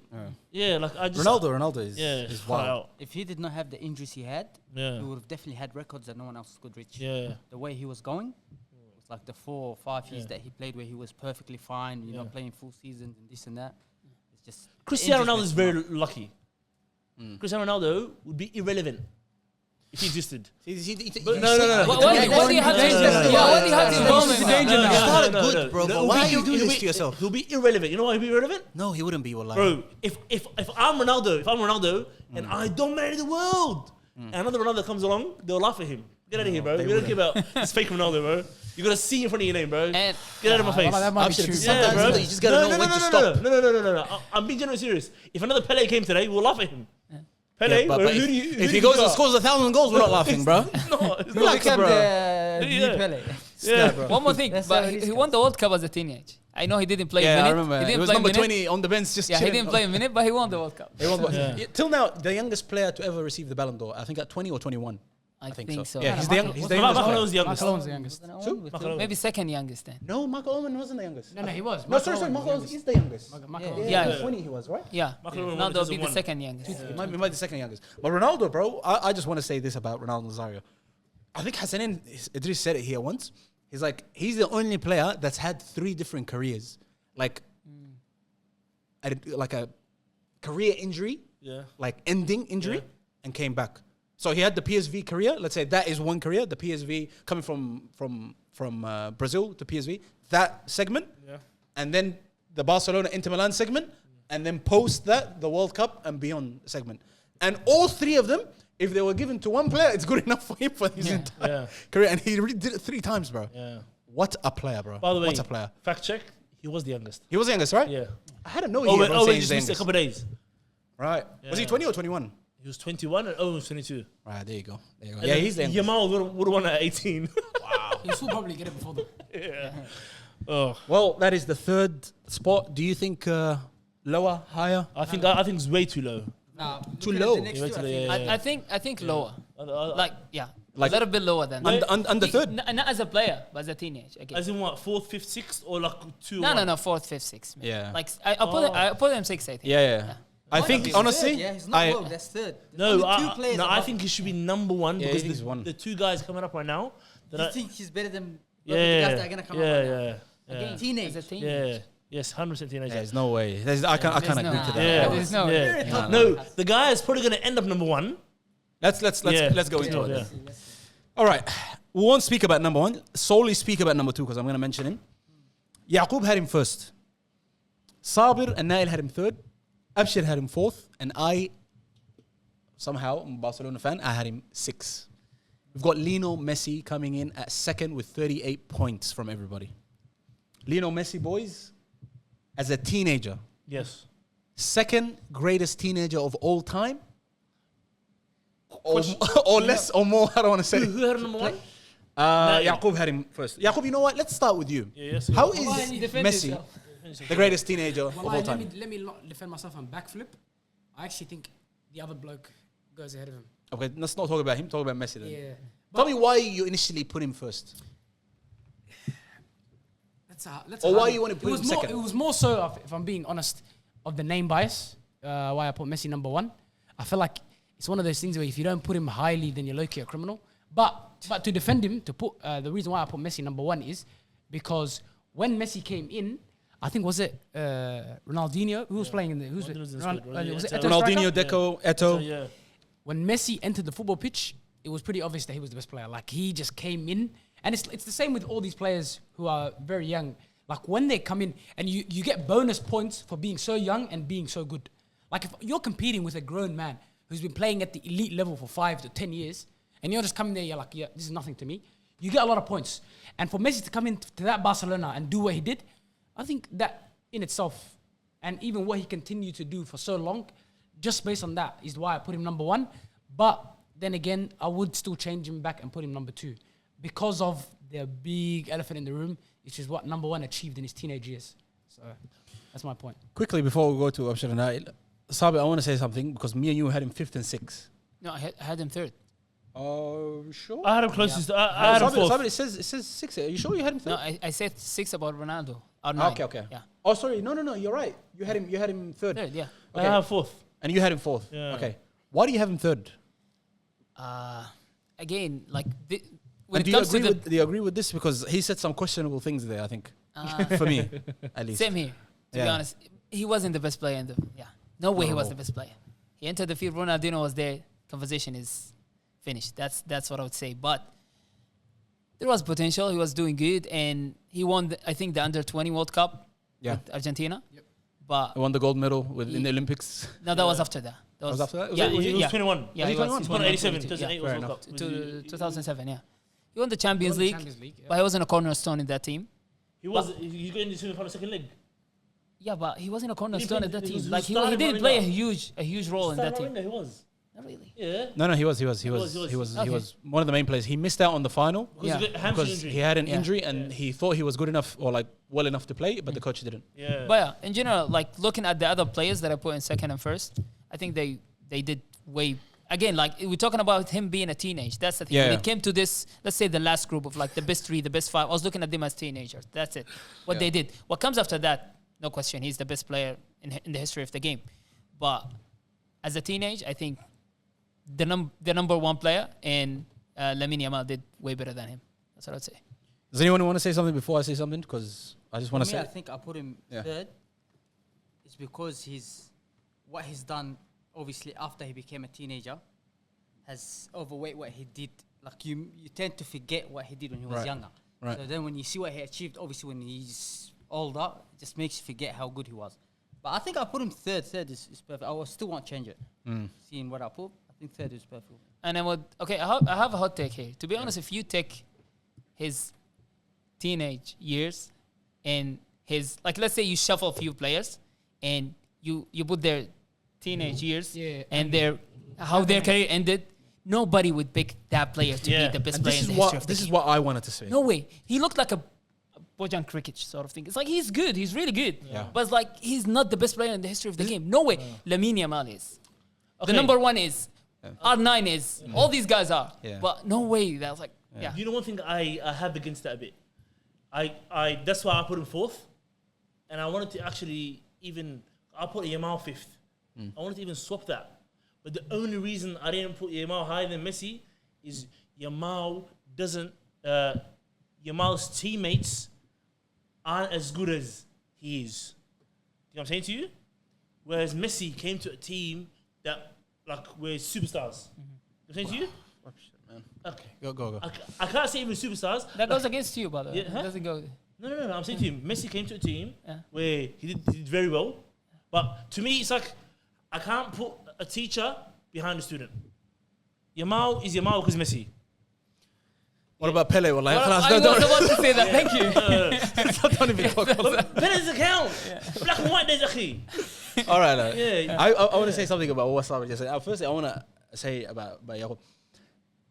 Speaker 3: Yeah, like I just...
Speaker 1: Ronaldo is
Speaker 3: is
Speaker 1: wild.
Speaker 3: wild.
Speaker 4: If he did not have the injuries he had,
Speaker 3: Yeah.
Speaker 4: he would have definitely had records that no one else could reach.
Speaker 3: Yeah.
Speaker 4: The way he was going, it was like the 4 or 5 years that he played where he was perfectly fine, you know, playing full seasons and this and that. It's just...
Speaker 3: Cristiano
Speaker 4: the
Speaker 3: Ronaldo is
Speaker 4: injuries
Speaker 3: very lucky. Cristiano Ronaldo would be irrelevant if he existed.
Speaker 5: Why do you have to involve him in danger now?
Speaker 1: It's not good, bro.
Speaker 3: No,
Speaker 1: Why are you doing this to yourself?
Speaker 3: He'll be irrelevant. You know why he'll be irrelevant?
Speaker 1: No, he wouldn't be, wallahi.
Speaker 3: Bro, if I'm Ronaldo and I dominated the world, and another Ronaldo comes along, they'll laugh at him. Get out of here, bro. We don't care about this fake Ronaldo, bro. You got to see in front of your name, bro.
Speaker 5: And-
Speaker 3: Get out of my face.
Speaker 2: That might be true.
Speaker 3: Yeah, bro.
Speaker 1: You just gotta know when to stop.
Speaker 3: No. I'm being genuinely serious. If another Pelé came today, we'll laugh at him. Pelé,
Speaker 1: But
Speaker 3: who do you?
Speaker 1: if he goes and scores 1,000 goals, we're not laughing, bro.
Speaker 3: No, it's
Speaker 4: He
Speaker 3: not.
Speaker 4: became
Speaker 1: bro.
Speaker 4: the new
Speaker 3: Yeah.
Speaker 4: Pele.
Speaker 3: Yeah.
Speaker 5: One more thing,
Speaker 4: That's
Speaker 5: but
Speaker 4: how it is,
Speaker 5: he won the World Cup as a teenage. I know he didn't play a
Speaker 1: Yeah,
Speaker 5: minute.
Speaker 1: I remember.
Speaker 5: He
Speaker 1: He
Speaker 5: didn't
Speaker 1: was
Speaker 5: play a
Speaker 1: number
Speaker 5: minute.
Speaker 1: 20 on the bench, just
Speaker 5: Yeah, he
Speaker 1: chilling.
Speaker 5: didn't play a minute, but he won the World Cup.
Speaker 3: Yeah.
Speaker 1: Till now, the youngest player to ever receive the Ballon d'Or, I think at 20 or 21.
Speaker 5: I think so.
Speaker 1: Yeah, he's the youngest. He's the
Speaker 3: Michael
Speaker 1: youngest.
Speaker 3: Owen was the youngest.
Speaker 2: Michael Owen's the youngest.
Speaker 3: Michael Owen.
Speaker 5: Maybe second youngest then.
Speaker 1: No, Michael Owen wasn't the youngest.
Speaker 2: No, he was.
Speaker 1: No, sorry, Michael Owen is the youngest.
Speaker 2: Michael
Speaker 5: Yeah.
Speaker 2: Owen.
Speaker 1: 20 he was, right?
Speaker 5: Yeah.
Speaker 3: Michael Owen
Speaker 5: Ronaldo will be the
Speaker 3: 2001.
Speaker 5: second youngest.
Speaker 1: He might be the second youngest. But Ronaldo, bro, I just want to say this about Ronaldo Nazario. I think Hassanin Idris said it here once. He's like, he's the only player that's had 3 different careers. Like a career injury, like ending injury, and came back. So he had the PSV career. Let's say that is one career. The PSV coming from Brazil to PSV, that segment, and then the Barcelona Inter Milan segment, and then post that the World Cup and beyond segment. And all 3 of them, if they were given to one player, it's good enough for him for his entire career. And he really did it 3 times, bro.
Speaker 3: Yeah.
Speaker 1: What a player, bro.
Speaker 3: By the way,
Speaker 1: what a player.
Speaker 3: fact check. He was the youngest.
Speaker 1: He was the youngest, right?
Speaker 3: Yeah.
Speaker 1: I had to know he
Speaker 3: Owen
Speaker 1: was
Speaker 3: just
Speaker 1: the
Speaker 3: missed a
Speaker 1: youngest.
Speaker 3: couple of days.
Speaker 1: Right. Was he
Speaker 3: Yeah.
Speaker 1: 20 or 21?
Speaker 3: He was 21 and Owen was 22.
Speaker 1: Right, there you go. There you go.
Speaker 3: And
Speaker 1: Yeah,
Speaker 3: then
Speaker 1: he's the youngest.
Speaker 3: Yamal would have won at 18.
Speaker 2: He should probably get it before them.
Speaker 3: Yeah. Oh,
Speaker 1: Well, that is the 3rd spot. Do you think lower, higher?
Speaker 3: I think it's way too low.
Speaker 4: Nah,
Speaker 1: Too
Speaker 4: looking at
Speaker 1: low.
Speaker 4: the next
Speaker 3: Yeah,
Speaker 4: two, I
Speaker 3: yeah,
Speaker 4: think-
Speaker 5: I think lower. Like, yeah.
Speaker 1: Like-
Speaker 5: a little bit lower than that.
Speaker 1: Under 3rd?
Speaker 5: Not as a player, but as a teenage. Again.
Speaker 3: As in what? 4th, 5th, 6th, or like 2?
Speaker 5: No. 4th, 5th, 6th. maybe.
Speaker 1: Yeah.
Speaker 5: Like I put him 6, I think.
Speaker 1: Yeah. I think,
Speaker 4: He's
Speaker 1: honestly,
Speaker 4: third, yeah, he's not low. That's 3rd.
Speaker 3: No,
Speaker 4: There's only 2 players
Speaker 3: I
Speaker 4: above
Speaker 3: think he should be number 1
Speaker 1: Yeah,
Speaker 3: because
Speaker 1: he's one.
Speaker 3: the 2 guys coming up right now.
Speaker 4: him. You think he's better than
Speaker 3: Yeah,
Speaker 4: the guys that are gonna come up right now?
Speaker 5: Again,
Speaker 4: Teenage.
Speaker 5: as a teenage.
Speaker 3: Yeah. Yes, 100% teenager.
Speaker 1: there's no way. I can't
Speaker 5: There's
Speaker 1: agree
Speaker 5: no-
Speaker 1: to that.
Speaker 3: Yeah.
Speaker 5: There's no.
Speaker 3: Yeah. No, the guy is probably going to end up number 1.
Speaker 1: Let's go into it. then. All right. We won't speak about number 1. Solely speak about number 2 because I'm going to mention him. Yaqub had him 1st. Sabir and Nail had him 3rd. Abshir had him 4th. And I, somehow, I'm a Barcelona fan, I had him 6th. We've got Lionel Messi coming in at 2nd with 38 points from everybody. Lionel Messi, boys, as a teenager,
Speaker 3: Yes.
Speaker 1: 2nd greatest teenager of all time. Or less or more, I don't want to say.
Speaker 3: Who had number 1?
Speaker 1: Yaqub had him 1st. Yaqub, you know what? Let's start with you.
Speaker 3: Yes.
Speaker 1: How
Speaker 5: Why
Speaker 1: is
Speaker 5: didn't you defend
Speaker 1: Messi?
Speaker 5: yourself?
Speaker 1: The greatest teenager of
Speaker 2: Well,
Speaker 1: all time.
Speaker 2: let me defend myself on backflip. I actually think the other bloke goes ahead of him.
Speaker 1: Okay, let's not talk about him. Talk about Messi then.
Speaker 2: Yeah.
Speaker 1: Tell me why you initially put him first.
Speaker 2: That's
Speaker 1: Or why you want to put him second?
Speaker 2: It was more so, if I'm being honest, of the name bias. Why I put Messi number one. I feel like it's one of those things where if you don't put him highly, then you're low-key a criminal. But to defend him, the reason why I put Messi number one is because when Messi came in, I think was it Ronaldinho who was playing in the was it
Speaker 1: Ronaldinho, Deco, Eto'o.
Speaker 3: Yeah.
Speaker 2: When Messi entered the football pitch, it was pretty obvious that he was the best player. Like he just came in, and it's the same with all these players who are very young. Like when they come in, and you get bonus points for being so young and being so good. Like if you're competing with a grown man who's been playing at the elite level for 5 to 10 years, and you're just coming there, you're like, yeah, this is nothing to me. You get a lot of points. And for Messi to come into that Barcelona and do what he did, I think that in itself, and even what he continued to do for so long, just based on that is why I put him number one. But then again, I would still change him back and put him number two because of the big elephant in the room, which is what number one achieved in his teenage years. So that's my point.
Speaker 1: Quickly, before we go to Abshir and Nail, Sabi, I want to say something because me and you had him 5th and 6th.
Speaker 5: No, I had him third.
Speaker 1: Oh, sure.
Speaker 3: I had him closest. I had him fourth.
Speaker 1: Sabi, it says 6. Are you sure you had him 3rd?
Speaker 5: No, I said 6 about Ronaldo. Or 9.
Speaker 1: Okay.
Speaker 5: Yeah.
Speaker 1: Oh, sorry. No. You're right. You had him 3rd.
Speaker 5: Third, yeah.
Speaker 3: I have fourth.
Speaker 1: And you had him 4th.
Speaker 3: Yeah.
Speaker 1: Okay. Why do you have him 3rd?
Speaker 5: Again, like
Speaker 1: And
Speaker 5: when it
Speaker 1: do
Speaker 5: comes to
Speaker 1: you agree with this? Because he said some questionable things there, I think. For me, at least.
Speaker 5: Same here. To be honest, he wasn't the best player in the. Yeah. No way he was the best player. He entered the field. Ronaldinho was there. Conversation is finished. That's what I would say. But there was potential. He was doing good, and he won. I think the under-20 World Cup with Argentina. Yep. But
Speaker 1: he won the gold medal in the Olympics.
Speaker 5: No, that was after that.
Speaker 1: That was after that?
Speaker 3: He was 21.
Speaker 5: Yeah,
Speaker 3: he was 87.
Speaker 5: 2008
Speaker 3: was World Cup.
Speaker 5: 2007, yeah. He won the Champions League, but he wasn't a cornerstone in that team.
Speaker 3: He was. He got in the semi-final second leg.
Speaker 5: Yeah, but he wasn't a cornerstone at that
Speaker 3: he
Speaker 5: team.
Speaker 3: was
Speaker 5: Like he
Speaker 3: starting
Speaker 5: didn't play
Speaker 3: Ronaldo.
Speaker 5: a huge role in that team.
Speaker 3: He was.
Speaker 5: Not really.
Speaker 3: Yeah.
Speaker 1: No, he was one of the main players. He missed out on the final because he had an injury and he thought he was good enough or like well enough to play, but the coach didn't.
Speaker 3: Yeah.
Speaker 5: But yeah, in general, like looking at the other players that I put in second and first, I think they did way. Again, like we're talking about him being a teenage. That's the thing. When it came to this, let's say the last group of like the best 3, the best 5, I was looking at them as teenagers. That's it. What they did. What comes after that, no question, he's the best player in the history of the game. But as a teenage, I think the number one player and Lamine Yamal did way better than him. That's what I'd say.
Speaker 1: Does anyone want to say something before I say something? Because I just want to say.
Speaker 4: I think I put him third. It's because what he's done, obviously, after he became a teenager, has overweight what he did. Like you tend to forget what he did when he was younger.
Speaker 1: Right.
Speaker 4: So then when you see what he achieved, obviously when he's older, it just makes you forget how good he was. But I think I put him third. Third is perfect. I still won't change it. Seeing what I put, I think third is perfect.
Speaker 5: And I have a hot take here. To be honest, if you take his teenage years and his, like, let's say you shuffle a few players and you put their teenage years and how their career ended, nobody would pick that player to be the best player in the history of the game.
Speaker 1: This is what I wanted to say.
Speaker 5: No way. He looked like a Johan Cruyff sort of thing. It's like he's good. He's really good.
Speaker 1: Yeah.
Speaker 5: But it's like he's not the best player in the history of the game. No way. Lamine Yamal is. The number one is. R9 is. All these guys are.
Speaker 1: Yeah.
Speaker 5: But no way. That's like,
Speaker 3: You know one thing I have against that a bit? I that's why I put him fourth. And I wanted to actually I put Yamal fifth. I wanted to even swap that. But the only reason I didn't put Yamal higher than Messi is Yamal's teammates aren't as good as he is. You know what I'm saying to you? Whereas Messi came to a team that like we're superstars. You know what I'm saying to you? Okay.
Speaker 1: Go.
Speaker 3: I can't say even superstars.
Speaker 5: that goes against you, by the way.
Speaker 3: Yeah,
Speaker 5: It doesn't go.
Speaker 3: No. I'm saying to you, Messi came to a team where he did very well. But to me, it's like I can't put a teacher behind a student. Yamal is Yamal because Messi.
Speaker 1: What about Pele? Well, like,
Speaker 5: I was about to say that. Thank you.
Speaker 1: don't even talk about
Speaker 3: Pele's account. Black and white, there's a
Speaker 1: All right.
Speaker 3: Yeah.
Speaker 1: I want to say something about what Sabi just said. Firstly, I want to say about Yaqub.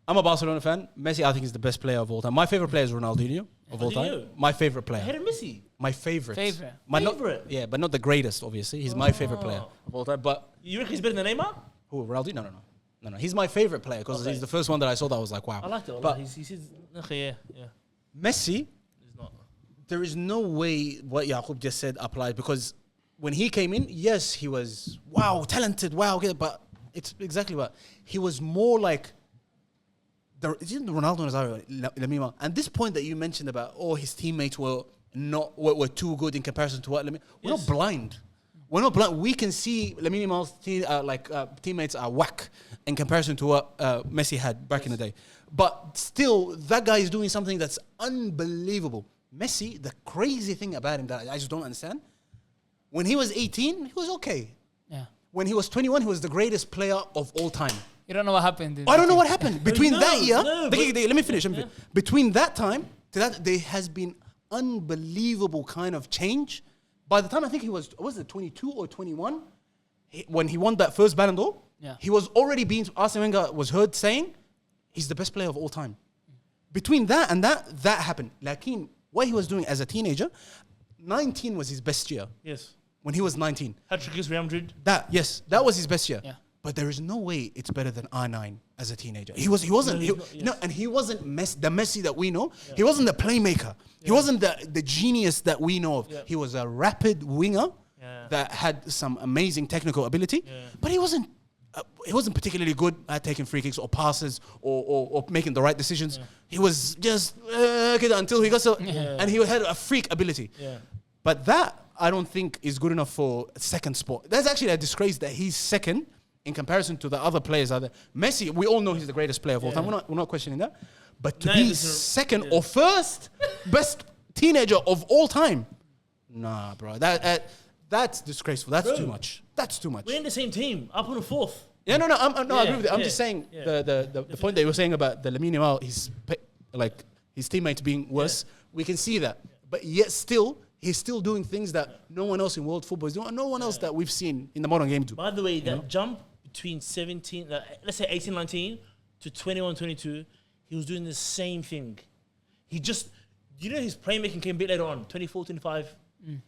Speaker 1: I'm a Barcelona fan. Messi, I think, is the best player of all time. My favorite player is Ronaldinho of all time. My favorite player.
Speaker 3: Ahead of Messi.
Speaker 1: My favorite.
Speaker 5: Favorite.
Speaker 1: Yeah, but not the greatest, obviously. He's my favorite player of all time. But
Speaker 3: You reckon he's better than Neymar?
Speaker 1: who, Ronaldinho? No. He's my favorite player because he's the first one that I saw that I was like, wow.
Speaker 3: I liked it.
Speaker 1: But
Speaker 3: He's okay, yeah.
Speaker 1: Messi,
Speaker 3: He's not.
Speaker 1: there is no way what Yaqub just said applies because when he came in, yes, he was talented, okay, but it's exactly what he was more like. Isn't Ronaldo and Lamine Yamal? And this point that you mentioned about his teammates were too good in comparison to what Lamine. We're not blind. We're not blind. We can see Lamine Yamal's teammates are whack in comparison to what Messi had back in the day. But still, that guy is doing something that's unbelievable. Messi, the crazy thing about him that I just don't understand, when he was 18, he was okay.
Speaker 5: Yeah.
Speaker 1: When he was 21, he was the greatest player of all time.
Speaker 5: You don't know what happened.
Speaker 1: I don't know what happened. Between that year, let me finish.
Speaker 3: Yeah.
Speaker 1: Between that time to that, there has been unbelievable kind of change. By the time I think he was it 22 or 21, when he won that first Ballon d'Or, he was already being, Arsene Wenger was heard saying, he's the best player of all time. Between that and that happened. Lakin, what he was doing as a teenager, 19 was his best year.
Speaker 3: Yes.
Speaker 1: When he was 19.
Speaker 3: Hat-trick against Real Madrid.
Speaker 1: That was his best year.
Speaker 5: Yeah.
Speaker 1: But there is no way it's better than R9 as a teenager. He wasn't. And he wasn't the Messi that we know. Yeah. He wasn't the playmaker. Yeah. He wasn't the genius that we know of. Yeah. He was a rapid winger that had some amazing technical ability. Yeah. But he wasn't particularly good at taking free kicks or passes or making the right decisions. Yeah. He was just until he got and he had a freak ability. Yeah. But that I don't think is good enough for second spot. That's actually a disgrace that he's second in comparison to the other players out there. Messi, we all know he's the greatest player of all time. We're not questioning that. But to be second or first best teenager of all time, nah, bro. That's disgraceful. That's too much. That's too much.
Speaker 3: We're in the same team. Up on the fourth.
Speaker 1: Yeah, no. I agree with it. I'm just saying the point that you were saying about the Lamine Yamal, his teammates being worse. We can see that, but yet still. He's still doing things that no one else in world football is doing, and no one else that we've seen in the modern game do.
Speaker 3: By the way, that jump between 17, let's say 18, 19 to 21, 22, he was doing the same thing. He just, his playmaking came a bit later on, 24, 25.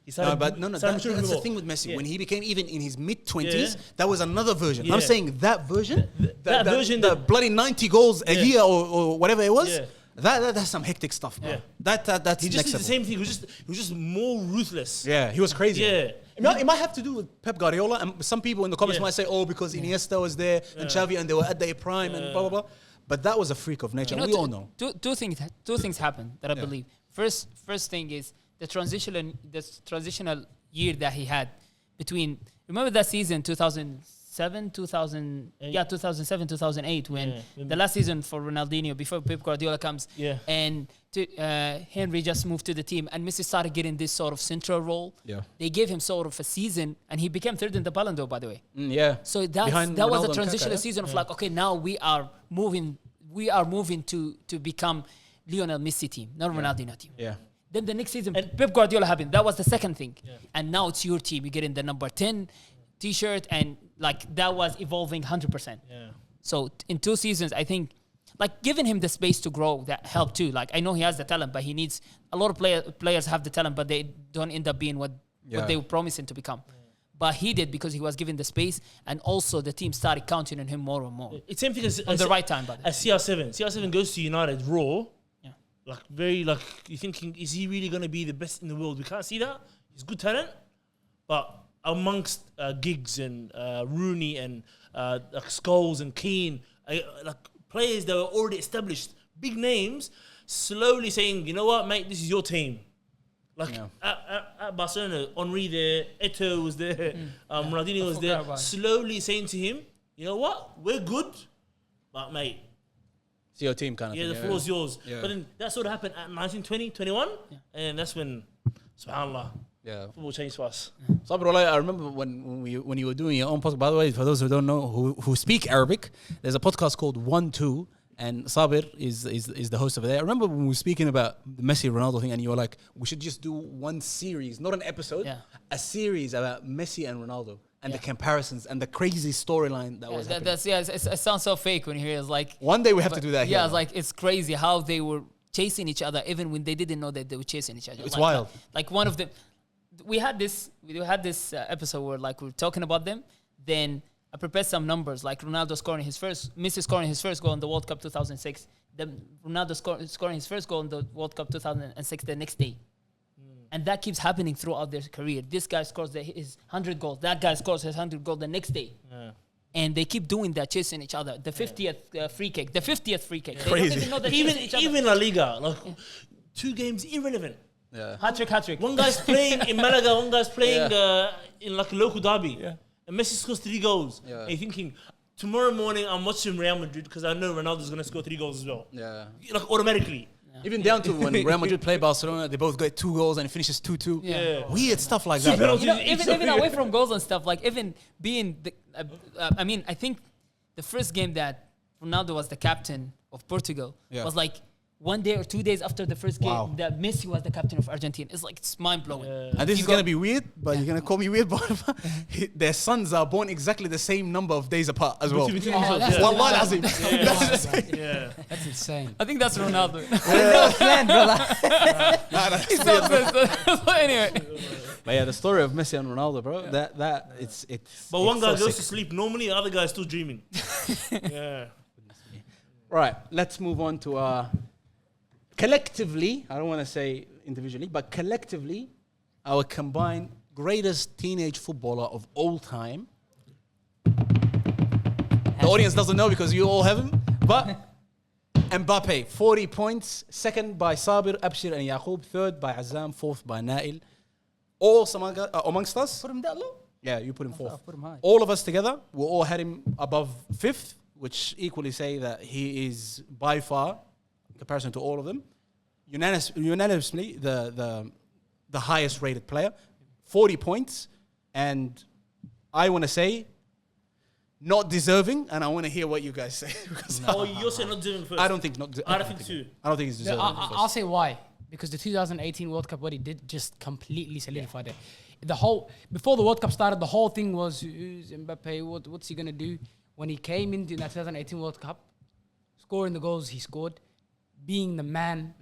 Speaker 1: That's the thing with Messi. When he became even in his mid-20s, that was another version. Yeah. I'm saying that version, that version, the bloody 90 goals a year or whatever it was. Yeah. That's some hectic stuff, bro. Yeah. That's
Speaker 3: he just did the same thing. He was just more ruthless.
Speaker 1: Yeah, he was crazy.
Speaker 3: Yeah.
Speaker 1: It might have to do with Pep Guardiola, and some people in the comments might say, because Iniesta was there and Xavi, and they were at their prime and blah blah blah. But that was a freak of nature. We all know.
Speaker 5: Two things happened that I believe. First thing is the transitional year that he had between. Remember that season 2007, 2008 when the last season for Ronaldinho before Pep Guardiola comes and Henry just moved to the team and Messi started getting this sort of central role. Yeah. They gave him sort of a season and he became third in the Ballon d'Or, by the way. So that was a transitional season of okay, now we are moving to become Lionel Messi team, not Ronaldinho team. Yeah. Then the next season, Pep Guardiola happened. That was the second thing. Yeah. And now it's your team. You get in the number 10 T-shirt and that was evolving 100%. Yeah. So in 2 seasons, I think giving him the space to grow, that helped too. I know he has the talent, but he needs a lot of players have the talent, but they don't end up being what they were promising to become. Yeah. But he did because he was given the space, and also the team started counting on him more and more.
Speaker 3: It's same thing as
Speaker 5: the right time, by the way.
Speaker 3: As CR7. CR7 goes to United raw. You're thinking, is he really going to be the best in the world? We can't see that. He's good talent, but amongst Giggs and Rooney and Scholes and Keane, players that were already established, big names, slowly saying, you know what, mate, this is your team. At Barcelona, Henry there, Eto'o was there, Ronaldinho was there, slowly saying to him, you know what, we're good, but mate,
Speaker 1: it's your team kind of thing.
Speaker 3: The floor's yours. Yeah. But then that sort of happened at 19, 20, 21, and that's when, subhanAllah, football changed for us.
Speaker 1: Sabir, I remember when you were doing your own podcast. By the way, for those who don't know, who speak Arabic, there's a podcast called 1-2, and Sabir is the host of it. I remember when we were speaking about the Messi Ronaldo thing, and you were like, we should just do one series, not an episode, a series about Messi and Ronaldo. and the comparisons and the crazy storyline that was happening.
Speaker 5: It sounds so fake when you hear it. It's like
Speaker 1: one day we have to do that.
Speaker 5: Yeah,
Speaker 1: here.
Speaker 5: it's like it's crazy how they were chasing each other even when they didn't know that they were chasing each other.
Speaker 1: It's
Speaker 5: like,
Speaker 1: wild.
Speaker 5: Like one of them, we had this episode where like we were talking about them. Then I prepared some numbers, like Ronaldo Messi scoring his first goal in the World Cup 2006. Then Ronaldo scoring his first goal in the World Cup 2006 the next day. And that keeps happening throughout their career. This guy scores his 100 goals. That guy scores his 100 goals the next day. Yeah. And they keep doing that, chasing each other. The 50th free kick. The 50th free kick. They
Speaker 1: Crazy.
Speaker 5: don't even know that
Speaker 3: Even La Liga, like 2 games irrelevant.
Speaker 1: Yeah.
Speaker 5: Hat-trick.
Speaker 3: One guy's playing in Malaga, one guy's playing in like a local derby. Yeah. And Messi scores 3 goals. Yeah. And you're thinking, tomorrow morning I'm watching Real Madrid because I know Ronaldo's going to score 3 goals as well. Yeah. Like automatically.
Speaker 1: Even down to when Real Madrid play Barcelona, they both get 2 goals and it finishes 2-2.
Speaker 5: Yeah.
Speaker 1: Weird stuff like that. Bro.
Speaker 5: You know, even away from goals and stuff, like even being the, I mean, I think the first game that Ronaldo was the captain of Portugal was like 1 day or 2 days after the first game that Messi was the captain of Argentina. It's mind blowing.
Speaker 1: And this is gonna be weird, but you're gonna call me weird, but their sons are born exactly the same number of days apart as well.
Speaker 2: That's insane.
Speaker 5: I think that's Ronaldo. Anyway.
Speaker 1: But yeah, the story of Messi and Ronaldo, bro. That it's.
Speaker 3: But one guy goes to sleep normally, the other guy is still dreaming.
Speaker 1: Right, let's move on to collectively. I don't want to say individually, but collectively, our combined greatest teenage footballer of all time. The audience doesn't know because you all have him, but Mbappe, 40 points. Second by Sabir, Abshir and Yaqub. Third by Azam. Fourth by Nail. All amongst us.
Speaker 4: Put him that low?
Speaker 1: Yeah, you put him fourth.
Speaker 4: Put him high.
Speaker 1: All of us together, we all had him above fifth, which equally say that he is by far, in comparison to all of them, unanimously the highest rated player. 40 points. And I want to say, not deserving, and I want to hear what you guys say.
Speaker 3: You're saying not deserving first?
Speaker 1: I don't think
Speaker 3: I don't think too.
Speaker 1: I don't think he's deserving.
Speaker 2: I'll say why. Because the 2018 World Cup, what he did just completely solidified it. Before the World Cup started, the whole thing was, who's Mbappe, what's he going to do? When he came into that 2018 World Cup, scoring the goals he scored, being the man,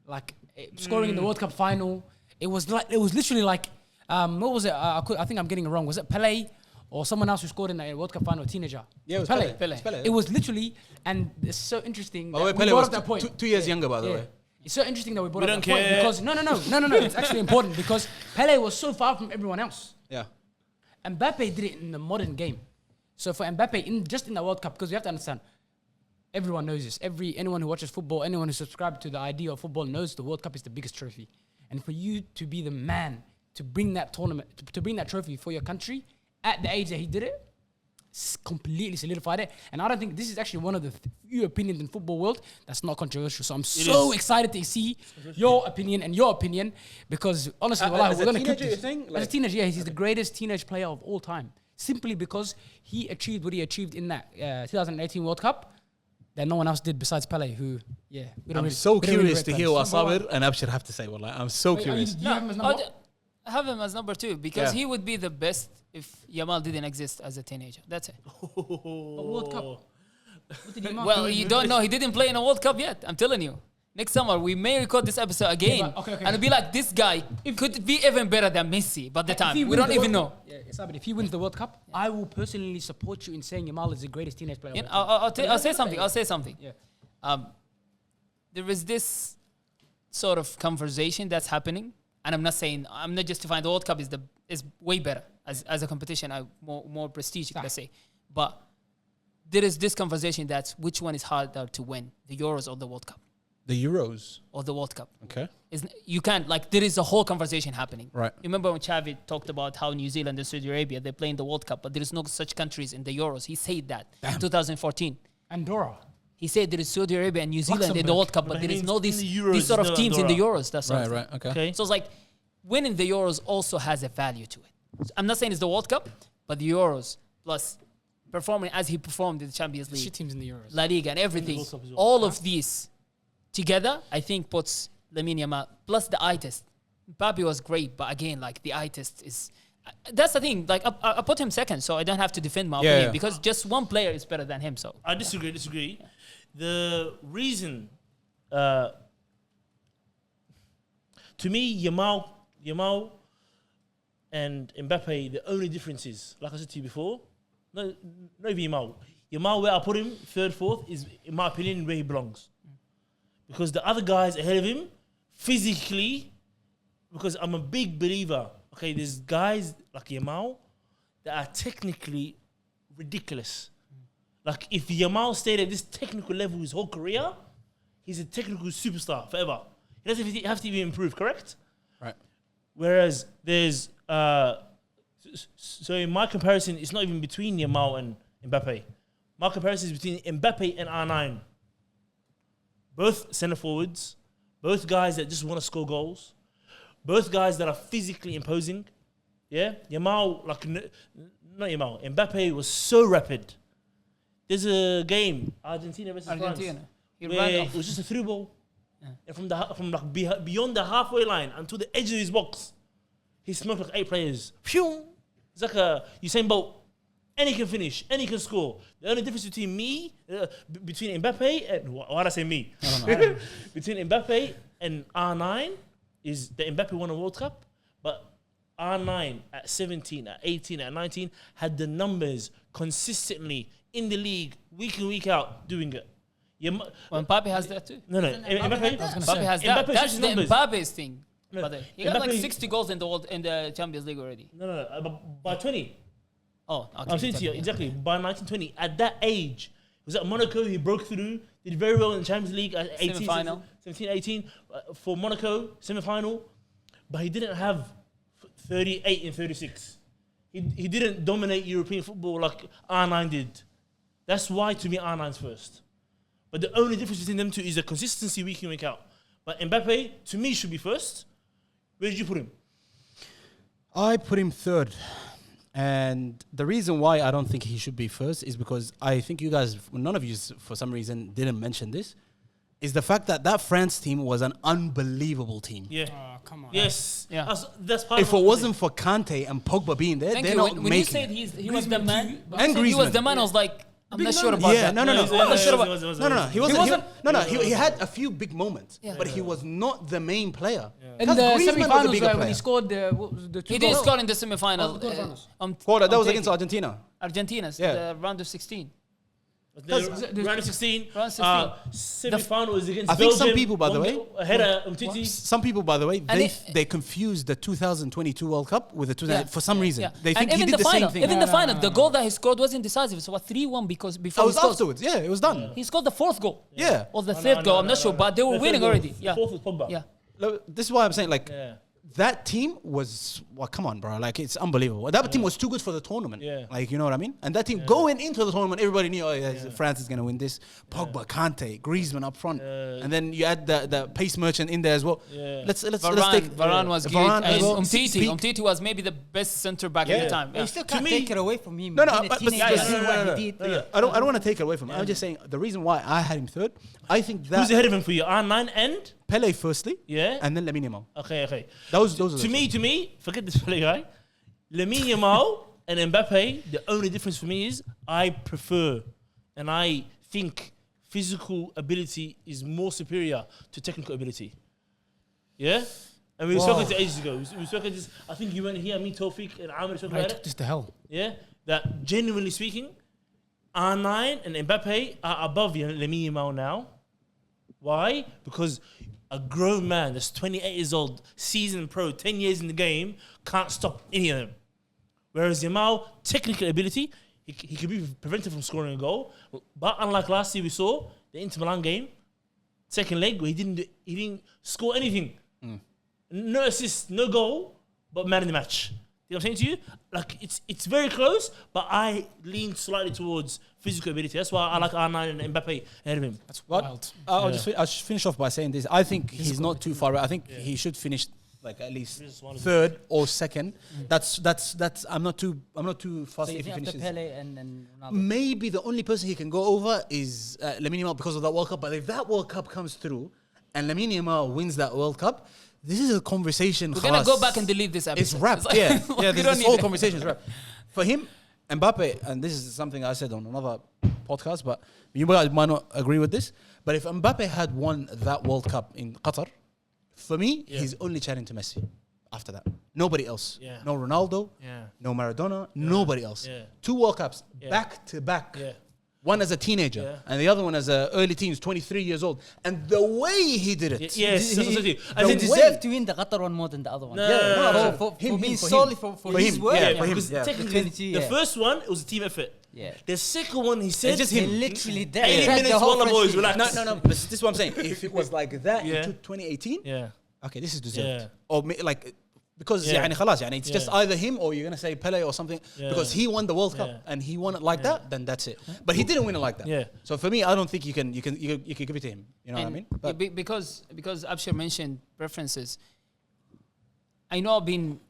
Speaker 2: like scoring in the World Cup final, it was literally like, what was it? I think I'm getting it wrong. Was it Pelé or someone else who scored in the World Cup final, a teenager?
Speaker 1: Yeah, it was Pelé.
Speaker 2: It was literally, and it's so interesting.
Speaker 1: By the way, Pelé was that point. 2 years younger, by the way.
Speaker 2: It's so interesting that we brought up that point because no. It's actually important because Pelé was so far from everyone else.
Speaker 1: Yeah.
Speaker 2: Mbappe did it in the modern game. So for Mbappe, just in the World Cup, because you have to understand, everyone knows this. Anyone who watches football, anyone who subscribes to the idea of football knows the World Cup is the biggest trophy. And for you to be the man to bring that tournament, to bring that trophy for your country at the age that he did it, completely solidified it. And I don't think this is actually one of the few opinions in football world that's not controversial. So I'm so excited to see your opinion and your opinion because honestly, we're going to cook this. As a teenager, he's the greatest teenage player of all time. Simply because he achieved what he achieved in that 2018 World Cup that no one else did besides Pelé, who,
Speaker 1: I'm so curious to hear what Sabir and Abshir have to say. I'm so curious.
Speaker 2: Do you have him as number?
Speaker 5: I have him as number 2 because he would be the best if Yamal didn't exist as a teenager. That's it.
Speaker 2: A World Cup. What did
Speaker 5: Well, you don't know. He didn't play in a World Cup yet. I'm telling you. Next summer, we may record this episode again. And it'll be like, this guy could be even better than Messi by the time. We don't even know.
Speaker 2: If he wins the World Cup, I will personally support you in saying Yamal is the greatest teenage player.
Speaker 5: I'll say something. Yeah. There is this sort of conversation that's happening. And I'm not justifying the World Cup is way better as a competition, more prestigious, let's say. But there is this conversation that's which one is harder to win, the Euros or the World Cup?
Speaker 1: The Euros.
Speaker 5: Or the World Cup.
Speaker 1: Okay.
Speaker 5: You can't, there is a whole conversation happening.
Speaker 1: Right.
Speaker 5: Remember when Xavi talked about how New Zealand and Saudi Arabia, they play in the World Cup, but there is no such countries in the Euros. He said that in 2014.
Speaker 2: Andorra.
Speaker 5: He said there is Saudi Arabia and New Zealand in the World Cup, but there is no these sort of teams in the Euros. That's
Speaker 1: right. Okay.
Speaker 5: So it's like winning the Euros also has a value to it. I'm not saying it's the World Cup, but the Euros plus performing as he performed in the Champions League,
Speaker 2: shit teams in the Euros,
Speaker 5: La Liga, and everything. All of these together, I think puts Lamine Yamal plus the eye test. Mbappe was great, but again, the eye test is That's the thing. Like I put him second, so I don't have to defend my opinion because just one player is better than him. So
Speaker 3: I disagree. The reason, to me, Yamal and Mbappe, the only difference is, like I said to you before, not even Yamal. Yamal, where I put him, third, fourth, is, in my opinion, where he belongs. Because the other guys ahead of him, physically, because I'm a big believer, okay, there's guys like Yamal that are technically ridiculous. Like, if Yamal stayed at this technical level his whole career, he's a technical superstar forever. He doesn't have to even improve, correct?
Speaker 1: Right.
Speaker 3: Whereas there's... so in my comparison, it's not even between Yamal and Mbappe. My comparison is between Mbappe and R9. Both centre forwards, both guys that just want to score goals, both guys that are physically imposing. Yeah, Yamal, like not Yamal, Mbappe was so rapid. There's a game, Argentina versus France, where it was just a through ball, and from beyond the halfway line until the edge of his box, he smoked like 8 players. Phew! It's like a Usain Bolt. And he can finish, and he can score. The only difference between me, between Mbappe and... Why did I say me? Between Mbappe and R9 is that Mbappe won a World Cup, but R9 at 17, at 18, at 19 had the numbers consistently in the league, week in, week out, doing it.
Speaker 5: Well, Mbappe has that too.
Speaker 3: No. Mbappe
Speaker 5: has that. That's the
Speaker 3: numbers.
Speaker 5: Mbappe's thing.
Speaker 3: No,
Speaker 5: He got like 60 goals in the Champions League already.
Speaker 3: No. By 20.
Speaker 5: Oh, okay.
Speaker 3: I'm saying to you, exactly. By 1920, at that age, it was at Monaco, he broke through, did very well in the Champions League at 18,
Speaker 5: Semi-final.
Speaker 3: 17, 18, for Monaco, semi-final, but he didn't have 38 and 36. He didn't dominate European football like R9 did. That's why, to me, R9's first. But the only difference between them two is the consistency week in, week out. But Mbappe, to me, should be first. Where did you put him?
Speaker 1: I put him third. And the reason why I don't think he should be first is because I think you guys, none of you for some reason didn't mention this, is the fact that France team was an unbelievable team.
Speaker 3: Yeah.
Speaker 2: Oh, come on.
Speaker 3: Yes.
Speaker 5: Yeah.
Speaker 3: That's part
Speaker 1: If it wasn't for Kante and Pogba being there,
Speaker 5: Thank
Speaker 1: they're
Speaker 5: you.
Speaker 1: not
Speaker 5: When
Speaker 1: making
Speaker 5: you said
Speaker 1: it.
Speaker 5: he was the man,
Speaker 1: And
Speaker 5: he was
Speaker 1: Griezmann.
Speaker 5: the man, I was like, I'm not sure about
Speaker 1: Yeah,
Speaker 5: that.
Speaker 1: no.
Speaker 5: I'm not sure about
Speaker 1: No. He wasn't. He had a few big moments,
Speaker 5: Yeah.
Speaker 1: but he was not the main player.
Speaker 2: In
Speaker 1: Because
Speaker 2: the
Speaker 1: Griezmann was a
Speaker 2: semi-finals
Speaker 1: bigger
Speaker 2: when
Speaker 1: player.
Speaker 2: he scored the two
Speaker 5: He did
Speaker 2: goals.
Speaker 5: score in the semi-final.
Speaker 1: That was against Argentina.
Speaker 5: Argentina's,
Speaker 1: Yeah.
Speaker 5: the round of 16.
Speaker 3: Round of 16.
Speaker 5: Round of 16.
Speaker 3: Semi-final is against
Speaker 1: I think
Speaker 3: Belgium.
Speaker 1: some people, by the way,
Speaker 3: Header, Umtiti.
Speaker 1: Some people, by the way, they confused the 2022 World Cup with the 2000 for some reason.
Speaker 5: Yeah.
Speaker 1: They think
Speaker 5: and
Speaker 1: he
Speaker 5: even
Speaker 1: did the
Speaker 5: final,
Speaker 1: same thing.
Speaker 5: Even the final, the goal that he scored wasn't decisive. So 3-1 because before
Speaker 1: That was
Speaker 5: he scored.
Speaker 1: afterwards. Yeah, it was done.
Speaker 5: He scored the 4th goal.
Speaker 1: Yeah.
Speaker 5: Or the 3rd goal, I'm not sure, but they were
Speaker 3: The
Speaker 5: winning
Speaker 3: third
Speaker 5: already.
Speaker 3: goal.
Speaker 5: Yeah.
Speaker 3: 4th was Pogba.
Speaker 5: Yeah.
Speaker 1: Look, this is why I'm saying, like,
Speaker 3: Yeah.
Speaker 1: that team was, well, come on, bro. Like, it's unbelievable. That team was too good for the tournament.
Speaker 3: Yeah.
Speaker 1: Like, you know what I mean? And that team going into the tournament, everybody knew, France is going to win this. Pogba, Kante, Griezmann up front. And then you add the pace merchant in there as well.
Speaker 3: Yeah.
Speaker 1: Let's take...
Speaker 5: Varane was good.
Speaker 1: Varane as
Speaker 5: And
Speaker 1: well.
Speaker 5: Umtiti was maybe the best centre back at the time.
Speaker 4: But you still
Speaker 3: To
Speaker 4: can't
Speaker 3: me-
Speaker 4: take it away from him.
Speaker 1: No,
Speaker 4: Being a
Speaker 1: but
Speaker 4: teenager, doing what he did.
Speaker 1: I don't want to take it away from him. I'm just saying the reason why I had him third, I think that
Speaker 3: Who's ahead of him for you? R9 and?
Speaker 1: Pelé firstly,
Speaker 3: Yeah.
Speaker 1: and then Lamine Yamal.
Speaker 3: Okay.
Speaker 1: Those are
Speaker 3: To me, forget this Pelé guy. Lamine Yamal and Mbappe, the only difference for me is I prefer and I think physical ability is more superior to technical ability. Yeah? And we were talking to ages ago. We were talking this, I think you weren't here, me, Tawfiq, and Amir talking
Speaker 2: I
Speaker 3: about
Speaker 2: took
Speaker 3: it.
Speaker 2: this to hell.
Speaker 3: Yeah? That genuinely speaking, R9 and Mbappe are above Lamine Yamal now. Why? Because a grown man that's 28 years old, seasoned pro, 10 years in the game, can't stop any of them. Whereas Yamal, technical ability, he could be prevented from scoring a goal. But unlike last year we saw, the Inter Milan game, second leg, where he didn't score anything. No assist, no goal, but man in the match. You know what I'm saying to you? Like, it's very close, but I lean slightly towards physical ability. That's why I like R9 and Mbappe ahead of him.
Speaker 2: That's
Speaker 1: What?
Speaker 2: wild.
Speaker 1: I'll just finish off by saying this. I think he's not too far. I think he should finish like at least third or second. That's. I'm not too
Speaker 4: So
Speaker 1: fussy
Speaker 4: you
Speaker 1: if he
Speaker 4: think after
Speaker 1: finishes.
Speaker 4: Pele and Ronaldo?
Speaker 1: Maybe the only person he can go over is Lamine Yamal because of that World Cup. But if that World Cup comes through and Lamine Yamal wins that World Cup, this is a conversation.
Speaker 5: We're gonna go back and delete this episode.
Speaker 1: It's wrapped.
Speaker 5: Like,
Speaker 1: Yeah, yeah.
Speaker 5: we don't
Speaker 1: This
Speaker 5: need
Speaker 1: whole
Speaker 5: it.
Speaker 1: conversation is wrapped. For him, Mbappe, and this is something I said on another podcast, but you guys might not agree with this. But if Mbappe had won that World Cup in Qatar, for me, he's only chatting to Messi. After that, nobody else.
Speaker 3: Yeah.
Speaker 1: No Ronaldo.
Speaker 3: Yeah.
Speaker 1: No Maradona. Nobody else.
Speaker 3: Yeah.
Speaker 1: 2 World Cups back to back.
Speaker 3: Yeah.
Speaker 1: One as a teenager and the other one as a early teens, 23 years old. And the way he did it.
Speaker 3: Yes.
Speaker 4: He
Speaker 3: And then
Speaker 4: deserved to win the Qatar one more than the other one.
Speaker 3: No.
Speaker 4: For
Speaker 1: Him,
Speaker 4: being
Speaker 1: for
Speaker 4: solely
Speaker 1: him.
Speaker 4: for
Speaker 1: For
Speaker 4: his
Speaker 1: him,
Speaker 4: work.
Speaker 1: yeah,
Speaker 3: yeah,
Speaker 1: for him,
Speaker 3: because
Speaker 1: yeah.
Speaker 3: technically,
Speaker 4: 22,
Speaker 3: the
Speaker 4: yeah.
Speaker 3: first one, it was a team effort.
Speaker 4: Yeah.
Speaker 3: The second one, he said,
Speaker 1: It's just
Speaker 4: He
Speaker 1: him.
Speaker 4: literally there.
Speaker 3: 80
Speaker 4: dragged
Speaker 3: minutes,
Speaker 4: the whole
Speaker 3: Wallah
Speaker 4: French
Speaker 3: boys,
Speaker 4: team.
Speaker 3: relax.
Speaker 1: No. But this is what I'm saying. If it was like that
Speaker 3: Yeah.
Speaker 1: in 2018,
Speaker 3: Yeah.
Speaker 1: okay, this is deserved.
Speaker 3: Yeah.
Speaker 1: Or like, because
Speaker 3: Yeah.
Speaker 1: خلاص, it's just
Speaker 3: Yeah.
Speaker 1: either him or you're going to say Pele or something.
Speaker 3: Yeah.
Speaker 1: Because he won the World Cup
Speaker 3: Yeah.
Speaker 1: and he won it like that, then that's it. But he didn't win it like that.
Speaker 3: Yeah.
Speaker 1: So for me, I don't think you can give it to him. You know what I
Speaker 5: And
Speaker 1: mean?
Speaker 5: yeah,
Speaker 1: But
Speaker 5: because Abshir mentioned preferences. I know I've been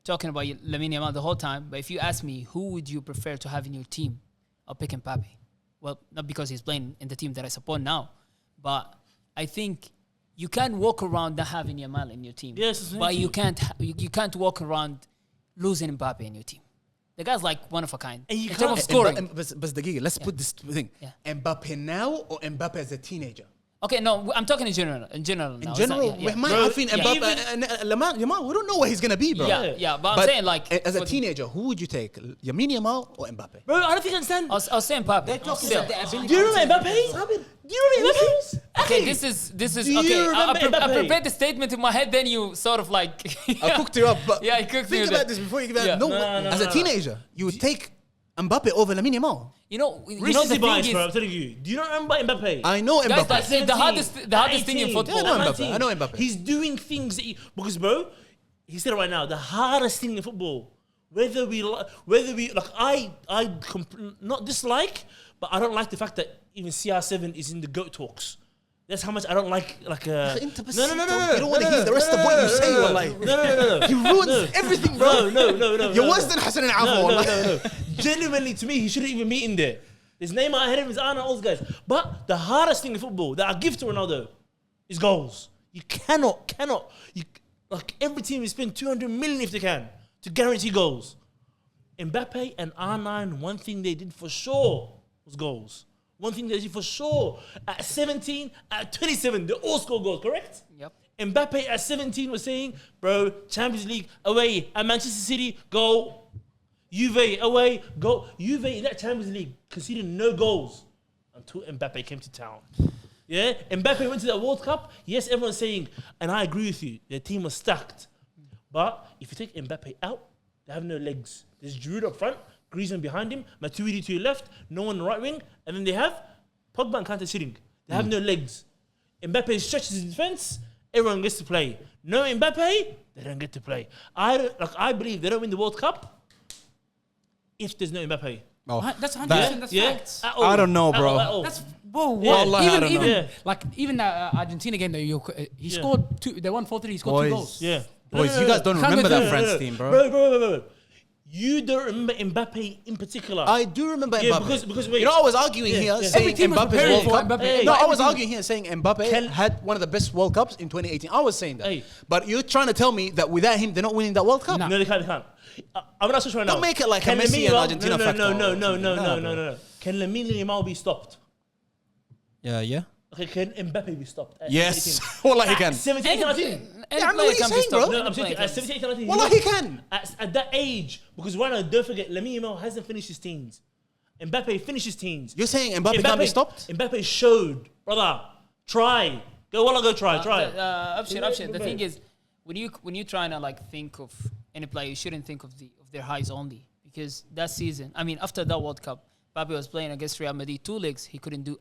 Speaker 5: talking about Lamine Yamal the whole time, but if you ask me who would you prefer to have in your team, I'll pick Mbappe. Well, not because he's playing in the team that I support now, but I think you can't walk around not having Yamal in your team.
Speaker 3: Yes,
Speaker 5: but you can't walk around losing Mbappe in your team. The guy's like one of a kind
Speaker 3: And you
Speaker 5: in terms of
Speaker 3: can't-
Speaker 5: scoring.
Speaker 1: But دقيقة, let's put this thing.
Speaker 5: Yeah.
Speaker 1: Mbappe now or Mbappe as a teenager?
Speaker 5: Okay, no, I'm talking in general. In general,
Speaker 1: In
Speaker 5: now. It's
Speaker 1: general,
Speaker 5: not- yeah,
Speaker 1: we might
Speaker 3: Bro,
Speaker 1: have seen
Speaker 3: yeah.
Speaker 1: Mbappe, Lamine Yamal, we don't know what he's going to be, bro.
Speaker 5: yeah, but I'm saying like
Speaker 1: as a
Speaker 5: for the-
Speaker 1: teenager, who would you take? Lamine Yamal or Mbappe?
Speaker 3: Bro, I don't think I understand.
Speaker 5: I'll say Mbappe.
Speaker 4: They're talking
Speaker 5: Still.
Speaker 4: about the ability.
Speaker 3: Do you remember Mbappe? Do you remember Mbappe?
Speaker 5: Okay, this is
Speaker 3: Do you
Speaker 5: okay. I
Speaker 3: remember Mbappe?
Speaker 5: prepared the statement in my head, then you sort of like
Speaker 1: I cooked you up, but
Speaker 5: Yeah, I cooked
Speaker 1: think
Speaker 5: you
Speaker 1: about
Speaker 5: there.
Speaker 1: this before you give it.
Speaker 5: Yeah.
Speaker 1: No, as a
Speaker 3: no.
Speaker 1: teenager, you would take Mbappe over Lamine Yamal.
Speaker 5: you know the
Speaker 3: Recency
Speaker 5: thing
Speaker 3: bias,
Speaker 5: is,
Speaker 3: bro. I'm telling you. Do you not remember Mbappe?
Speaker 1: I know
Speaker 5: guys,
Speaker 1: Mbappe.
Speaker 5: like, the hardest thing in
Speaker 3: 18,
Speaker 5: football.
Speaker 1: Yeah, I know Mbappe.
Speaker 3: 19.
Speaker 1: I know Mbappe.
Speaker 3: He's doing things that because, bro, he said it right now. The hardest thing in football, whether we like, not dislike, but I don't like the fact that even CR7 is in the GOAT talks. That's how much I don't like.
Speaker 1: No. You don't want to hear the rest
Speaker 3: no,
Speaker 1: of what
Speaker 3: no,
Speaker 1: you say.
Speaker 3: no,
Speaker 1: Wallahi.
Speaker 3: No.
Speaker 1: He ruins everything, bro.
Speaker 3: No.
Speaker 1: You're worse than Hassan and Afo.
Speaker 3: No. Genuinely, to me, he shouldn't even be in there. His name ahead of his Anna, all those guys. But the hardest thing in football that I give to Ronaldo is goals. You cannot. Like every team will spend 200 million if they can to guarantee goals. Mbappe and R9, one thing they did for sure was goals. One thing they did for sure. At 17, at 27, they all score goals, correct?
Speaker 5: Yep.
Speaker 3: Mbappe at 17 was saying, bro, Champions League away at Manchester City, go. Juve away, go. Juve in that Champions League conceded no goals until Mbappe came to town. Yeah, Mbappe went to that World Cup. Yes, everyone's saying, and I agree with you, their team was stacked. But if you take Mbappe out, they have no legs. There's Giroud up front, Griezmann behind him, Matuidi to your left, no one on the right wing, and then they have Pogba and Kante sitting. They have no legs. Mbappe stretches his defense, everyone gets to play. No Mbappe, they don't get to play. I believe they don't win the World Cup if there's no Mbappe.
Speaker 1: Oh.
Speaker 2: That's 100%. That's
Speaker 3: Yeah?
Speaker 2: facts.
Speaker 3: At all.
Speaker 1: I don't know,
Speaker 3: At
Speaker 1: bro.
Speaker 3: all, at all.
Speaker 2: That's whoa.
Speaker 3: Yeah.
Speaker 1: Wallahi, I don't know.
Speaker 3: Yeah.
Speaker 2: Even that Argentina game that he
Speaker 3: Yeah.
Speaker 2: scored 2. They won 4-3. He scored 2
Speaker 1: Boys.
Speaker 2: goals.
Speaker 3: Yeah.
Speaker 1: Boys, you guys don't
Speaker 2: Can't
Speaker 1: remember
Speaker 2: go
Speaker 1: that
Speaker 2: to-
Speaker 1: France team, bro.
Speaker 3: Bro. You don't remember Mbappe in particular.
Speaker 1: I do remember
Speaker 3: Yeah,
Speaker 1: Mbappe.
Speaker 3: because wait.
Speaker 1: You know, I was arguing here
Speaker 3: yeah.
Speaker 1: saying
Speaker 2: Every team was
Speaker 1: Mbappe's
Speaker 2: preparing
Speaker 1: World
Speaker 2: for
Speaker 1: Cup.
Speaker 2: Mbappe.
Speaker 3: Hey.
Speaker 1: No, I
Speaker 3: Every
Speaker 1: was
Speaker 3: team-
Speaker 1: arguing here saying Mbappe had one of the best World Cups in 2018. I was saying that.
Speaker 3: Hey.
Speaker 1: But you're trying to tell me that without him, they're not winning that World Cup.
Speaker 2: Nah.
Speaker 3: No, they can't. I'm gonna ask you right now.
Speaker 1: Don't make it like a
Speaker 3: Can
Speaker 1: Messi
Speaker 3: Lamine
Speaker 1: and
Speaker 3: Yamal-
Speaker 1: Argentina
Speaker 3: no,
Speaker 1: factor
Speaker 3: No,
Speaker 1: or something.
Speaker 3: no. Can Lamine Yamal be stopped?
Speaker 1: Yeah.
Speaker 3: Okay, can Mbappe be stopped? At
Speaker 1: Yes.
Speaker 3: 17?
Speaker 1: Wallah, he can.
Speaker 3: At 17, 18, 19?
Speaker 5: Any
Speaker 1: Yeah, I know
Speaker 5: player
Speaker 1: what
Speaker 5: can
Speaker 1: he's
Speaker 5: be
Speaker 1: saying,
Speaker 5: stopped.
Speaker 1: bro.
Speaker 3: No,
Speaker 5: Any
Speaker 3: I'm
Speaker 5: player
Speaker 3: saying
Speaker 5: can
Speaker 3: at
Speaker 5: be
Speaker 3: 17, 18, 19.
Speaker 1: Wallah, he can.
Speaker 3: At that age, because right now, don't forget, Lamine Yamal hasn't finished his teens. Mbappe finished his teens.
Speaker 1: You're saying Mbappe can't be stopped?
Speaker 3: Mbappe showed, brother, try. Go try.
Speaker 5: Abshir. The thing is, when you trying to like think of any player, you shouldn't think of their highs only, because that season, I mean, after that World Cup, Mbappe was playing against Real Madrid 2 legs. He couldn't do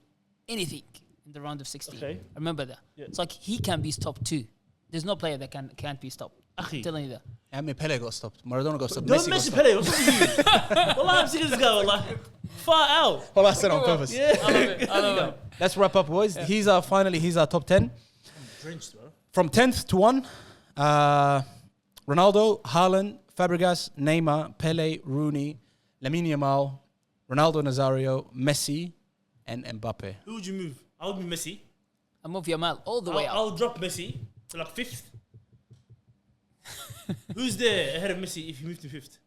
Speaker 5: anything in the round of 16.
Speaker 3: Okay.
Speaker 5: I remember that.
Speaker 3: Yeah.
Speaker 5: It's like he can be stopped too. There's no player that can't be stopped. I'm telling you that.
Speaker 1: I mean, Pele got stopped. Maradona got stopped.
Speaker 3: Don't
Speaker 1: Messi got
Speaker 3: mess with
Speaker 1: stopped.
Speaker 3: Pele. What's wrong with you? Wallah, I'm seeing this guy, wallah. Far out.
Speaker 1: Well, I said on purpose.
Speaker 3: Yeah.
Speaker 5: I love it.
Speaker 1: Let's wrap up, boys. He's our top 10.
Speaker 3: Drenched, bro.
Speaker 1: From 10th to 1, Ronaldo, Haaland, Fabregas, Neymar, Pele, Rooney, Lamine Yamal, Ronaldo Nazario, Messi, and Mbappe.
Speaker 3: Who would you move? I would be Messi.
Speaker 5: I move Yamal all the way out.
Speaker 3: I'll drop Messi to like 5th. Who's there ahead of Messi if you move to 5th?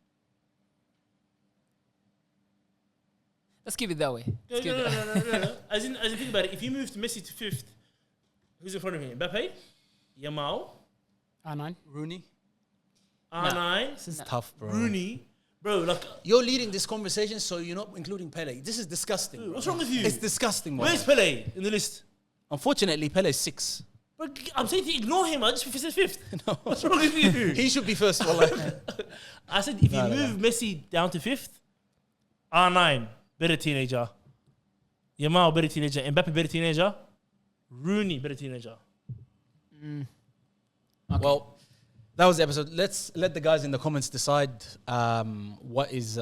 Speaker 5: Let's keep it that way.
Speaker 3: No. As in, think about it. If you move to Messi to 5th, who's in front of him? Mbappe, Yamal,
Speaker 2: R9.
Speaker 4: Rooney.
Speaker 3: R9.
Speaker 1: This is tough, bro.
Speaker 3: Rooney. Bro, like...
Speaker 1: You're leading this conversation, so you're not including Pele. This is disgusting.
Speaker 3: Dude, what's wrong with you?
Speaker 1: It's disgusting, bro.
Speaker 3: Where's Pelé in the list?
Speaker 1: Unfortunately, Pele is 6.
Speaker 3: But I'm saying to ignore him. I just said 5th.
Speaker 1: No.
Speaker 3: What's wrong with you?
Speaker 1: He should be first. Wallah.
Speaker 3: I said if you move Messi down to 5th, R9, better teenager. Yamal, better teenager. Mbappe, better teenager. Rooney, better teenager.
Speaker 2: Okay.
Speaker 1: Well, that was the episode. Let's let the guys in the comments decide what is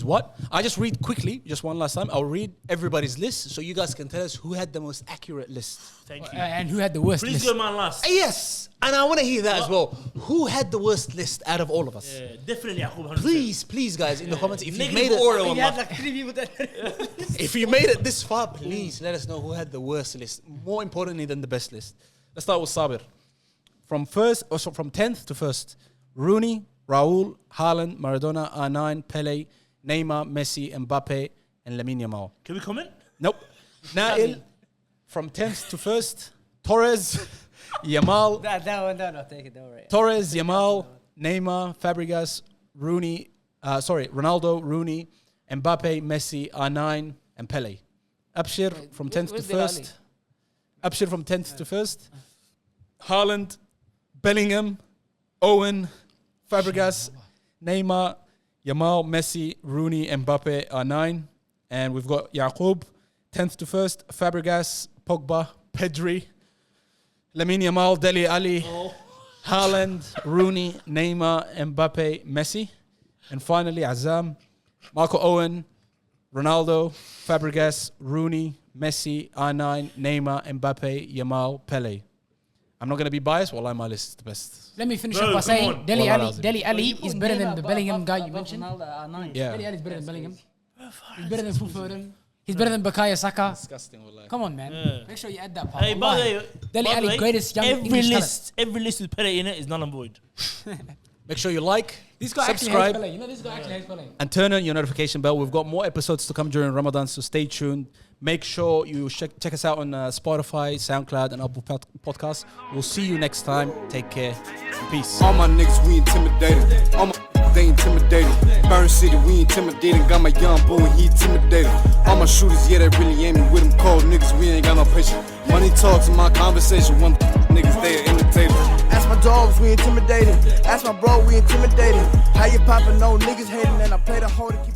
Speaker 1: what. I just read quickly, just one last time. I'll read everybody's list so you guys can tell us who had the most accurate list.
Speaker 3: Thank you.
Speaker 2: And who had the worst
Speaker 3: Please
Speaker 2: list?
Speaker 3: go mine last.
Speaker 1: Yes, and I want to hear that as well. Who had the worst list out of all of us?
Speaker 3: Yeah, definitely Yaqub, 100%.
Speaker 1: Please, guys, in the comments, if you
Speaker 3: Negative
Speaker 1: made it,
Speaker 3: order,
Speaker 4: We had
Speaker 3: wallah.
Speaker 4: like 3 people that.
Speaker 1: if you made it this far, please let us know who had the worst list. More importantly than the best list. Let's start with Sabir. From 10th to 1st, Rooney, Raul, Haaland, Maradona, R9, Pele, Neymar, Messi, Mbappe, and Lamine Yamal.
Speaker 3: Can we comment?
Speaker 1: Nope. Nail, from 10th to 1st, Torres, Yamal,
Speaker 4: No, take it. Don't worry.
Speaker 1: Torres, Yamal, Neymar, Fabregas, Rooney, Ronaldo, Rooney, Mbappe, Messi, R9, and Pele. Abshir from 10th to
Speaker 5: where's Delali?
Speaker 1: 1st. Abshir from 10th to 1st. Haaland, Bellingham, Owen, Fabregas, Neymar, Yamal, Messi, Rooney, Mbappe are 9. And we've got Yaqub, 10th to 1st, Fabregas, Pogba, Pedri, Lamine Yamal, Dele Ali, Haaland, Rooney, Neymar, Mbappe, Messi. And finally, Azam, Marco Owen, Ronaldo, Fabregas, Rooney, Messi, R9, Neymar, Mbappe, Yamal, Pele. I'm not going to be biased. Wallah, my list is the best.
Speaker 2: Let me finish
Speaker 3: Bro,
Speaker 2: up by
Speaker 3: come
Speaker 2: saying
Speaker 3: on.
Speaker 2: Dele
Speaker 1: Wallah
Speaker 2: Ali. Dele Ali is better than the Bellingham guy you mentioned.
Speaker 1: Yeah.
Speaker 2: Dele Ali is better than Bellingham. He's better than Foden. He's better than Bakaya Saka.
Speaker 1: Disgusting, wallah.
Speaker 2: Come on, man.
Speaker 3: Yeah.
Speaker 2: Make sure you add that part.
Speaker 3: Hey, by the way,
Speaker 2: Dele
Speaker 3: by the
Speaker 2: Ali,
Speaker 3: way,
Speaker 2: greatest young
Speaker 3: every
Speaker 2: English
Speaker 3: list with Pele in it is null and void.
Speaker 1: Make sure you like,
Speaker 2: This guy actually hates
Speaker 1: subscribe,
Speaker 2: Pelé. You know this guy actually hates Pelé.
Speaker 1: and turn on your notification bell. We've got more episodes to come during Ramadan, so stay tuned. Make sure you check us out on Spotify, SoundCloud, and Apple Podcasts. We'll see you next time. Take care. Peace.
Speaker 6: All my niggas, we intimidated. All my they intimidated. Burn City, we intimidating. Got my young boy, he intimidated. All my shooters, yeah, they really aiming with them cold niggas. We ain't got no patience. Money talks in my conversation. One niggas, they are imitated.
Speaker 7: Ask my dogs, we intimidated. Ask my bro, we intimidated. How you poppin', no niggas hating, and I play the whole to keep